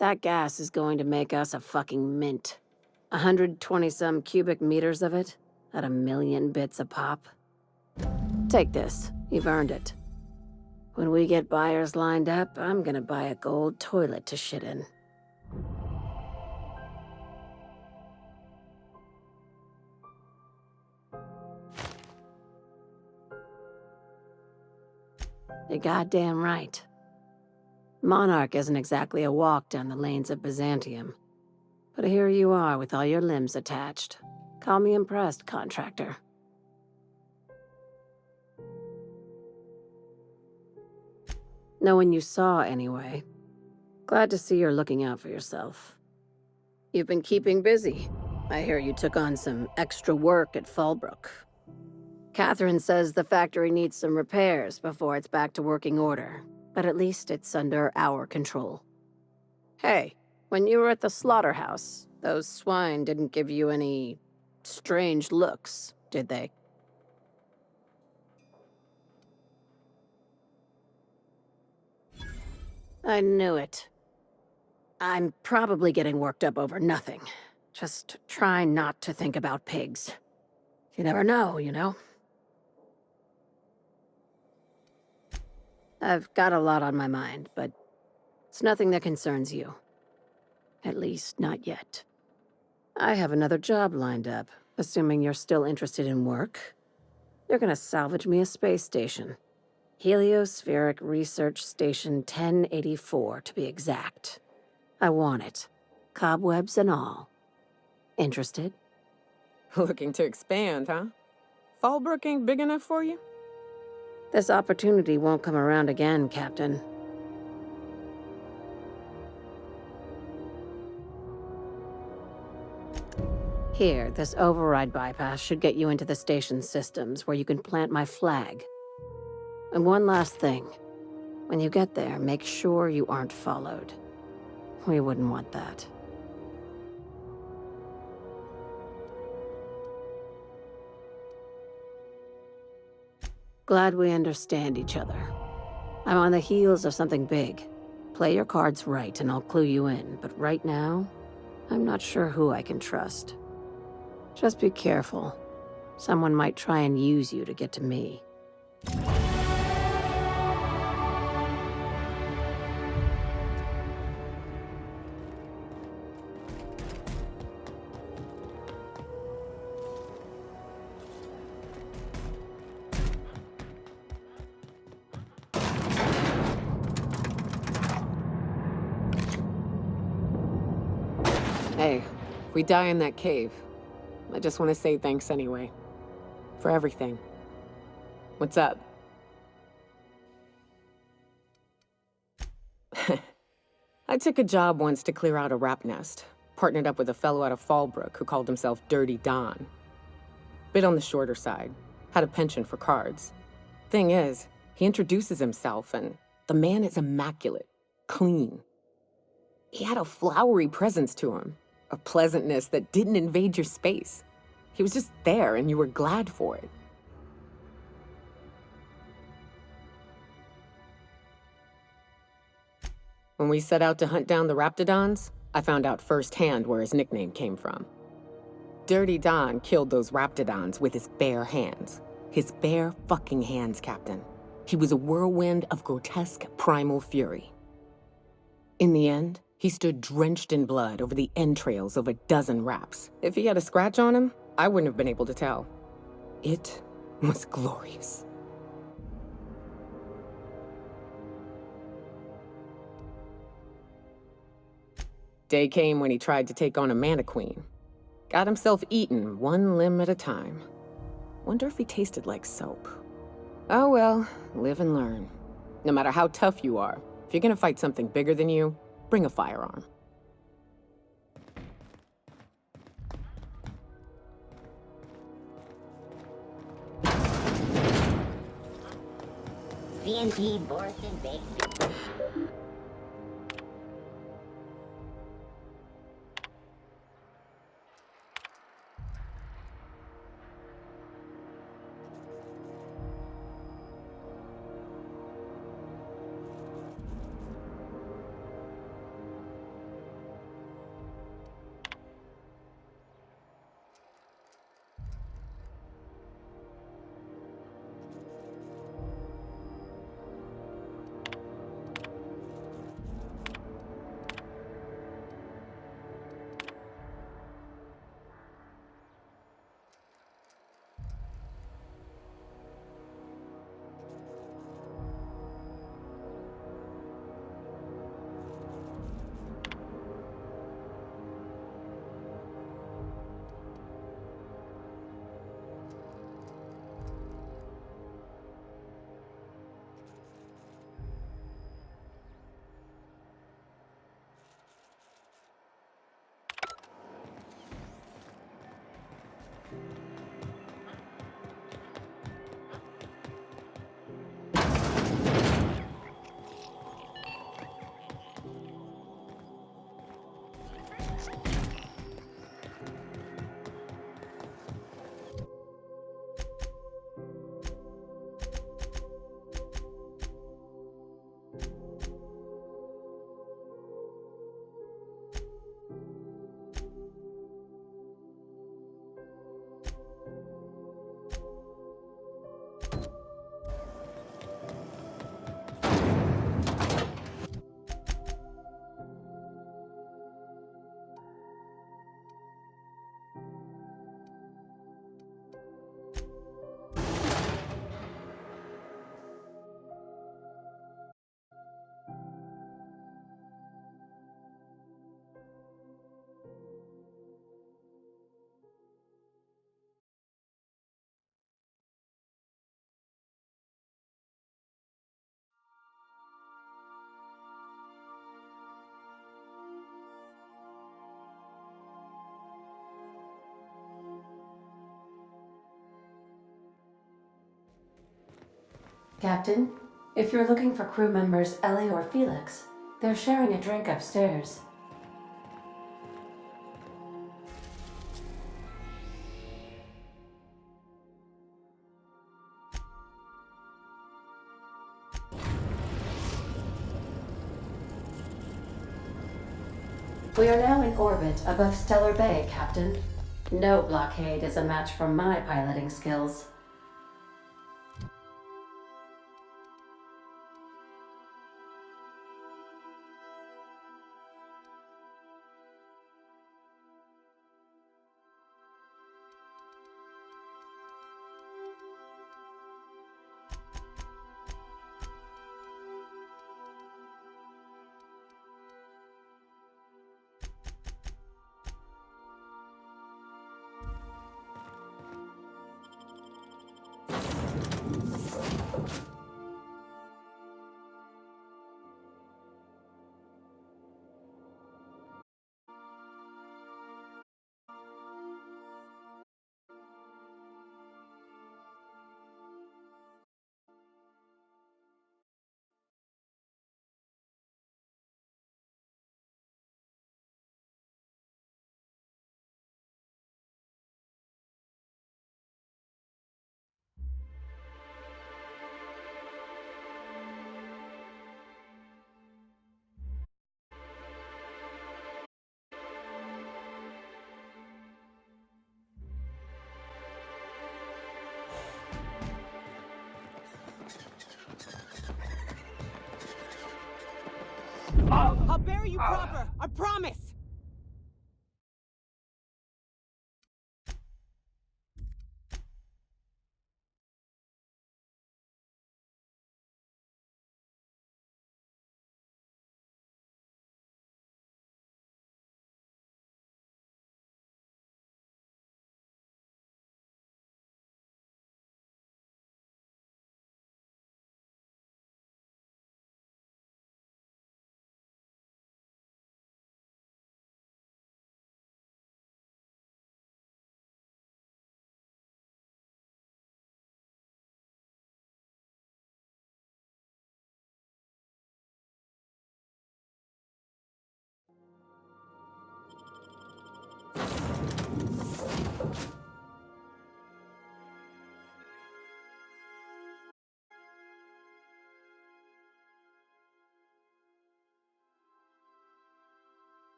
That gas is going to make us a fucking mint. 120-some cubic meters of it, at 1,000,000 bits a pop. Take this. You've earned it. When we get buyers lined up, I'm gonna buy a gold toilet to shit in. You're goddamn right. Monarch isn't exactly a walk down the lanes of Byzantium. But here you are with all your limbs attached. Call me impressed, contractor. No one you saw, anyway. Glad to see you're looking out for yourself. You've been keeping busy. I hear you took on some extra work at Fallbrook. Catherine says the factory needs some repairs before it's back to working order, but at least it's under our control. Hey, when you were at the slaughterhouse, those swine didn't give you any strange looks, did they? I knew it. I'm probably getting worked up over nothing. Just try not to think about pigs. You never know, you know? I've got a lot on my mind, but it's nothing that concerns you. At least, not yet. I have another job lined up, assuming you're still interested in work. They're gonna salvage me a space station. Heliospheric Research Station 1084, to be exact. I want it. Cobwebs and all. Interested? Looking to expand, huh? Fallbrook ain't big enough for you? This opportunity won't come around again, Captain. Here, this override bypass should get you into the station's systems where you can plant my flag. And one last thing. When you get there, make sure you aren't followed. We wouldn't want that. Glad we understand each other. I'm on the heels of something big. Play your cards right and I'll clue you in, but right now, I'm not sure who I can trust. Just be careful. Someone might try and use you to get to me. Hey, if we die in that cave, I just want to say thanks anyway. for everything. What's up? I took a job once to clear out a rap nest. Partnered up with a fellow out of Fallbrook who called himself Dirty Don. Bit on the shorter side. Had a penchant for cards. Thing is, he introduces himself and the man is immaculate. Clean. He had a flowery presence to him. A pleasantness that didn't invade your space. He was just there and you were glad for it. When we set out to hunt down the Raptidons, I found out firsthand where his nickname came from. Dirty Don killed those Raptidons with his bare hands. His bare fucking hands, Captain. He was a whirlwind of grotesque primal fury. In the end, he stood drenched in blood over the entrails of a dozen Raps. If he had a scratch on him, I wouldn't have been able to tell. It was glorious. Day came when he tried to take on a Mantiqueen. Got himself eaten one limb at a time. Wonder if he tasted like soap. Oh well, live and learn. No matter how tough you are, if you're gonna fight something bigger than you, bring a firearm. CNT Borson Base. Captain, if you're looking for crew members Ellie or Felix, they're sharing a drink upstairs. We are now in orbit above Stellar Bay, Captain. No blockade is a match for my piloting skills. I'll bury you proper, I promise!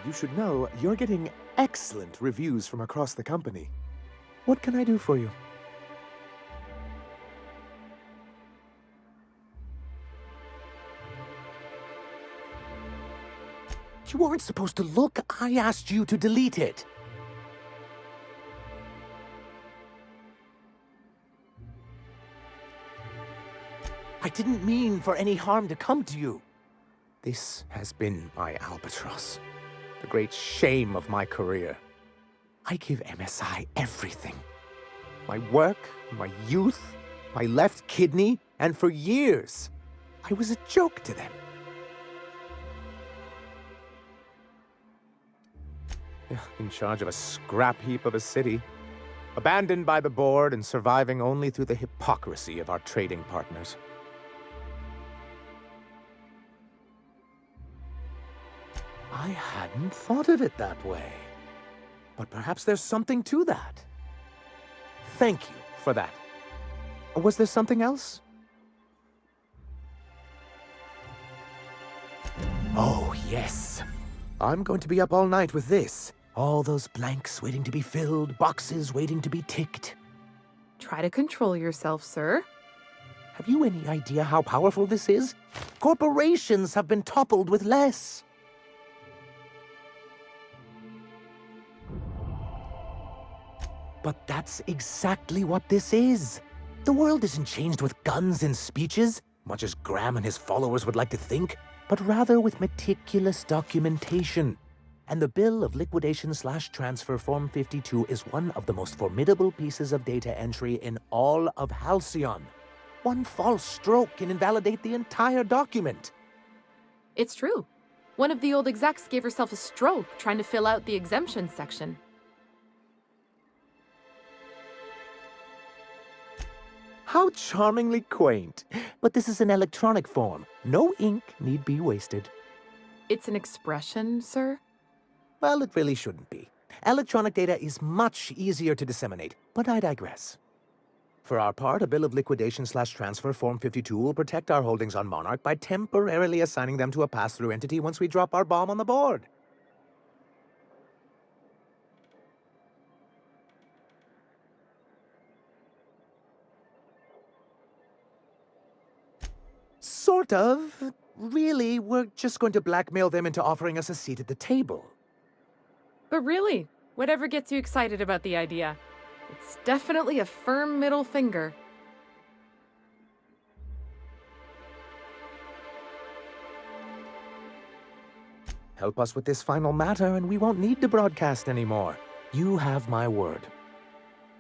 You should know you're getting excellent reviews from across the company. What can I do for you? You weren't supposed to look. I asked you to delete it. I didn't mean for any harm to come to you. This has been my albatross. The great shame of my career. I give MSI everything. My work, my youth, my left kidney, and for years, I was a joke to them. In charge of a scrap heap of a city, abandoned by the board and surviving only through the hypocrisy of our trading partners. I hadn't thought of it that way. But perhaps there's something to that. Thank you for that. Was there something else? Oh, yes. I'm going to be up all night with this. All those blanks waiting to be filled, boxes waiting to be ticked. Try to control yourself, sir. Have you any idea how powerful this is? Corporations have been toppled with less. But that's exactly what this is. The world isn't changed with guns and speeches, much as Graham and his followers would like to think, but rather with meticulous documentation. And the Bill of Liquidation/Transfer Form 52 is one of the most formidable pieces of data entry in all of Halcyon. One false stroke can invalidate the entire document. It's true. One of the old execs gave herself a stroke trying to fill out the exemption section. How charmingly quaint. But this is an electronic form. No ink need be wasted. It's an expression, sir? Well, it really shouldn't be. Electronic data is much easier to disseminate, but I digress. For our part, a bill of liquidation/transfer Form 52 will protect our holdings on Monarch by temporarily assigning them to a pass-through entity once we drop our bomb on the board. Sort of. Really, we're just going to blackmail them into offering us a seat at the table. But really, whatever gets you excited about the idea, it's definitely a firm middle finger. Help us with this final matter, and we won't need to broadcast anymore. You have my word.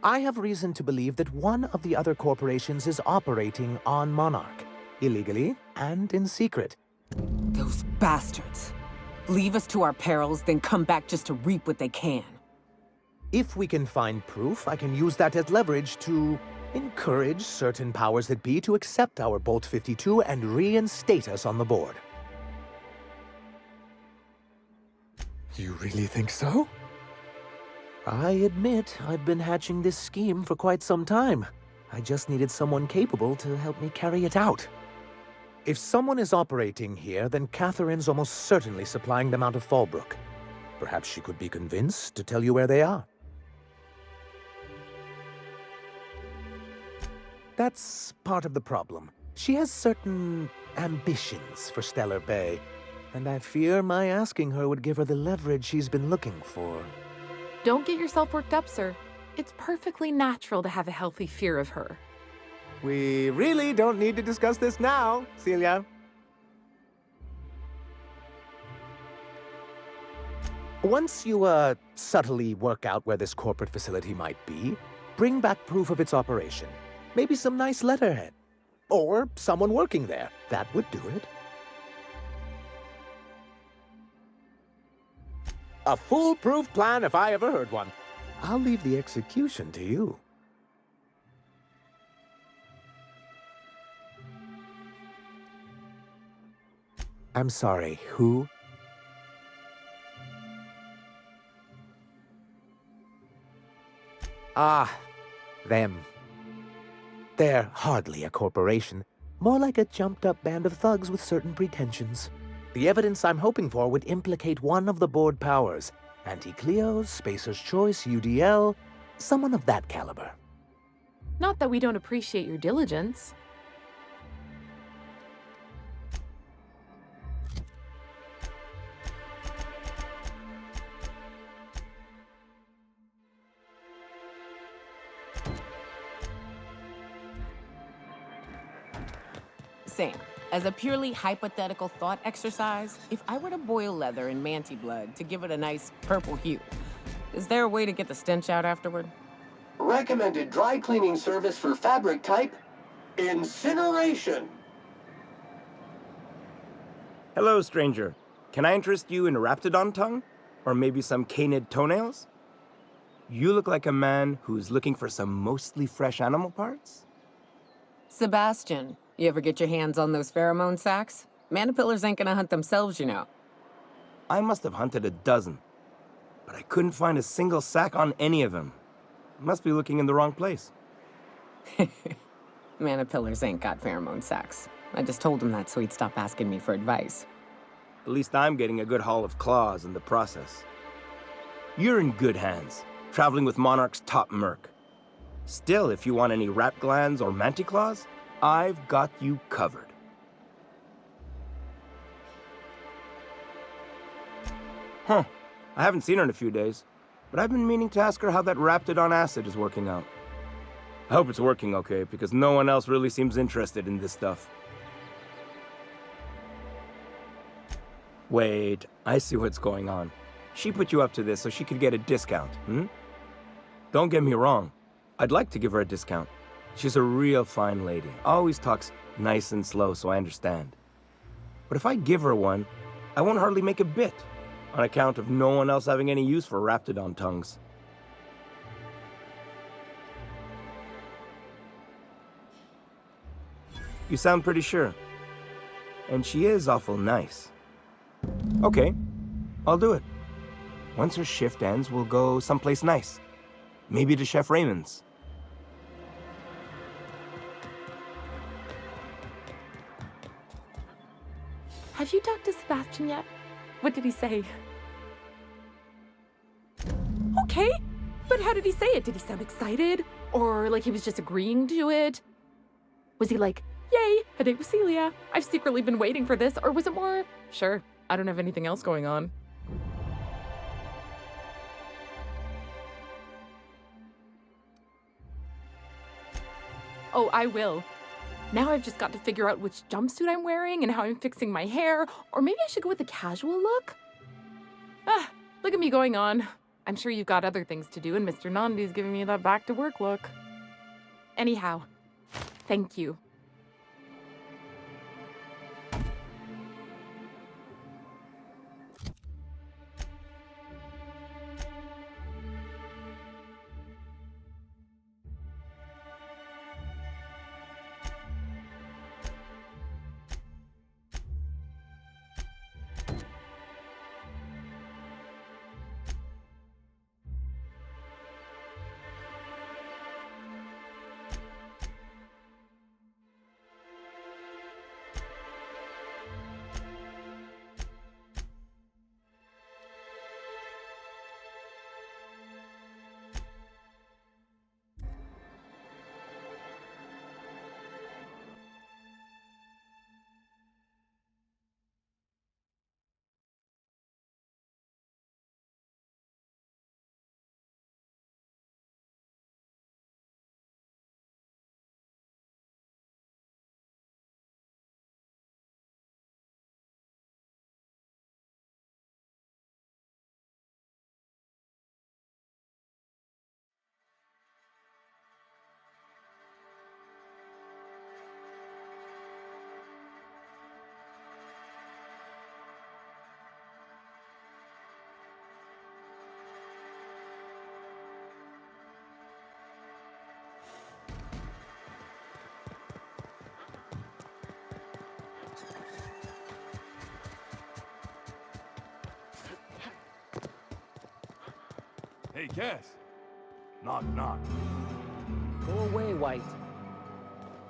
I have reason to believe that one of the other corporations is operating on Monarch, illegally and in secret. Those bastards. Leave us to our perils, then come back just to reap what they can. If we can find proof, I can use that as leverage to encourage certain powers that be to accept our Bolt 52 and reinstate us on the board. You really think so? I admit I've been hatching this scheme for quite some time. I just needed someone capable to help me carry it out. If someone is operating here, then Catherine's almost certainly supplying them out of Fallbrook. Perhaps she could be convinced to tell you where they are. That's part of the problem. She has certain ambitions for Stellar Bay, and I fear my asking her would give her the leverage she's been looking for. Don't get yourself worked up, sir. It's perfectly natural to have a healthy fear of her. We really don't need to discuss this now, Celia. Once you, subtly work out where this corporate facility might be, bring back proof of its operation. Maybe some nice letterhead. Or someone working there. That would do it. A foolproof plan if I ever heard one. I'll leave the execution to you. I'm sorry, who? Ah, them. They're hardly a corporation. More like a jumped-up band of thugs with certain pretensions. The evidence I'm hoping for would implicate one of the board powers. Anti-Cleos, Spacer's Choice, UDL, someone of that caliber. Not that we don't appreciate your diligence. Same. As a purely hypothetical thought exercise, if I were to boil leather in Manti blood to give it a nice purple hue, is there a way to get the stench out afterward? Recommended dry cleaning service for fabric type, incineration. Hello, stranger. Can I interest you in Raptidon tongue? Or maybe some canid toenails? You look like a man who's looking for some mostly fresh animal parts? Sebastian, you ever get your hands on those pheromone sacs? Manipillars ain't gonna hunt themselves, you know. I must have hunted a dozen, but I couldn't find a single sack on any of them. Must be looking in the wrong place. Manipillars ain't got pheromone sacs. I just told him that so he'd stop asking me for advice. At least I'm getting a good haul of claws in the process. You're in good hands, traveling with Monarch's top merc. Still, if you want any rat glands or manticlaws, I've got you covered. Huh. I haven't seen her in a few days, but I've been meaning to ask her how that Raptidon acid is working out. I hope it's working okay, because no one else really seems interested in this stuff. Wait, I see what's going on. She put you up to this so she could get a discount, hmm? Don't get me wrong. I'd like to give her a discount. She's a real fine lady. Always talks nice and slow, so I understand. But if I give her one, I won't hardly make a bit, on account of no one else having any use for Raptidon tongues. You sound pretty sure. And she is awful nice. Okay, I'll do it. Once her shift ends, we'll go someplace nice. Maybe to Chef Raymond's. have you talked to Sebastian yet? What did he say? Okay, but how did he say it? Did he sound excited? Or like he was just agreeing to it? Was he like, yay, a date with Celia. I've secretly been waiting for this. Or was it more, sure, I don't have anything else going on. Oh, I will. Now I've just got to figure out which jumpsuit I'm wearing and how I'm fixing my hair. Or maybe I should go with a casual look? Ah, look at me going on. I'm sure you've got other things to do, and Mr. Nandi's giving me that back-to-work look. Anyhow, thank you. Hey, Cass. Knock, knock. Go away, White.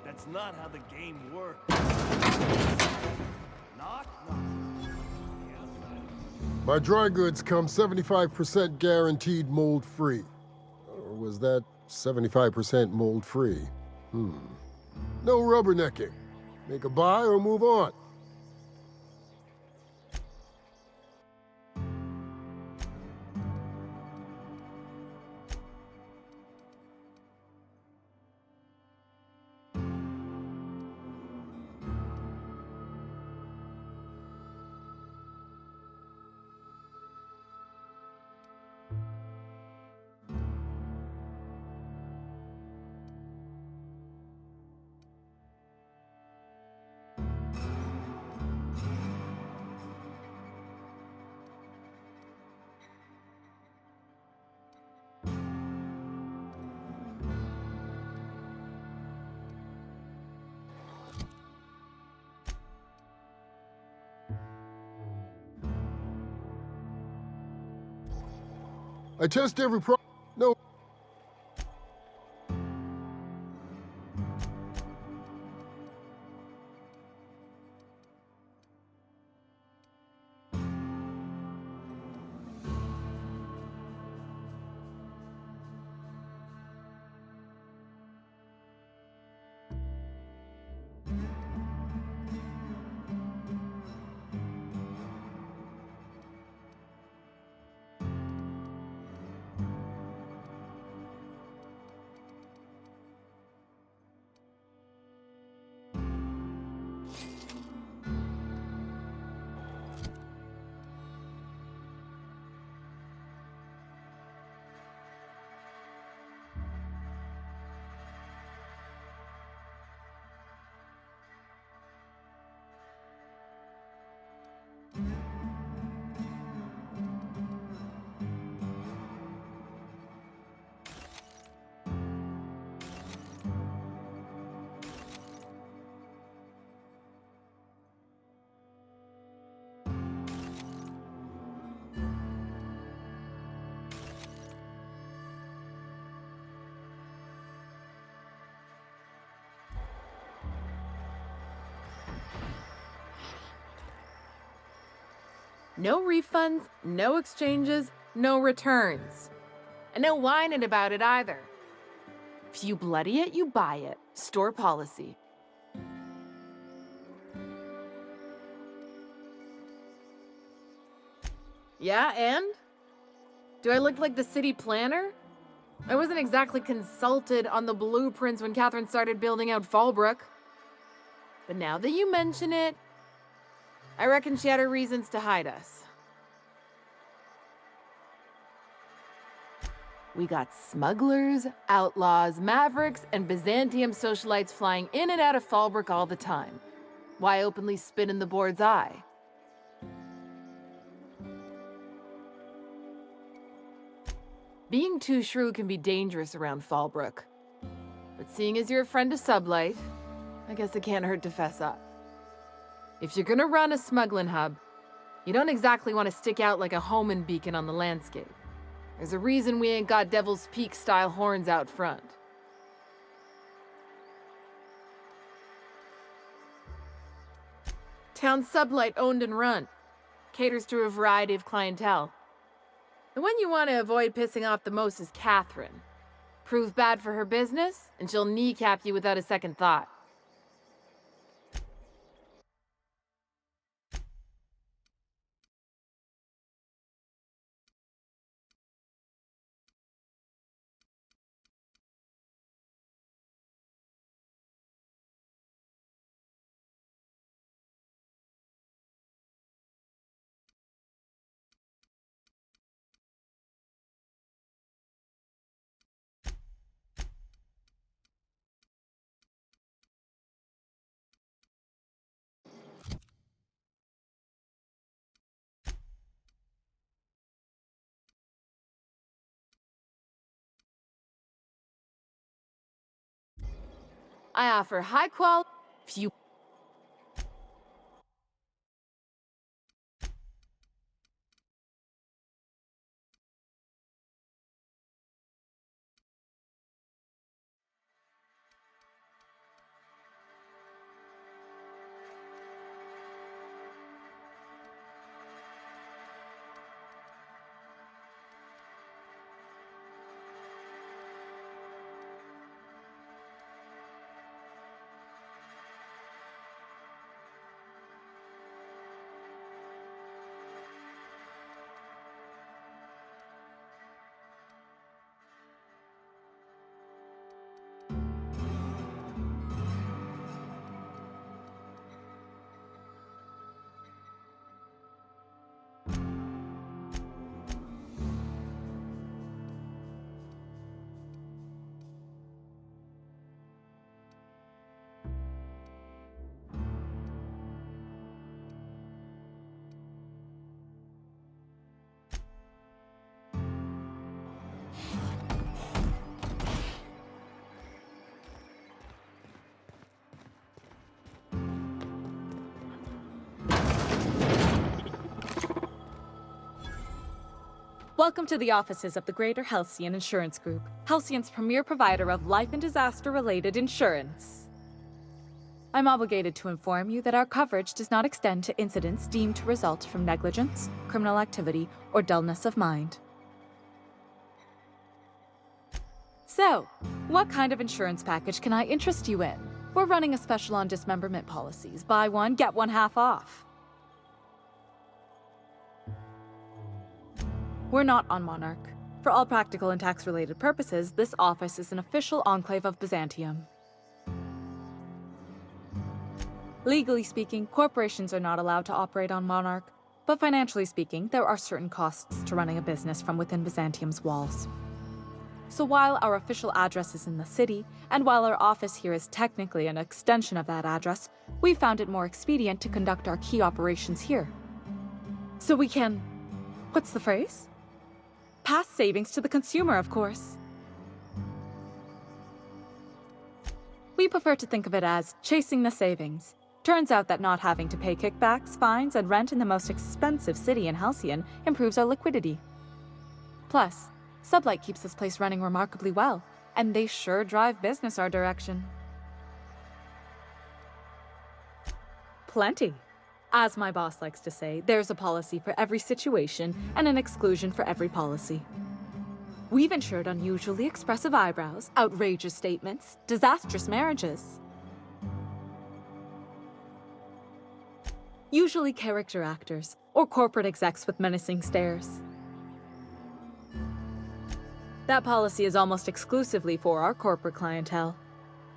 That's not how the game works. Knock, knock. My dry goods come 75% guaranteed mold-free. Or was that 75% mold-free? No rubbernecking. Make a buy or move on. I test every No. No refunds, no exchanges, no returns. And no whining about it either. If you bloody it, you buy it. Store policy. Yeah, and? Do I look like the city planner? I wasn't exactly consulted on the blueprints when Catherine started building out Fallbrook. But now that you mention it, I reckon she had her reasons to hide us. We got smugglers, outlaws, mavericks, and Byzantium socialites flying in and out of Fallbrook all the time. Why openly spit in the board's eye? Being too shrewd can be dangerous around Fallbrook. But seeing as you're a friend of Sublight, I guess it can't hurt to fess up. If you're gonna run a smuggling hub, you don't exactly want to stick out like a homing beacon on the landscape. There's a reason we ain't got Devil's Peak-style horns out front. Town Sublight owned and run. Caters to a variety of clientele. The one you want to avoid pissing off the most is Catherine. Prove bad for her business, and she'll kneecap you without a second thought. I offer high quality, few. Welcome to the offices of the Greater Halcyon Insurance Group, Halcyon's premier provider of life and disaster-related insurance. I'm obligated to inform you that our coverage does not extend to incidents deemed to result from negligence, criminal activity, or dullness of mind. So, what kind of insurance package can I interest you in? We're running a special on dismemberment policies. Buy one, get one half off. We're not on Monarch. For all practical and tax-related purposes, this office is an official enclave of Byzantium. Legally speaking, corporations are not allowed to operate on Monarch, but financially speaking, there are certain costs to running a business from within Byzantium's walls. So while our official address is in the city, and while our office here is technically an extension of that address, we found it more expedient to conduct our key operations here. So we can... what's the phrase? Pass savings to the consumer, of course. We prefer to think of it as chasing the savings. Turns out that not having to pay kickbacks, fines, and rent in the most expensive city in Halcyon improves our liquidity. Plus, Sublight keeps this place running remarkably well, and they sure drive business our direction. Plenty. As my boss likes to say, there's a policy for every situation and an exclusion for every policy. We've insured unusually expressive eyebrows, outrageous statements, disastrous marriages. Usually character actors, or corporate execs with menacing stares. That policy is almost exclusively for our corporate clientele.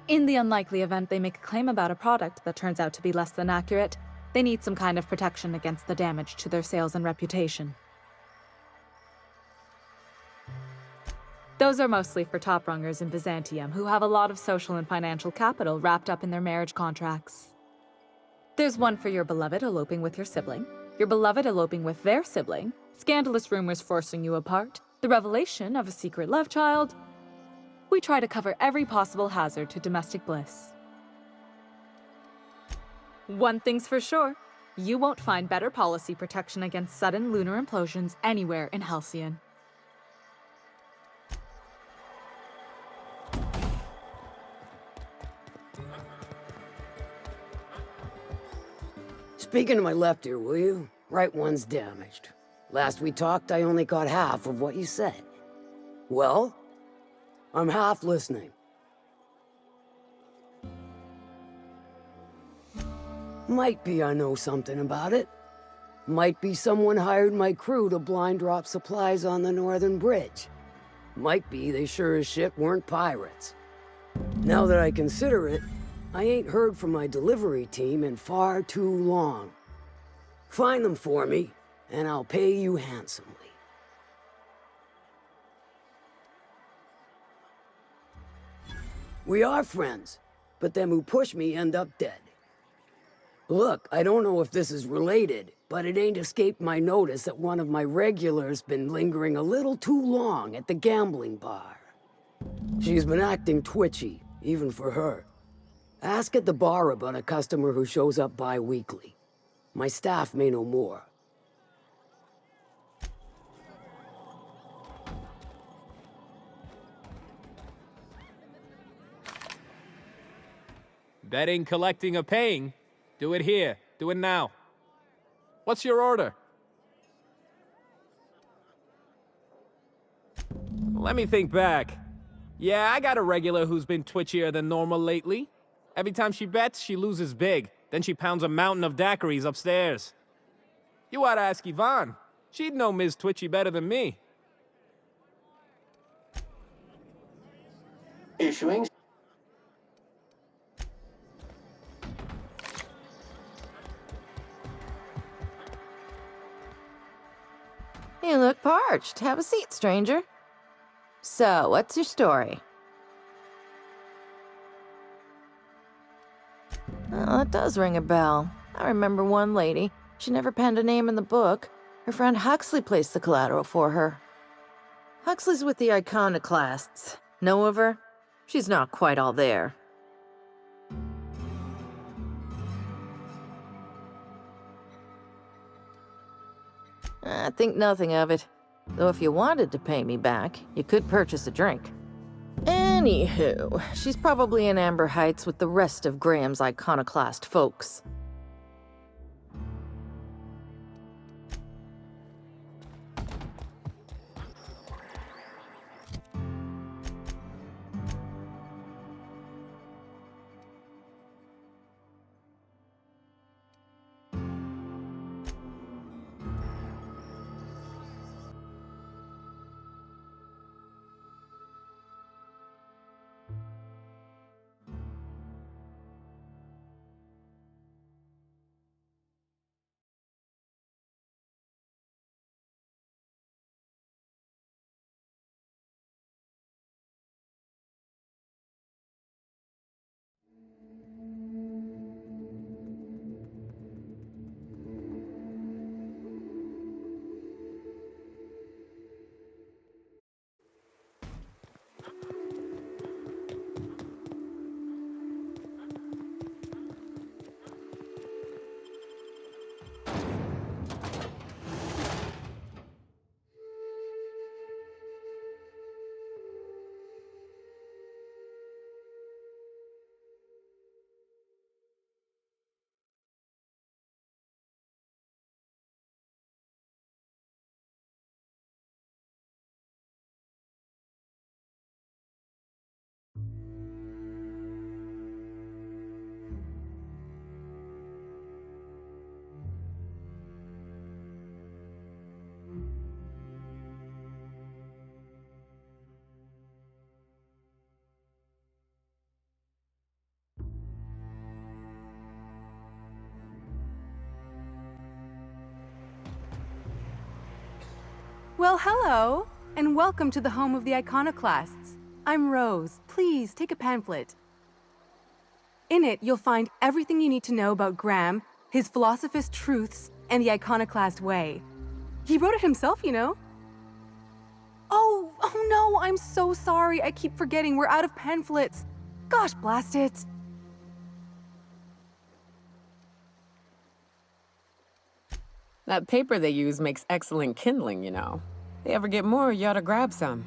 In the unlikely event they make a claim about a product that turns out to be less than accurate, they need some kind of protection against the damage to their sales and reputation. Those are mostly for top-rungers in Byzantium who have a lot of social and financial capital wrapped up in their marriage contracts. There's one for your beloved eloping with your sibling, your beloved eloping with their sibling, scandalous rumors forcing you apart, the revelation of a secret love child. We try to cover every possible hazard to domestic bliss. One thing's for sure, you won't find better policy protection against sudden lunar implosions anywhere in Halcyon. Speaking to my left ear, will you? Right one's damaged. Last we talked, I only caught half of what you said. Well, I'm half listening. Might be I know something about it. Might be someone hired my crew to blind drop supplies on the Northern Bridge. Might be they sure as shit weren't pirates. Now that I consider it, I ain't heard from my delivery team in far too long. Find them for me, and I'll pay you handsomely. We are friends, but them who push me end up dead. Look, I don't know if this is related, but it ain't escaped my notice that one of my regulars been lingering a little too long at the gambling bar. She's been acting twitchy, even for her. Ask at the bar about a customer who shows up bi-weekly. My staff may know more. That ain't collecting or paying. Do it here. Do it now. What's your order? Let me think back. Yeah, I got a regular who's been twitchier than normal lately. Every time she bets, she loses big. Then she pounds a mountain of daiquiris upstairs. You oughta ask Yvonne. She'd know Ms. Twitchy better than me. Issuing. You look parched. Have a seat, stranger. So, what's your story? Oh, that does ring a bell. I remember one lady. She never penned a name in the book. Her friend Huxley placed the collateral for her. Huxley's with the Iconoclasts. Know of her? She's not quite all there. I think nothing of it. Though if you wanted to pay me back, you could purchase a drink. Anywho, she's probably in Amber Heights with the rest of Graham's Iconoclast folks. Well, hello, and welcome to the home of the Iconoclasts. I'm Rose. Please take a pamphlet. In it, you'll find everything you need to know about Graham, his Philosophist truths, and the Iconoclast way. He wrote it himself, you know. Oh no, I'm so sorry. I keep forgetting we're out of pamphlets. Gosh, blast it. That paper they use makes excellent kindling, you know. If they ever get more, you ought to grab some.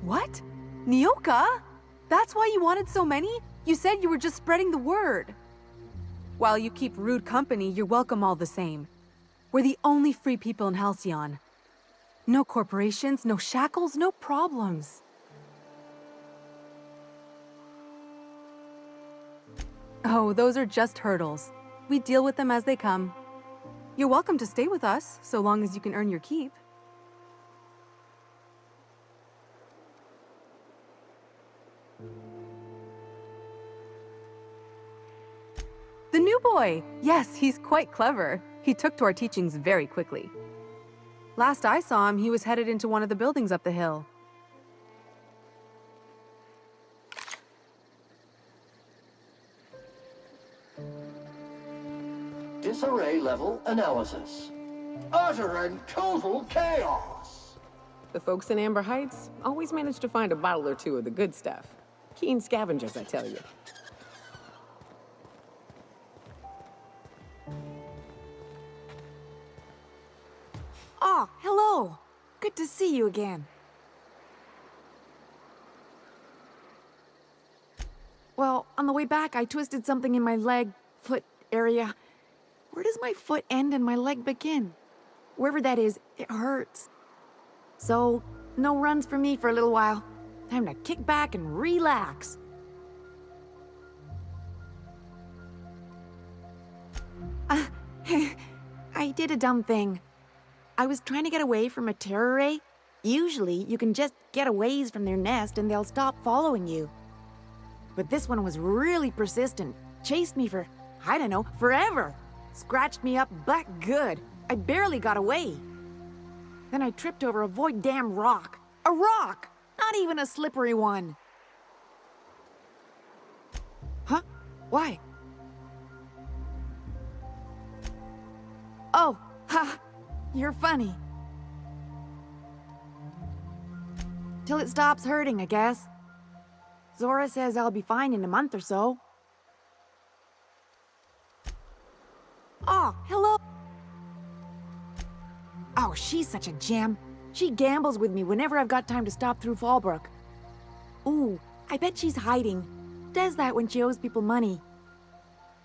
What? Nyoka? That's why you wanted so many? You said you were just spreading the word. While you keep rude company, you're welcome all the same. We're the only free people in Halcyon. No corporations, no shackles, no problems. Oh, those are just hurdles. We deal with them as they come. You're welcome to stay with us, so long as you can earn your keep. The new boy! Yes, he's quite clever. He took to our teachings very quickly. Last I saw him, he was headed into one of the buildings up the hill. Disarray level analysis. Utter and total chaos! The folks in Amber Heights always manage to find a bottle or two of the good stuff. Keen scavengers, I tell you. Oh, hello. Good to see you again. Well, on the way back, I twisted something in my leg, foot area. Where does my foot end and my leg begin? Wherever that is, it hurts. So, no runs for me for a little while. Time to kick back and relax. I did a dumb thing. I was trying to get away from a terror ray. Usually, you can just get a ways from their nest and they'll stop following you. But this one was really persistent. Chased me for, I don't know, forever. Scratched me up back good. I barely got away. Then I tripped over a void damn rock. A rock! Not even a slippery one. Huh? Why? Oh, ha! You're funny. Till it stops hurting, I guess. Zora says I'll be fine in a month or so. Oh, hello. Oh, she's such a gem. She gambles with me whenever I've got time to stop through Fallbrook. Ooh, I bet she's hiding. Does that when she owes people money.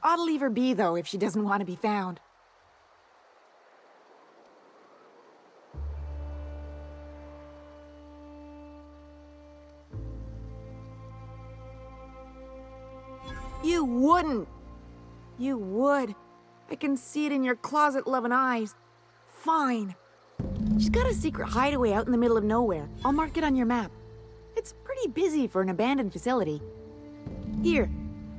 Ought to leave her be, though, if she doesn't want to be found. You wouldn't. You would. I can see it in your closet-loving eyes. Fine. She's got a secret hideaway out in the middle of nowhere. I'll mark it on your map. It's pretty busy for an abandoned facility. Here,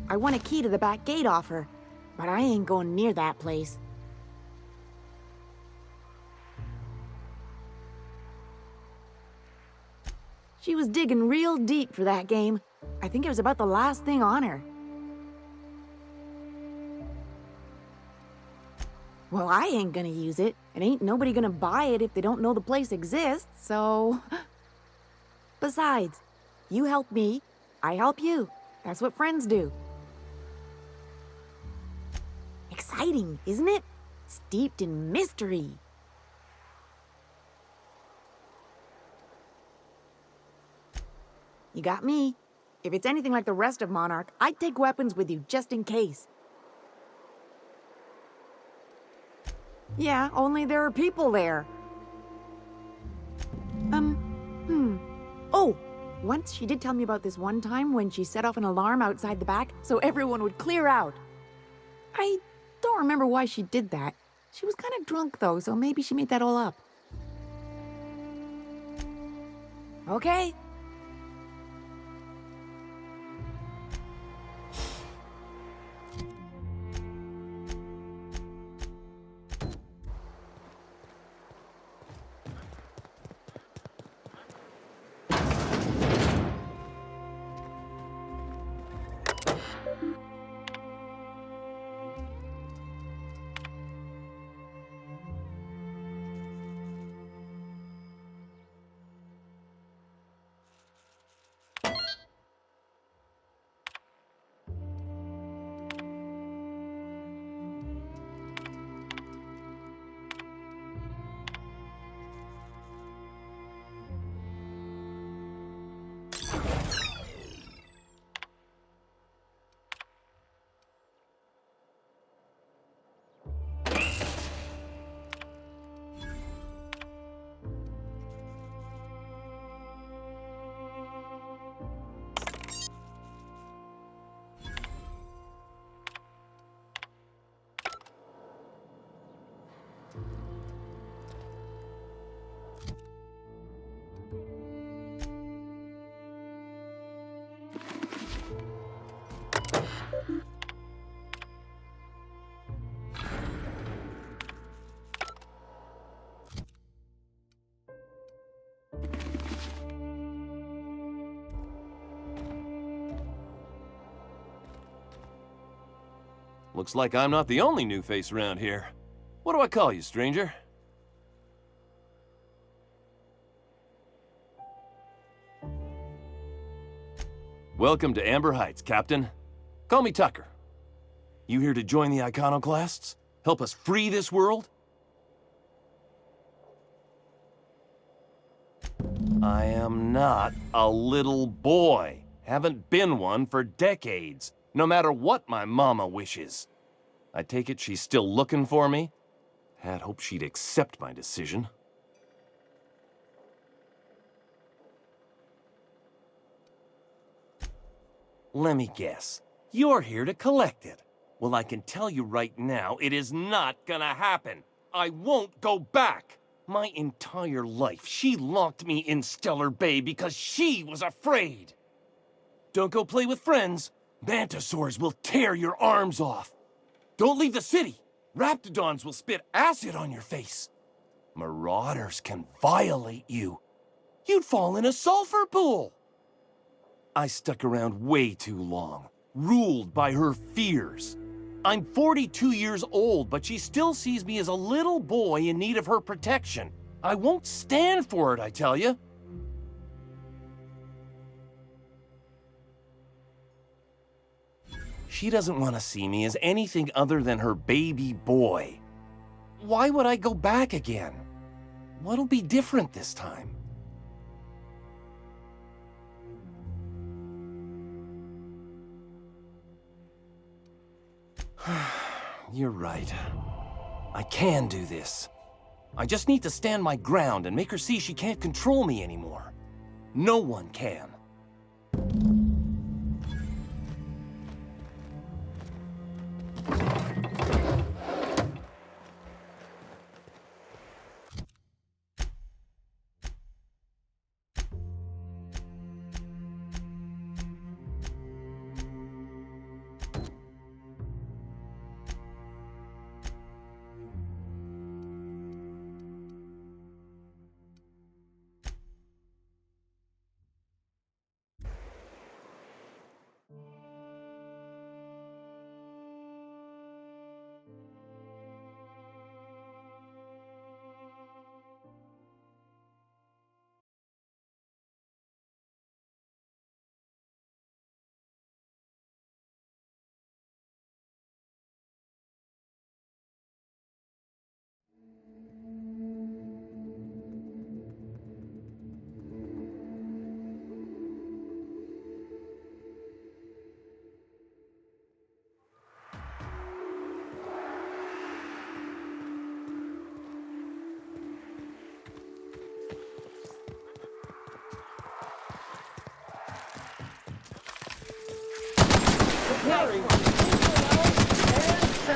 I want a key to the back gate off her, but I ain't going near that place. She was digging real deep for that game. I think it was about the last thing on her. Well, I ain't gonna use it, and ain't nobody gonna buy it if they don't know the place exists, so... Besides, you help me, I help you. That's what friends do. Exciting, isn't it? Steeped in mystery. You got me. If it's anything like the rest of Monarch, I'd take weapons with you just in case. Yeah, only there are people there. Oh, once she did tell me about this one time when she set off an alarm outside the back so everyone would clear out. I don't remember why she did that. She was kind of drunk though, so maybe she made that all up. Okay. Looks like I'm not the only new face around here. What do I call you, stranger? Welcome to Amber Heights, Captain. Call me Tucker. You here to join the Iconoclasts? Help us free this world? I am not a little boy. Haven't been one for decades, no matter what my mama wishes. I take it she's still looking for me? Had hoped she'd accept my decision. Let me guess. You're here to collect it. Well, I can tell you right now, it is not gonna happen. I won't go back. My entire life, she locked me in Stellar Bay because she was afraid. Don't go play with friends. Mantisaurs will tear your arms off. Don't leave the city. Raptidons will spit acid on your face. Marauders can violate you. You'd fall in a sulfur pool. I stuck around way too long, ruled by her fears. I'm 42 years old, but she still sees me as a little boy in need of her protection. I won't stand for it, I tell you. She doesn't want to see me as anything other than her baby boy. Why would I go back again? What'll be different this time? You're right. I can do this. I just need to stand my ground and make her see she can't control me anymore. No one can.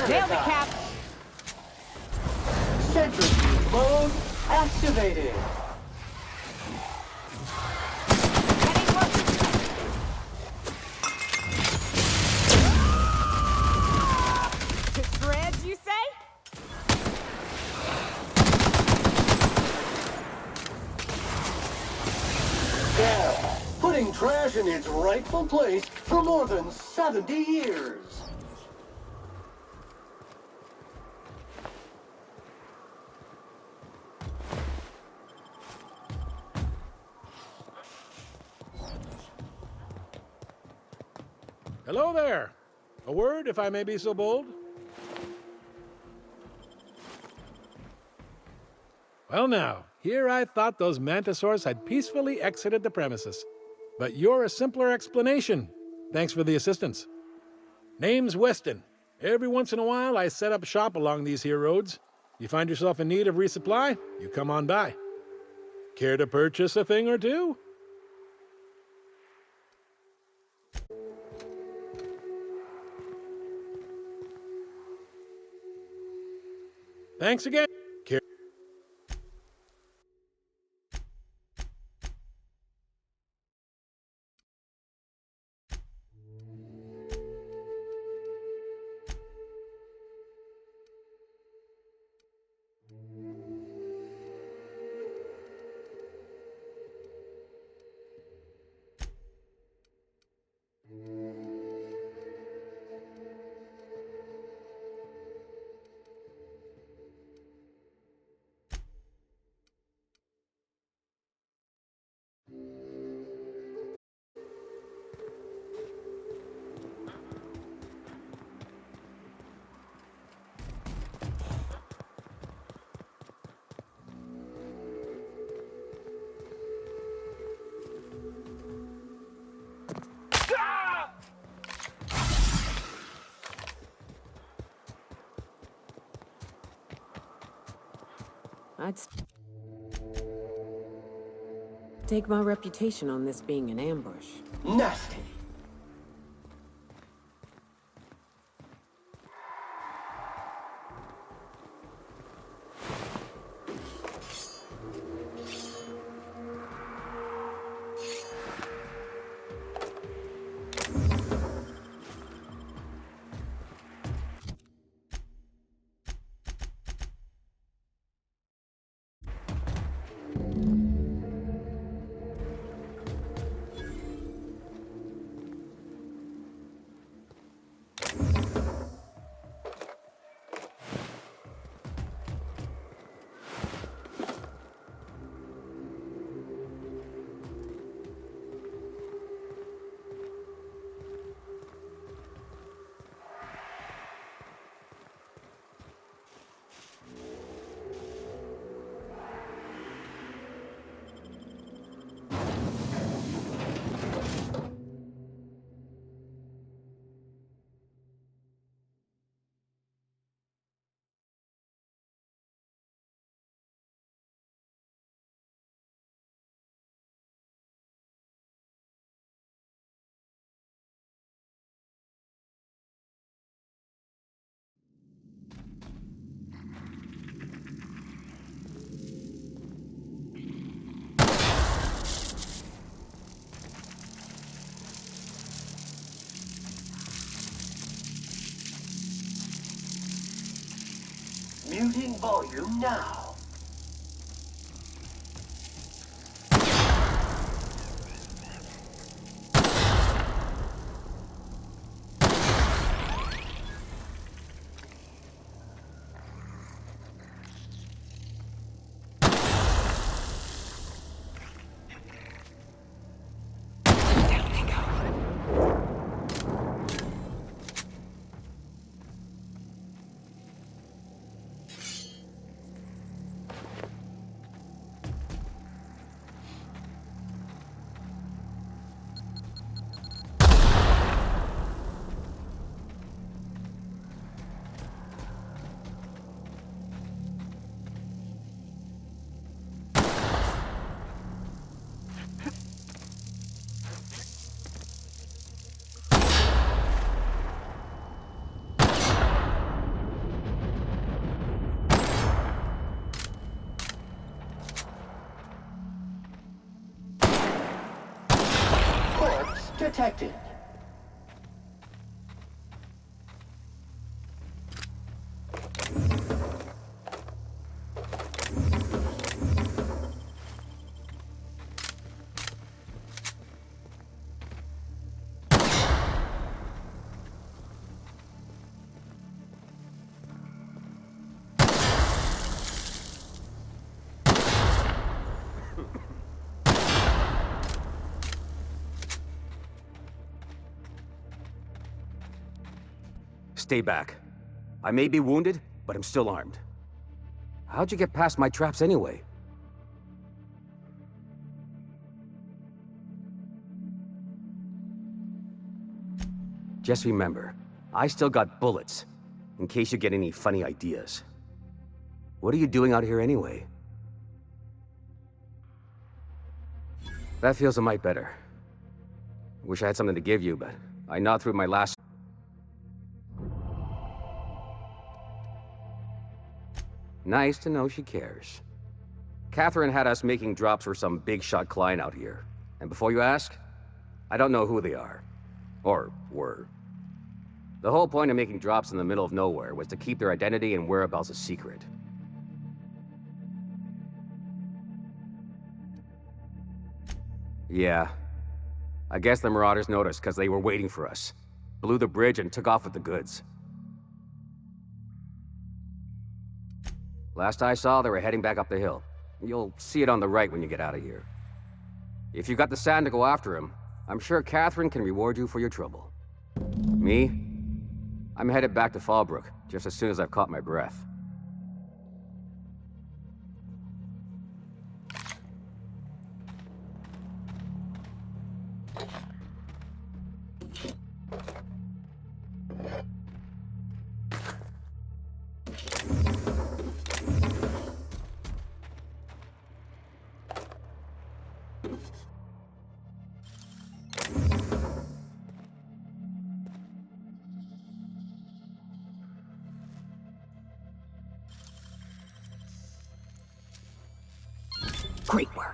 Nailed it, Cap! Centrifuge mode activated. To shreds, you say? Yeah, putting trash in its rightful place for more than 70 years. Hello there. A word, if I may be so bold? Well now, here I thought those Mantisaurs had peacefully exited the premises. But you're a simpler explanation. Thanks for the assistance. Name's Weston. Every once in a while, I set up shop along these here roads. You find yourself in need of resupply, you come on by. Care to purchase a thing or two? Thanks again. Care I'd stake my reputation on this being an ambush. Nasty. Muting volume now. Detected. Stay back. I may be wounded, but I'm still armed. How'd you get past my traps anyway? Just remember, I still got bullets, in case you get any funny ideas. What are you doing out here anyway? That feels a mite better. Wish I had something to give you, but I gnawed through my last... Nice to know she cares. Catherine had us making drops for some big-shot client out here. And before you ask, I don't know who they are. Or were. The whole point of making drops in the middle of nowhere was to keep their identity and whereabouts a secret. Yeah. I guess the Marauders noticed because they were waiting for us. Blew the bridge and took off with the goods. Last I saw, they were heading back up the hill. You'll see it on the right when you get out of here. If you've got the sand to go after him, I'm sure Catherine can reward you for your trouble. Me? I'm headed back to Fallbrook, just as soon as I've caught my breath. Great work.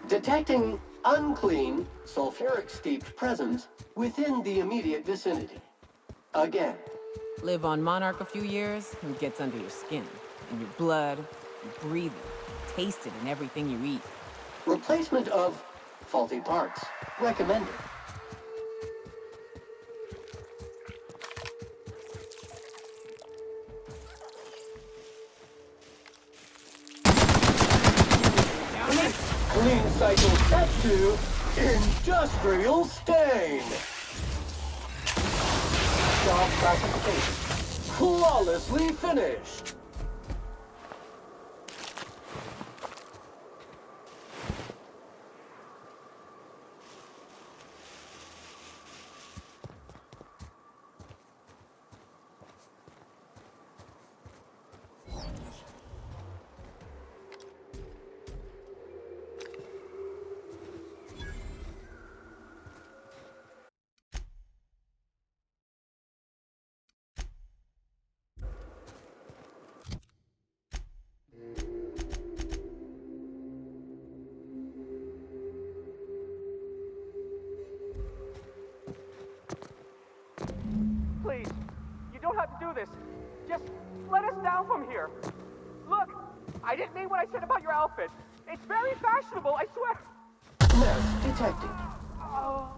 Detecting unclean, sulfuric-steeped presence within the immediate vicinity. Again. Live on Monarch a few years, and it gets under your skin. In your blood, you breathe it, taste it in everything you eat. Replacement of faulty parts. Recommended. Clean cycle set to industrial stain. Job classification. Flawlessly finished. Please, you don't have to do this. Just let us down from here. Look, I didn't mean what I said about your outfit. It's very fashionable, I swear. Mess detected. Oh.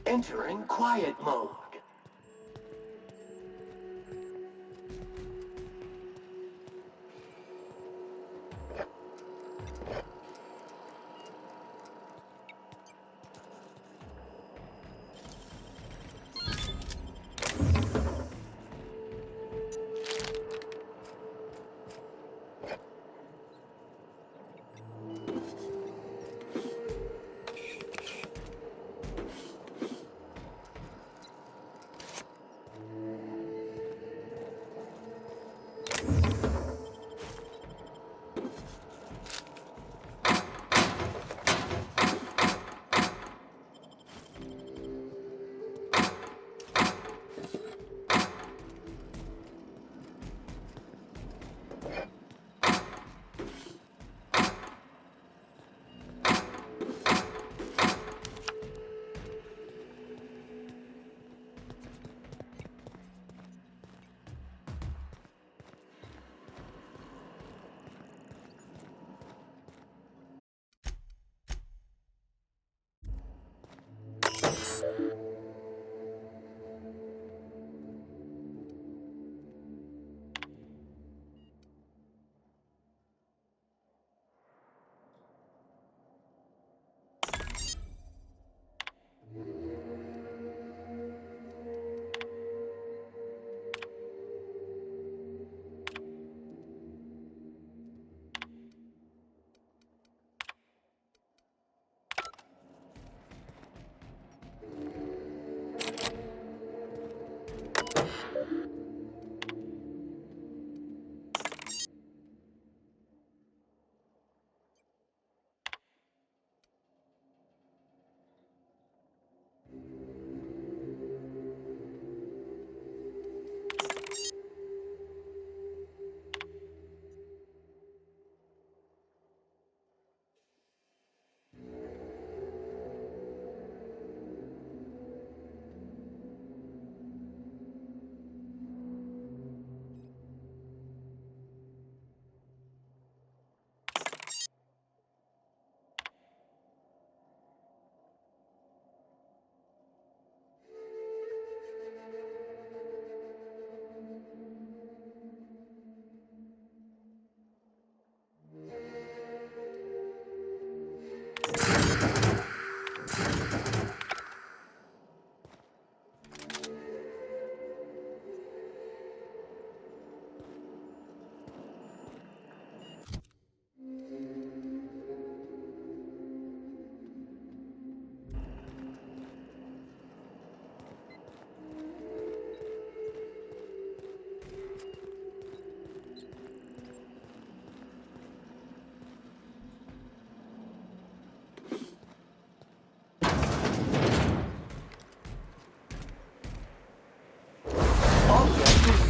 Entering quiet mode.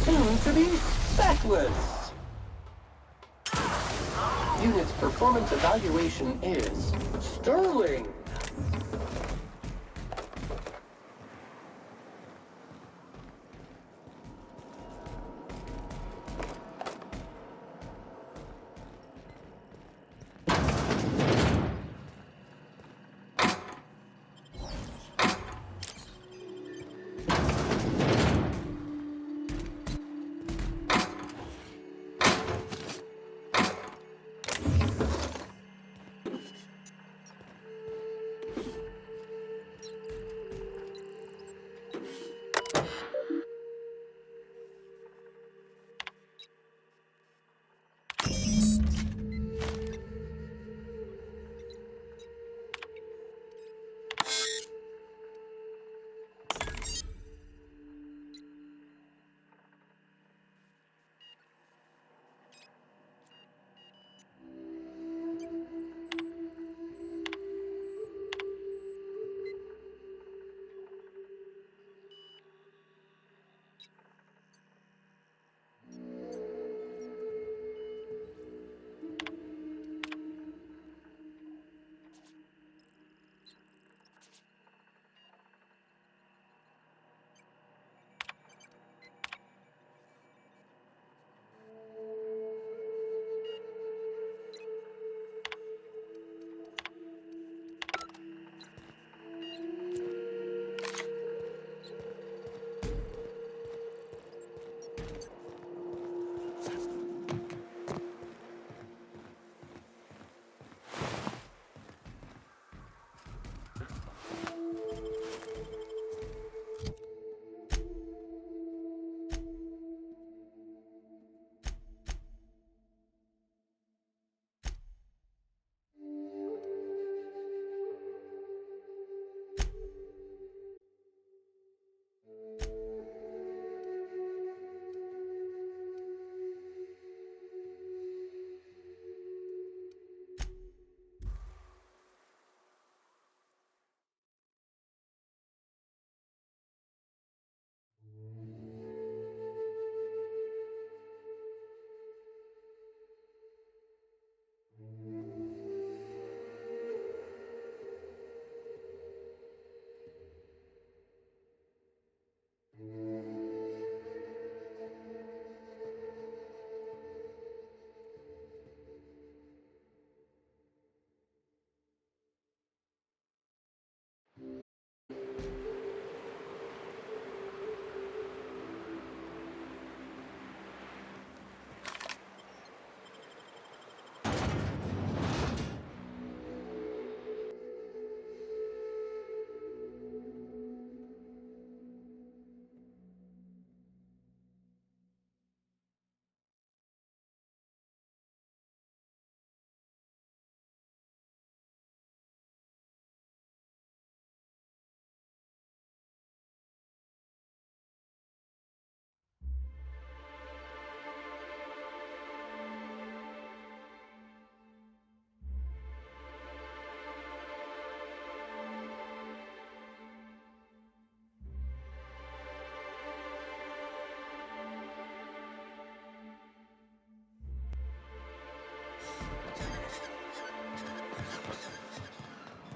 Soon to be backless. Unit's performance evaluation is sterling.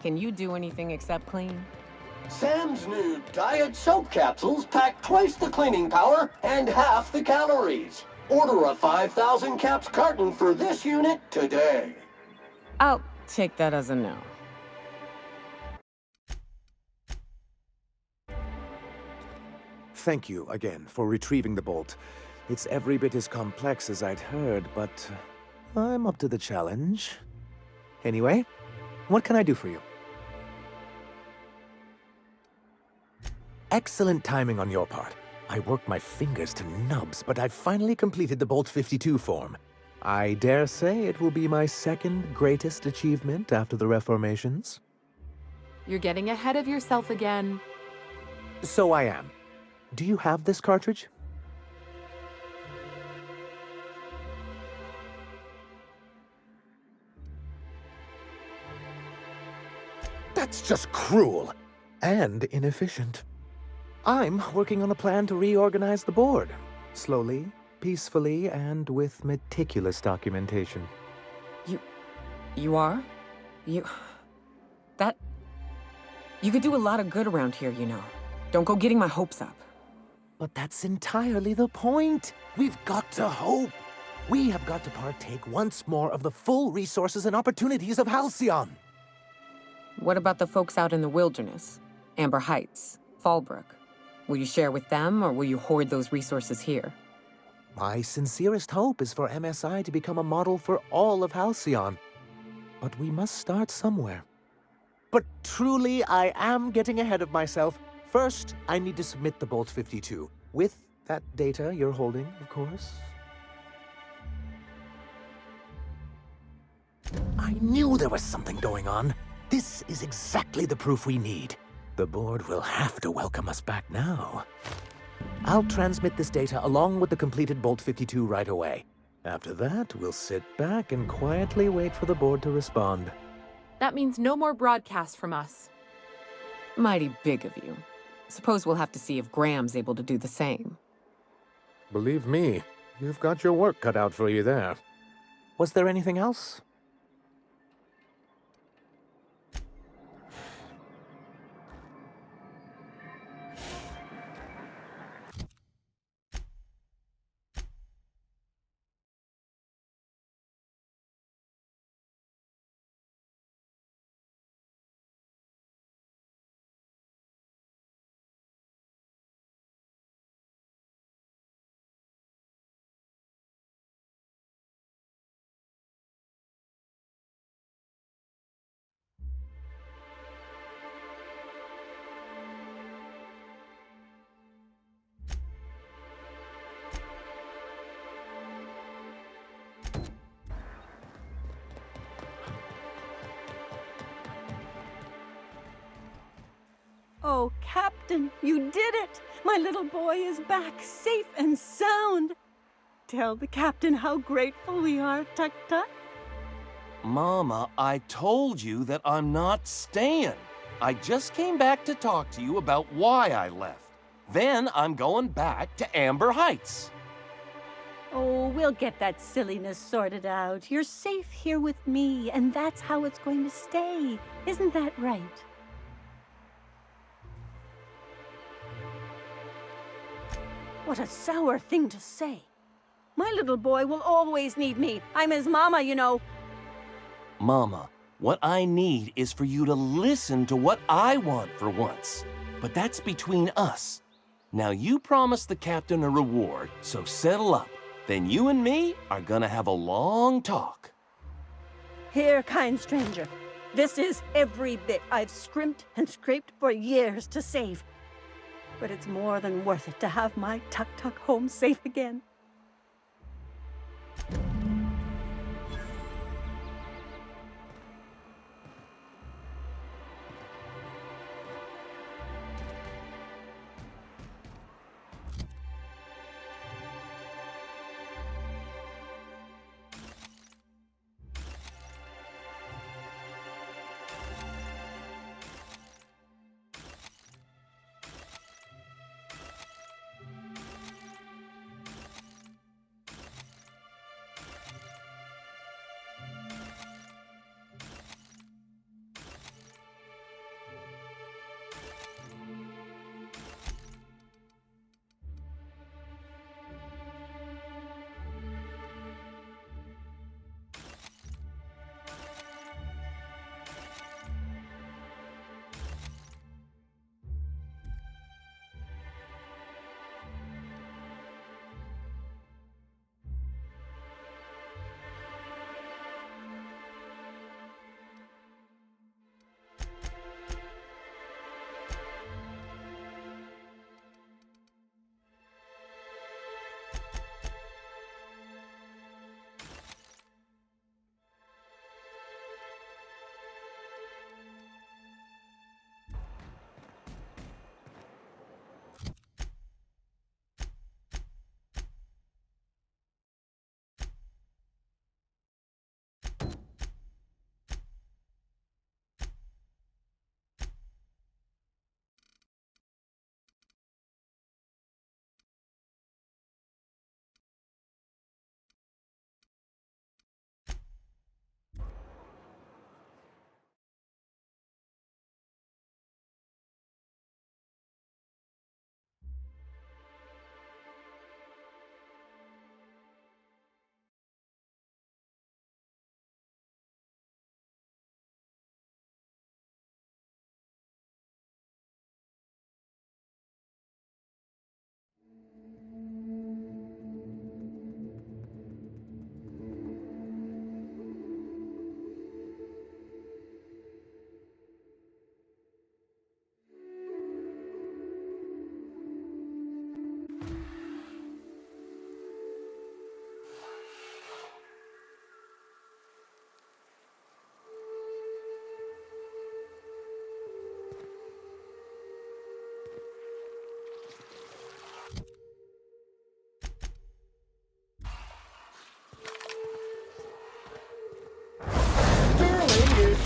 Can you do anything except clean? Sam's new diet soap capsules pack twice the cleaning power and half the calories. Order a 5,000 caps carton for this unit today. I'll take that as a no. Thank you again for retrieving the bolt. It's every bit as complex as I'd heard, but I'm up to the challenge. Anyway, what can I do for you? Excellent timing on your part. I worked my fingers to nubs, but I've finally completed the Bolt 52 form. I dare say it will be my second greatest achievement after the Reformations. You're getting ahead of yourself again. So I am. Do you have this cartridge? That's just cruel and inefficient. I'm working on a plan to reorganize the board. Slowly, peacefully, and with meticulous documentation. You are? You could do a lot of good around here, you know. Don't go getting my hopes up. But that's entirely the point. We've got to hope. We have got to partake once more of the full resources and opportunities of Halcyon. What about the folks out in the wilderness? Amber Heights, Fallbrook. Will you share with them, or will you hoard those resources here? My sincerest hope is for MSI to become a model for all of Halcyon. But we must start somewhere. But truly, I am getting ahead of myself. First, I need to submit the Bolt 52, with that data you're holding, of course. I knew there was something going on. This is exactly the proof we need. The board will have to welcome us back now. I'll transmit this data along with the completed Bolt 52 right away. After that, we'll sit back and quietly wait for the board to respond. That means no more broadcasts from us. Mighty big of you. Suppose we'll have to see if Graham's able to do the same. Believe me, you've got your work cut out for you there. Was there anything else? Oh, Captain, you did it! My little boy is back, safe and sound! Tell the Captain how grateful we are, Tuk-Tuk. Mama, I told you that I'm not staying. I just came back to talk to you about why I left. Then I'm going back to Amber Heights. Oh, we'll get that silliness sorted out. You're safe here with me, and that's how it's going to stay. Isn't that right? What a sour thing to say. My little boy will always need me. I'm his mama, you know. Mama, what I need is for you to listen to what I want for once. But that's between us. Now you promised the captain a reward, so settle up. Then you and me are gonna have a long talk. Here, kind stranger. This is every bit I've scrimped and scraped for years to save. But it's more than worth it to have my Tuk-Tuk home safe again.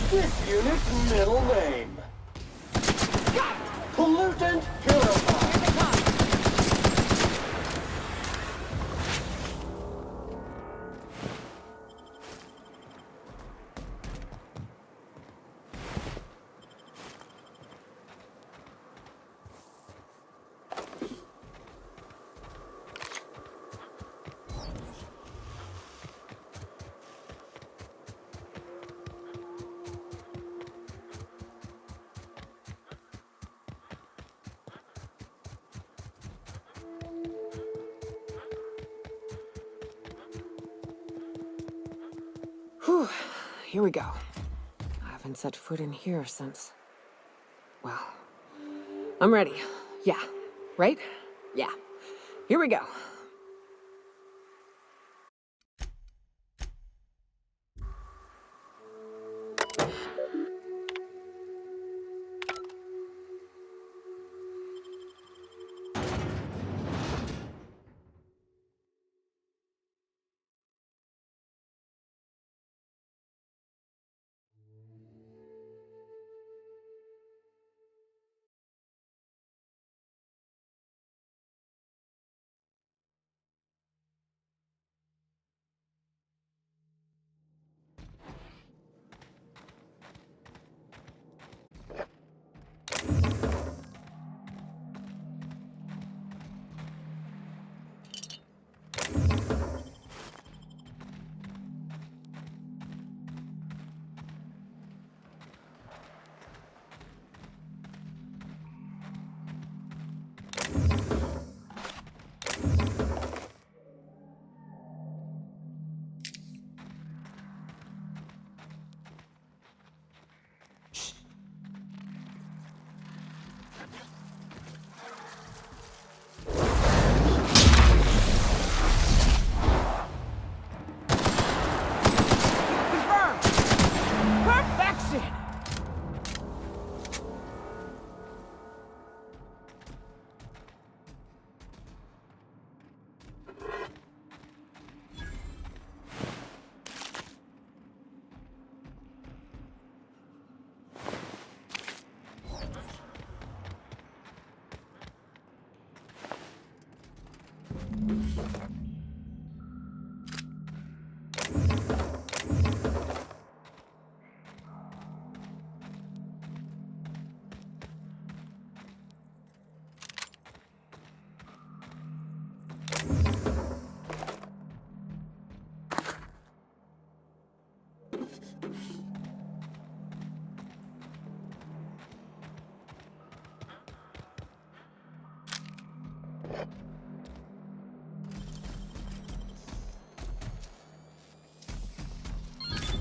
This unit's middle name. Pollutant Purifier. Whew, here we go. I haven't set foot in here since... Well, I'm ready. Yeah, right? Yeah. Here we go.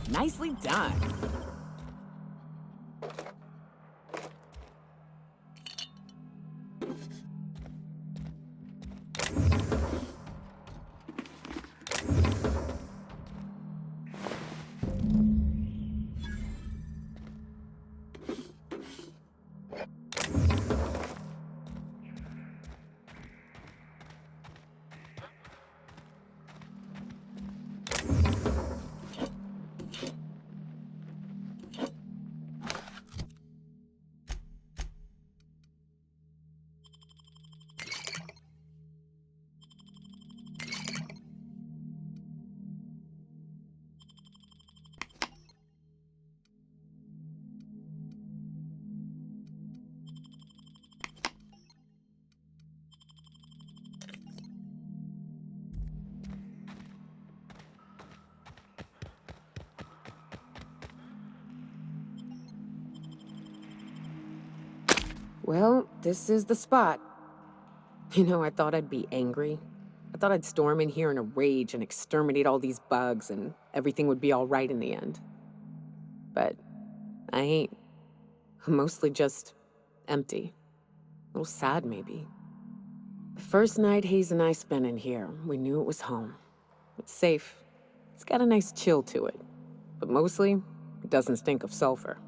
Nicely done. Well, this is the spot. You know, I thought I'd be angry. I thought I'd storm in here in a rage and exterminate all these bugs and everything would be all right in the end. But I ain't. I'm mostly just empty. A little sad, maybe. The first night Hayes and I spent in here, we knew it was home. It's safe. It's got a nice chill to it. But mostly, it doesn't stink of sulfur.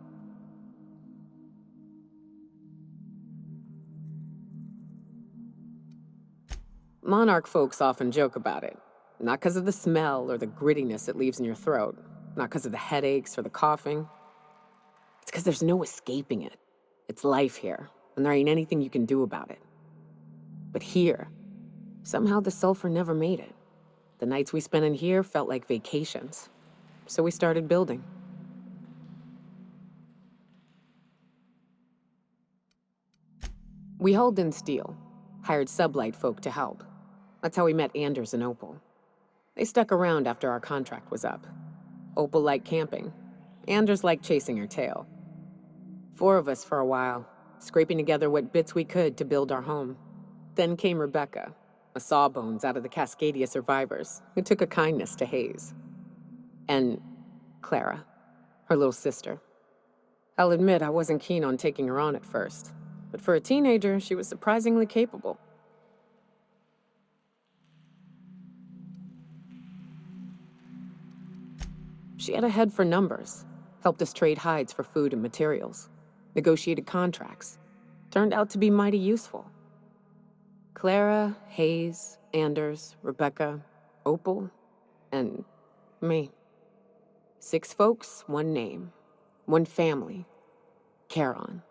Monarch folks often joke about it. Not because of the smell or the grittiness it leaves in your throat. Not because of the headaches or the coughing. It's because there's no escaping it. It's life here, and there ain't anything you can do about it. But here, somehow the sulfur never made it. The nights we spent in here felt like vacations. So we started building. We hauled in steel, hired sublight folk to help. That's how we met Anders and Opal. They stuck around after our contract was up. Opal liked camping. Anders liked chasing her tail. 4 of us for a while, scraping together what bits we could to build our home. Then came Rebecca, a sawbones out of the Cascadia survivors, who took a kindness to Hayes. And Clara, her little sister. I'll admit I wasn't keen on taking her on at first, but for a teenager, she was surprisingly capable. She had a head for numbers, helped us trade hides for food and materials, negotiated contracts. Turned out to be mighty useful. Clara, Hayes, Anders, Rebecca, Opal, and me. 6 folks, 1 name, 1 family, Charon.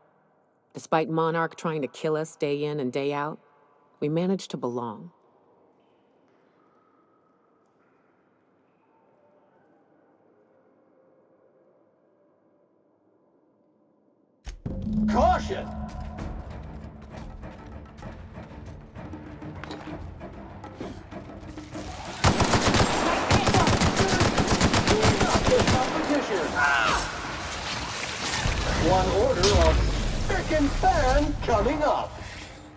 Despite Monarch trying to kill us day in and day out, we managed to belong. Caution! Competition. One order of spick and fan coming up.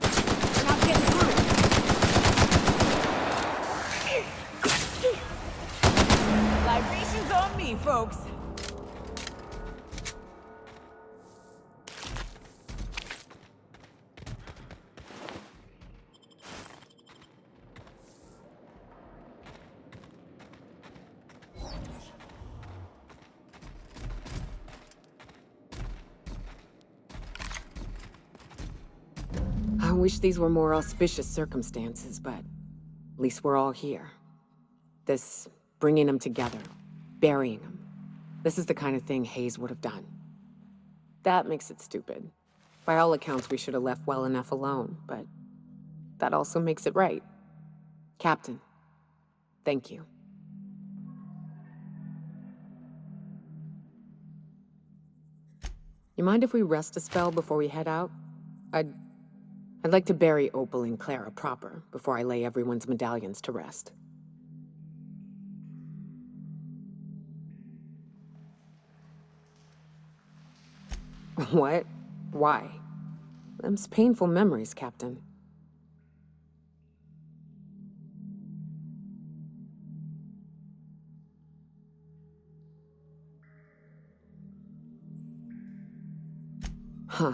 We're not getting through. Libations on me, folks. I wish these were more auspicious circumstances, but at least we're all here. This bringing them together, burying them. This is the kind of thing Hayes would have done. That makes it stupid. By all accounts, we should have left well enough alone, but that also makes it right. Captain, thank you. You mind if we rest a spell before we head out? I'd like to bury Opal and Clara proper before I lay everyone's medallions to rest. What? Why? Them's painful memories, Captain. Huh.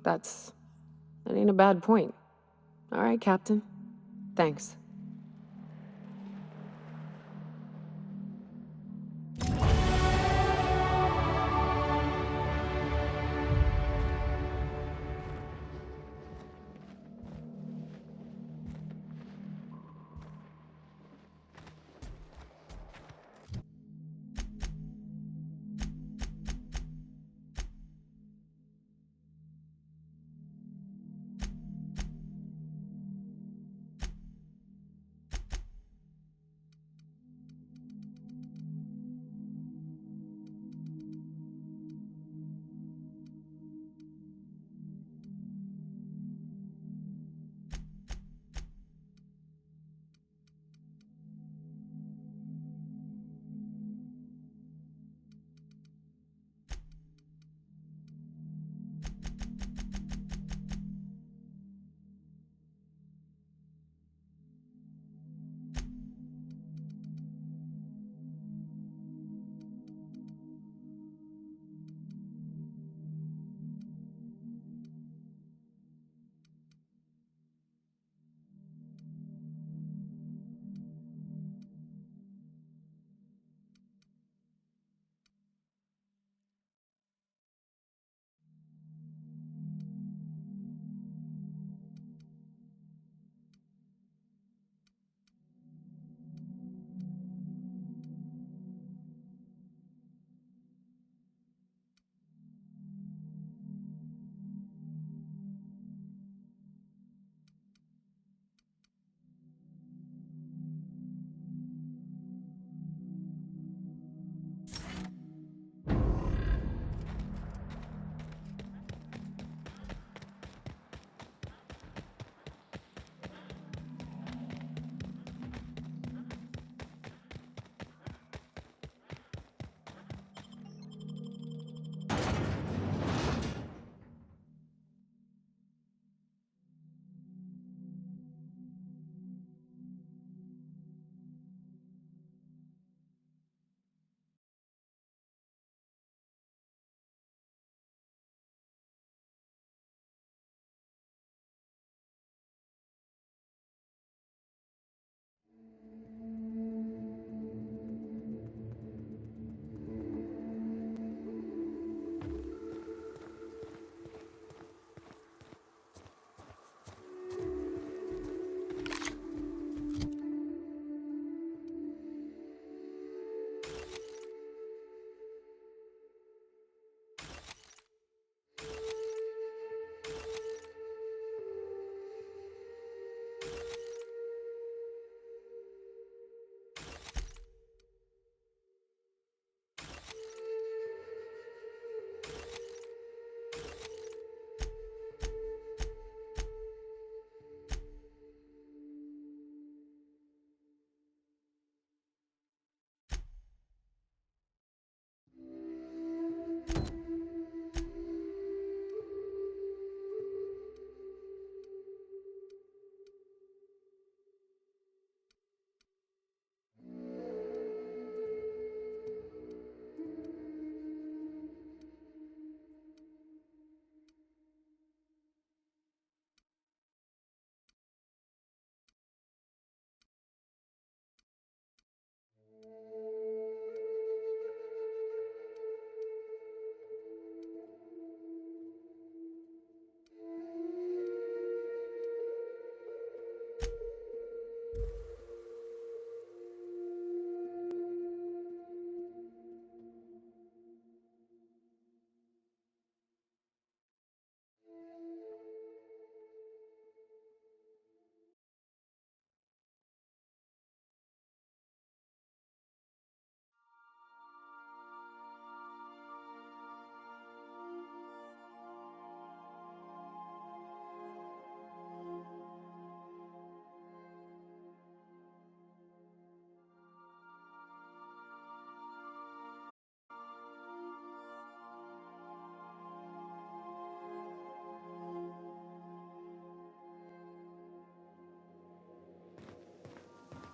That ain't a bad point. All right, Captain. Thanks.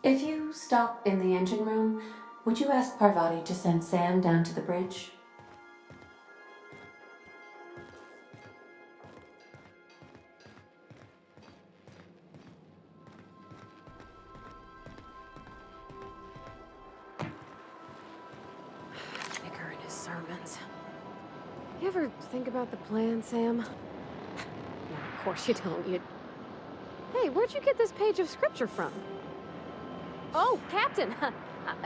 If you stop in the engine room, would you ask Parvati to send Sam down to the bridge? Vicar and his sermons. You ever think about the plan, Sam? No, of course you don't. Hey, where'd you get this page of scripture from? Oh, Captain!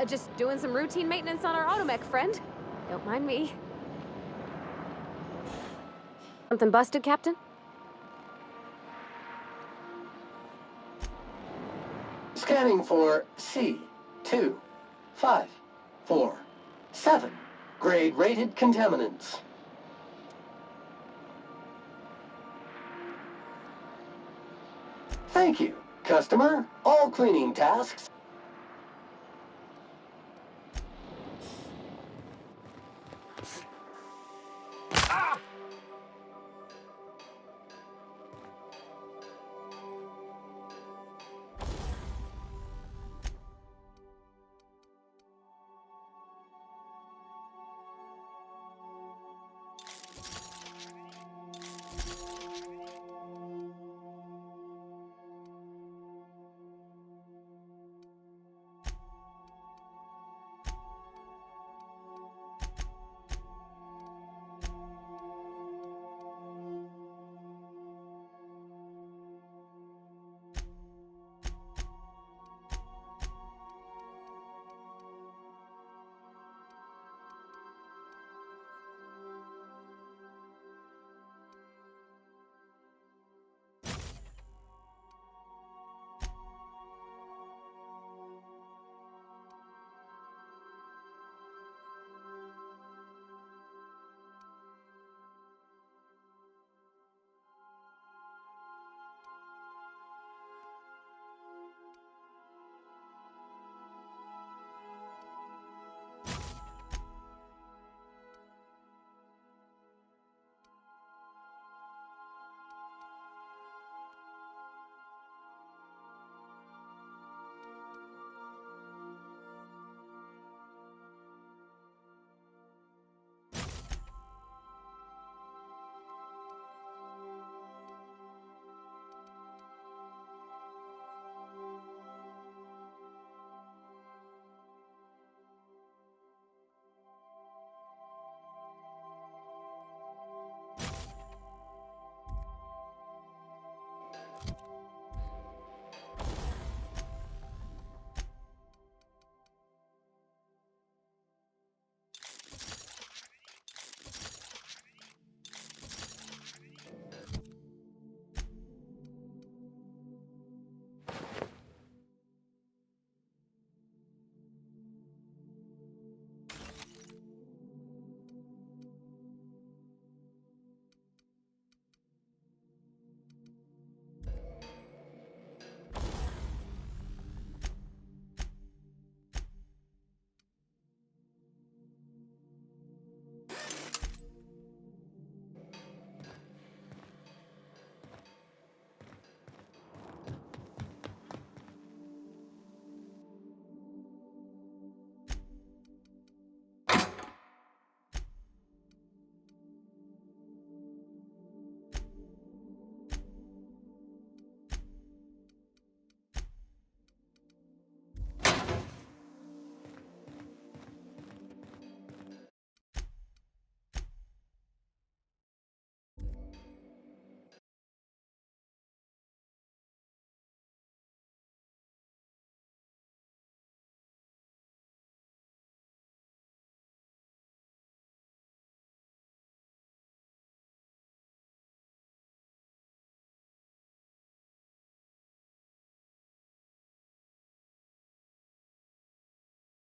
Just doing some routine maintenance on our automech, friend. Don't mind me. Something busted, Captain? Scanning for C2547. Grade rated contaminants. Thank you, customer. All cleaning tasks